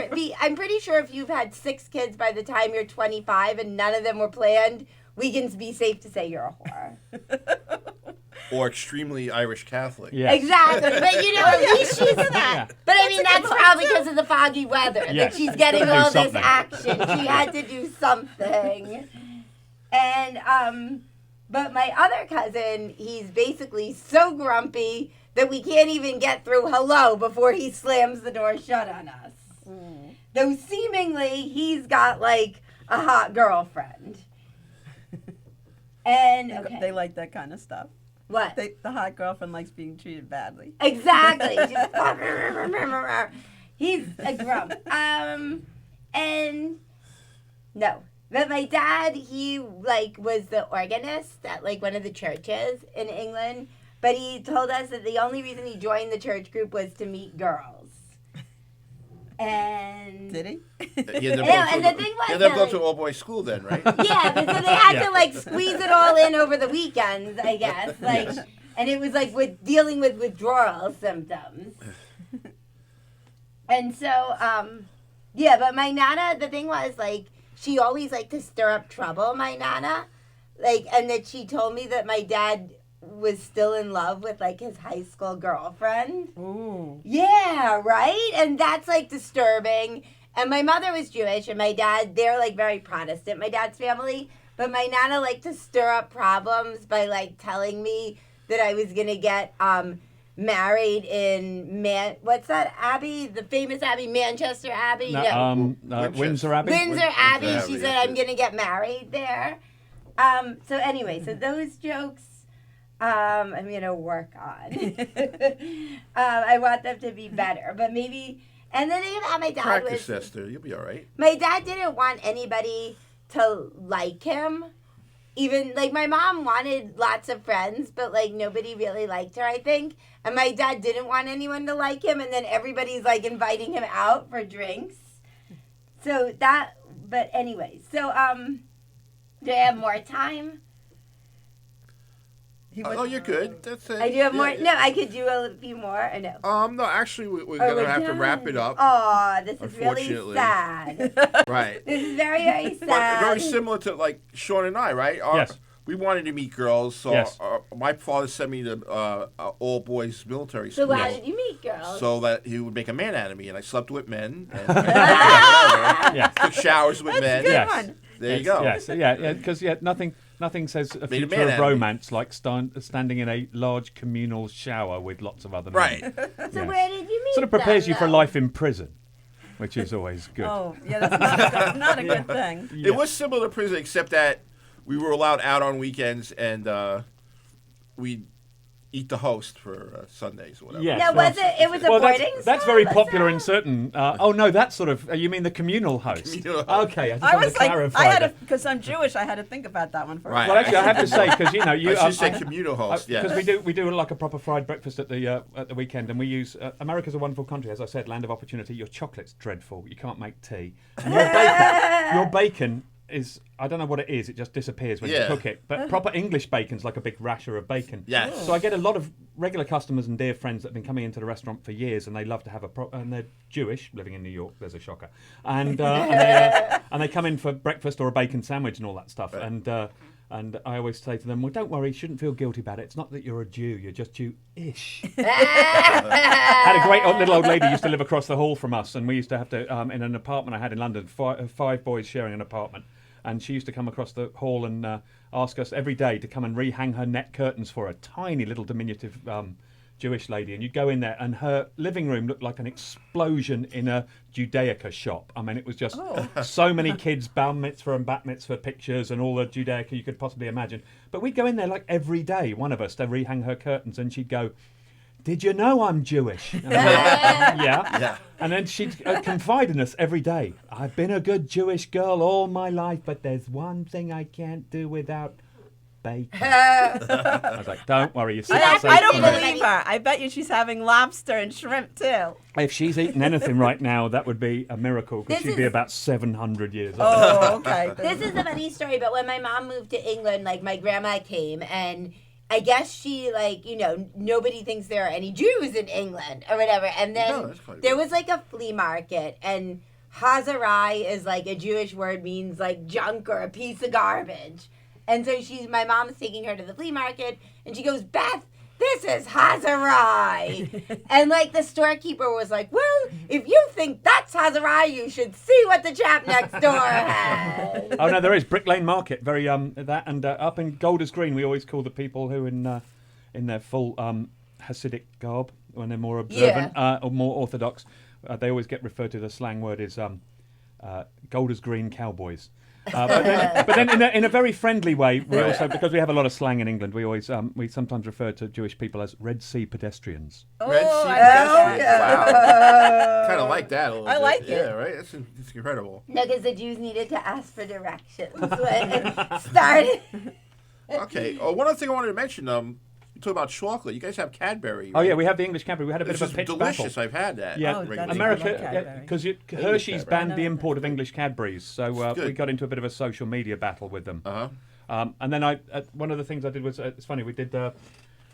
Speaker 4: if you've had 6 kids by the time you're 25 and none of them were planned, we can be safe to say you're a whore.
Speaker 1: Or extremely Irish Catholic.
Speaker 2: Yes.
Speaker 4: Exactly. But at least she's not.
Speaker 2: Yeah.
Speaker 4: But I mean, that's probably because of the foggy weather that
Speaker 2: Yes.
Speaker 4: she's getting
Speaker 2: Gotta do
Speaker 4: all this
Speaker 2: something.
Speaker 4: action. She had to do something. And but my other cousin, he's basically so grumpy that we can't even get through hello before he slams the door shut on us. Though seemingly he's got like a hot girlfriend. And okay.
Speaker 3: They like that kind of stuff.
Speaker 4: What?
Speaker 3: The hot girlfriend likes being treated badly.
Speaker 4: Exactly. He's a grump. And no. But my dad, he like was the organist at like one of the churches in England. But he told us that the only reason he joined the church group was to meet girls. And
Speaker 3: Did he?
Speaker 1: He ended
Speaker 4: and the thing was
Speaker 1: up
Speaker 4: that,
Speaker 1: going to an all-boys school then, right?
Speaker 4: yeah, but so they had
Speaker 2: Yeah.
Speaker 4: to like squeeze it all in over the weekends, I guess. Like,
Speaker 2: Yes.
Speaker 4: and it was like with dealing with withdrawal symptoms. And so, yeah, but my nana, the thing was like she always liked to stir up trouble. My nana, like, and that she told me that my dad was still in love with like his high school girlfriend.
Speaker 3: Ooh.
Speaker 4: Yeah, right? And that's like disturbing. And my mother was Jewish and my dad, they're like very Protestant, my dad's family. But my nana liked to stir up problems by like telling me that I was going to get married in what's that Abbey? The famous Abbey, Manchester Abbey?
Speaker 2: No, Windsor Abbey.
Speaker 4: Windsor Abbey.
Speaker 1: Abbey,
Speaker 4: She said I'm going to get married there. So anyway, so those jokes I'm going to work on. I want them to be better, but maybe. And then my dad
Speaker 1: Practice,
Speaker 4: was.
Speaker 1: Esther. You'll be all right.
Speaker 4: My dad didn't want anybody to like him, even like my mom wanted lots of friends, but like nobody really liked her, I think. And my dad didn't want anyone to like him, and then everybody's like inviting him out for drinks. So that, but anyway, so do I have more time?
Speaker 1: Oh, you're good. That's it.
Speaker 4: I do have more.
Speaker 1: Yeah.
Speaker 4: No, I could do a few more. Or no.
Speaker 1: No, actually, we're gonna have to wrap it up.
Speaker 4: Oh, this is really
Speaker 1: Unfortunately.
Speaker 4: sad.
Speaker 1: Right.
Speaker 4: This is very, very
Speaker 1: But
Speaker 4: sad.
Speaker 1: very similar to like Sean and I, right?
Speaker 2: Yes.
Speaker 1: We wanted to meet girls, so
Speaker 2: Yes.
Speaker 1: my father sent me to all boys military
Speaker 4: So
Speaker 1: school,
Speaker 4: how did you meet girls?
Speaker 1: so that he would make a man out of me, and I slept with men, and whatever.
Speaker 2: Yeah.
Speaker 1: Took showers with men.
Speaker 3: good
Speaker 2: Yes.
Speaker 3: one.
Speaker 1: There you go.
Speaker 2: Yes, because nothing says a
Speaker 1: Made a
Speaker 2: future
Speaker 1: man
Speaker 2: of
Speaker 1: out of me.
Speaker 2: romance like standing in a large communal shower with lots of other men.
Speaker 1: Right.
Speaker 4: So
Speaker 2: Yes.
Speaker 4: where did you meet
Speaker 2: Sort of prepares
Speaker 4: them,
Speaker 2: you for
Speaker 4: though?
Speaker 2: life in prison, which is always good.
Speaker 3: Oh, yeah, that's not a good thing.
Speaker 2: Yeah.
Speaker 1: It was similar to prison, except that we were allowed out on weekends, and we'd eat the host for Sundays or whatever.
Speaker 2: Yes.
Speaker 4: Now, was it was a
Speaker 2: Well,
Speaker 4: boarding
Speaker 2: that's
Speaker 4: school?
Speaker 2: very
Speaker 4: Was
Speaker 2: popular in
Speaker 4: that-
Speaker 2: certain. Oh no, that's sort of. You mean the communal host?
Speaker 1: Communal host.
Speaker 2: Okay, I just
Speaker 3: I
Speaker 2: wanted
Speaker 3: was
Speaker 2: to
Speaker 3: like,
Speaker 2: clarify
Speaker 3: I had
Speaker 2: that.
Speaker 3: because I'm Jewish, I had to think about that one first.
Speaker 1: Right.
Speaker 2: Well, actually, I have to say because you
Speaker 1: I should say communal host. Yeah.
Speaker 2: Because we do like a proper fried breakfast at the weekend, and we use America's a wonderful country, as I said, land of opportunity. Your chocolate's dreadful. You can't make tea. And your bacon is, I don't know what it is. It just disappears when you
Speaker 1: Yeah.
Speaker 2: cook it. But proper English bacon's like a big rasher of bacon.
Speaker 1: Yes.
Speaker 2: So I get a lot of regular customers and dear friends that have been coming into the restaurant for years, and they love to have and they're Jewish, living in New York. There's a shocker, and they come in for breakfast or a bacon sandwich and all that stuff.
Speaker 1: Right.
Speaker 2: And I always say to them, well, don't worry, you shouldn't feel guilty about it. It's not that you're a Jew, you're just Jew-ish. Had a great little old lady used to live across the hall from us, and we used to have to, in an apartment I had in London, five boys sharing an apartment. And she used to come across the hall and ask us every day to come and rehang her net curtains for a tiny little diminutive Jewish lady. And you'd go in there, and her living room looked like an explosion in a Judaica shop. I mean, it was just so many kids, bar mitzvah and bat mitzvah pictures and all the Judaica you could possibly imagine. But we'd go in there like every day, one of us, to rehang her curtains, and she'd go, "Did you know I'm Jewish?" And I'm like, yeah.
Speaker 1: Yeah.
Speaker 2: And then she'd confide in us every day. "I've been a good Jewish girl all my life, but there's one thing I can't do without bacon." I was like, "Don't worry, you see."
Speaker 3: I don't believe her. I bet you she's having lobster and shrimp too.
Speaker 2: If she's eating anything right now, that would be a miracle, because
Speaker 4: This
Speaker 2: she'd be
Speaker 4: is-
Speaker 2: about 700 years old.
Speaker 3: Oh, okay.
Speaker 4: This is a funny story, but when my mom moved to England, like my grandma came, and I guess she nobody thinks there are any Jews in England or whatever. And then
Speaker 1: No, that's quite
Speaker 4: there
Speaker 1: weird.
Speaker 4: was like a flea market, and Hazarai is like a Jewish word, means like junk or a piece of garbage. And so my mom's taking her to the flea market, and she goes, "Beth, this is Hazarai." And like the storekeeper was like, "Well, if you think that's Hazarai, you should see what the chap next door has."
Speaker 2: Oh no, there is Brick Lane Market. Very that, and up in Golders Green, we always call the people who in their full Hasidic garb, when they're more observant or more orthodox, they always get referred to. The slang word is Golders Green cowboys. But then in a very friendly way, we also, because we have a lot of slang in England, we always we sometimes refer to Jewish people as Red Sea pedestrians.
Speaker 1: Red Sea
Speaker 3: I
Speaker 1: pedestrians.
Speaker 3: like
Speaker 1: Wow. Kind of like that a little
Speaker 3: I
Speaker 1: bit.
Speaker 3: like it.
Speaker 1: Yeah, right? That's incredible.
Speaker 4: No, because the Jews needed to ask for directions when it started.
Speaker 1: Okay. Oh, one other thing I wanted to mention, you talk about chocolate. You guys have Cadbury.
Speaker 2: Oh
Speaker 1: right?
Speaker 2: yeah, we have the English Cadbury. We had a bit
Speaker 1: This
Speaker 2: of
Speaker 1: is
Speaker 2: a pitch
Speaker 1: delicious.
Speaker 2: battle.
Speaker 1: I've had that.
Speaker 2: Yeah,
Speaker 3: Oh,
Speaker 1: regularly.
Speaker 3: that's
Speaker 2: America,
Speaker 3: I love Cadbury.
Speaker 2: because
Speaker 1: Cadbury.
Speaker 2: Hershey's banned
Speaker 3: I
Speaker 2: the
Speaker 3: know.
Speaker 2: import of English Cadburys, so we
Speaker 1: good.
Speaker 2: got into a bit of a social media battle with them.
Speaker 1: Uh-huh.
Speaker 2: And then one of the things I did was, it's funny, we did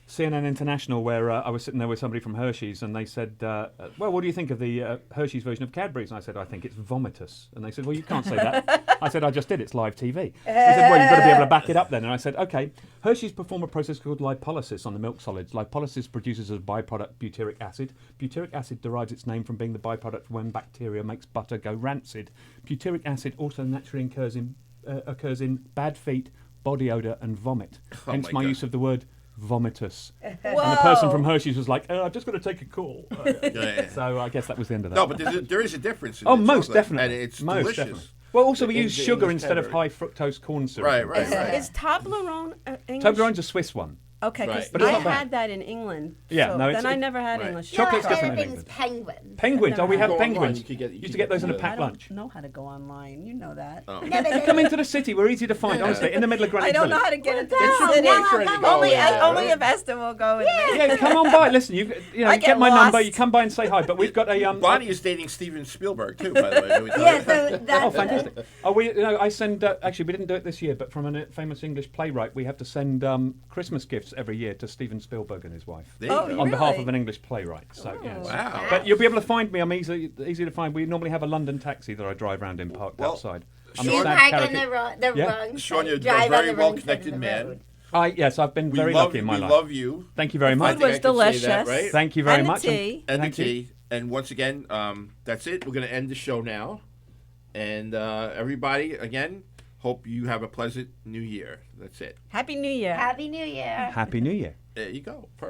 Speaker 2: CNN International, where I was sitting there with somebody from Hershey's, and they said, well, what do you think of the Hershey's version of Cadbury's? And I said, I think it's vomitous. And they said, well, you can't say that. I said, I just did, it's live TV. They said, well, you've got to be able to back it up then. And I said, okay, Hershey's perform a process called lipolysis on the milk solids. Lipolysis produces as a byproduct butyric acid. Butyric acid derives its name from being the byproduct when bacteria makes butter go rancid. Butyric acid also naturally occurs in bad feet, body odour and vomit.
Speaker 1: Oh
Speaker 2: Hence
Speaker 1: my
Speaker 2: my
Speaker 1: God.
Speaker 2: use of the word vomitous. And the person from Hershey's was like, I've just got to take a call.
Speaker 1: Yeah.
Speaker 2: So I guess that was the end of that.
Speaker 1: No, but there is a difference. In
Speaker 2: oh,
Speaker 1: the
Speaker 2: most
Speaker 1: chocolate,
Speaker 2: definitely.
Speaker 1: And it's
Speaker 2: most
Speaker 1: delicious.
Speaker 2: definitely. Well, also we
Speaker 1: The
Speaker 2: use
Speaker 1: English
Speaker 2: sugar instead of
Speaker 1: Cadbury.
Speaker 2: high fructose corn syrup.
Speaker 1: Right.
Speaker 3: Is Toblerone English?
Speaker 2: Toblerone's a Swiss one.
Speaker 3: Okay, because
Speaker 1: Right.
Speaker 2: But it's
Speaker 3: I
Speaker 2: not bad.
Speaker 3: had that in England.
Speaker 2: Yeah,
Speaker 3: so
Speaker 2: no, it's-
Speaker 3: then I never had
Speaker 1: right.
Speaker 3: English.
Speaker 2: Chocolate's
Speaker 4: no,
Speaker 2: different in
Speaker 4: everything's
Speaker 2: England.
Speaker 4: penguins.
Speaker 2: Penguins. Oh, we
Speaker 3: Never
Speaker 2: have
Speaker 1: Go online,
Speaker 2: penguins.
Speaker 1: you could get- you
Speaker 2: Used to
Speaker 1: could
Speaker 2: get those in a
Speaker 1: get
Speaker 3: I
Speaker 2: packed
Speaker 3: don't
Speaker 2: lunch.
Speaker 3: know how to go online. You know that.
Speaker 1: Oh.
Speaker 4: No, but
Speaker 2: Come into the city. We're easy to find. Honestly, in the middle of Greenwich
Speaker 3: I don't know
Speaker 2: Village.
Speaker 3: how to get into
Speaker 1: Get your
Speaker 3: the city.
Speaker 1: boyfriend to go
Speaker 3: Only,
Speaker 1: with you,
Speaker 3: only
Speaker 1: right?
Speaker 3: if Esther will go with me.
Speaker 2: Yeah, come on by. Listen, you know,
Speaker 3: I
Speaker 2: you
Speaker 3: get
Speaker 2: get my number.
Speaker 3: lost.
Speaker 2: You come by and say hi. But we've got a
Speaker 1: Bonnie is dating Steven Spielberg too, by the way. Did we tell
Speaker 4: yeah,
Speaker 1: you?
Speaker 4: so that's
Speaker 2: Oh, fantastic! Oh, I send. Actually, we didn't do it this year, but from a famous English playwright, we have to send Christmas gifts every year to Steven Spielberg and his wife
Speaker 1: There you
Speaker 3: Oh,
Speaker 1: go.
Speaker 2: on behalf
Speaker 3: Really?
Speaker 2: of an English playwright. So yes.
Speaker 1: Wow.
Speaker 2: But you'll be able to find me. I'm easy to find. We normally have a London taxi that I drive around in parked
Speaker 1: Well,
Speaker 2: outside.
Speaker 1: Sean-
Speaker 4: you
Speaker 1: Sad
Speaker 4: park on
Speaker 2: character.
Speaker 4: the
Speaker 2: Yeah.
Speaker 4: wrong
Speaker 1: Sean, you're a
Speaker 4: drive on
Speaker 1: very
Speaker 4: the wrong
Speaker 1: well-connected
Speaker 4: side of the
Speaker 1: man.
Speaker 4: road.
Speaker 2: Yes, I've been
Speaker 1: We
Speaker 2: very
Speaker 1: love,
Speaker 2: lucky in my
Speaker 1: we
Speaker 2: life.
Speaker 1: love you.
Speaker 2: Thank you very
Speaker 1: I
Speaker 2: much.
Speaker 1: think I
Speaker 3: was
Speaker 1: can say that,
Speaker 3: delicious.
Speaker 1: right?
Speaker 2: Thank you very
Speaker 3: And the
Speaker 2: much.
Speaker 3: tea.
Speaker 1: And
Speaker 2: Thank
Speaker 1: the
Speaker 2: you.
Speaker 1: tea. And once again, that's it. We're going to end the show now. And everybody, again, hope you have a pleasant new year. That's it.
Speaker 3: Happy New Year.
Speaker 4: Happy New Year.
Speaker 2: Happy New Year.
Speaker 1: There you go.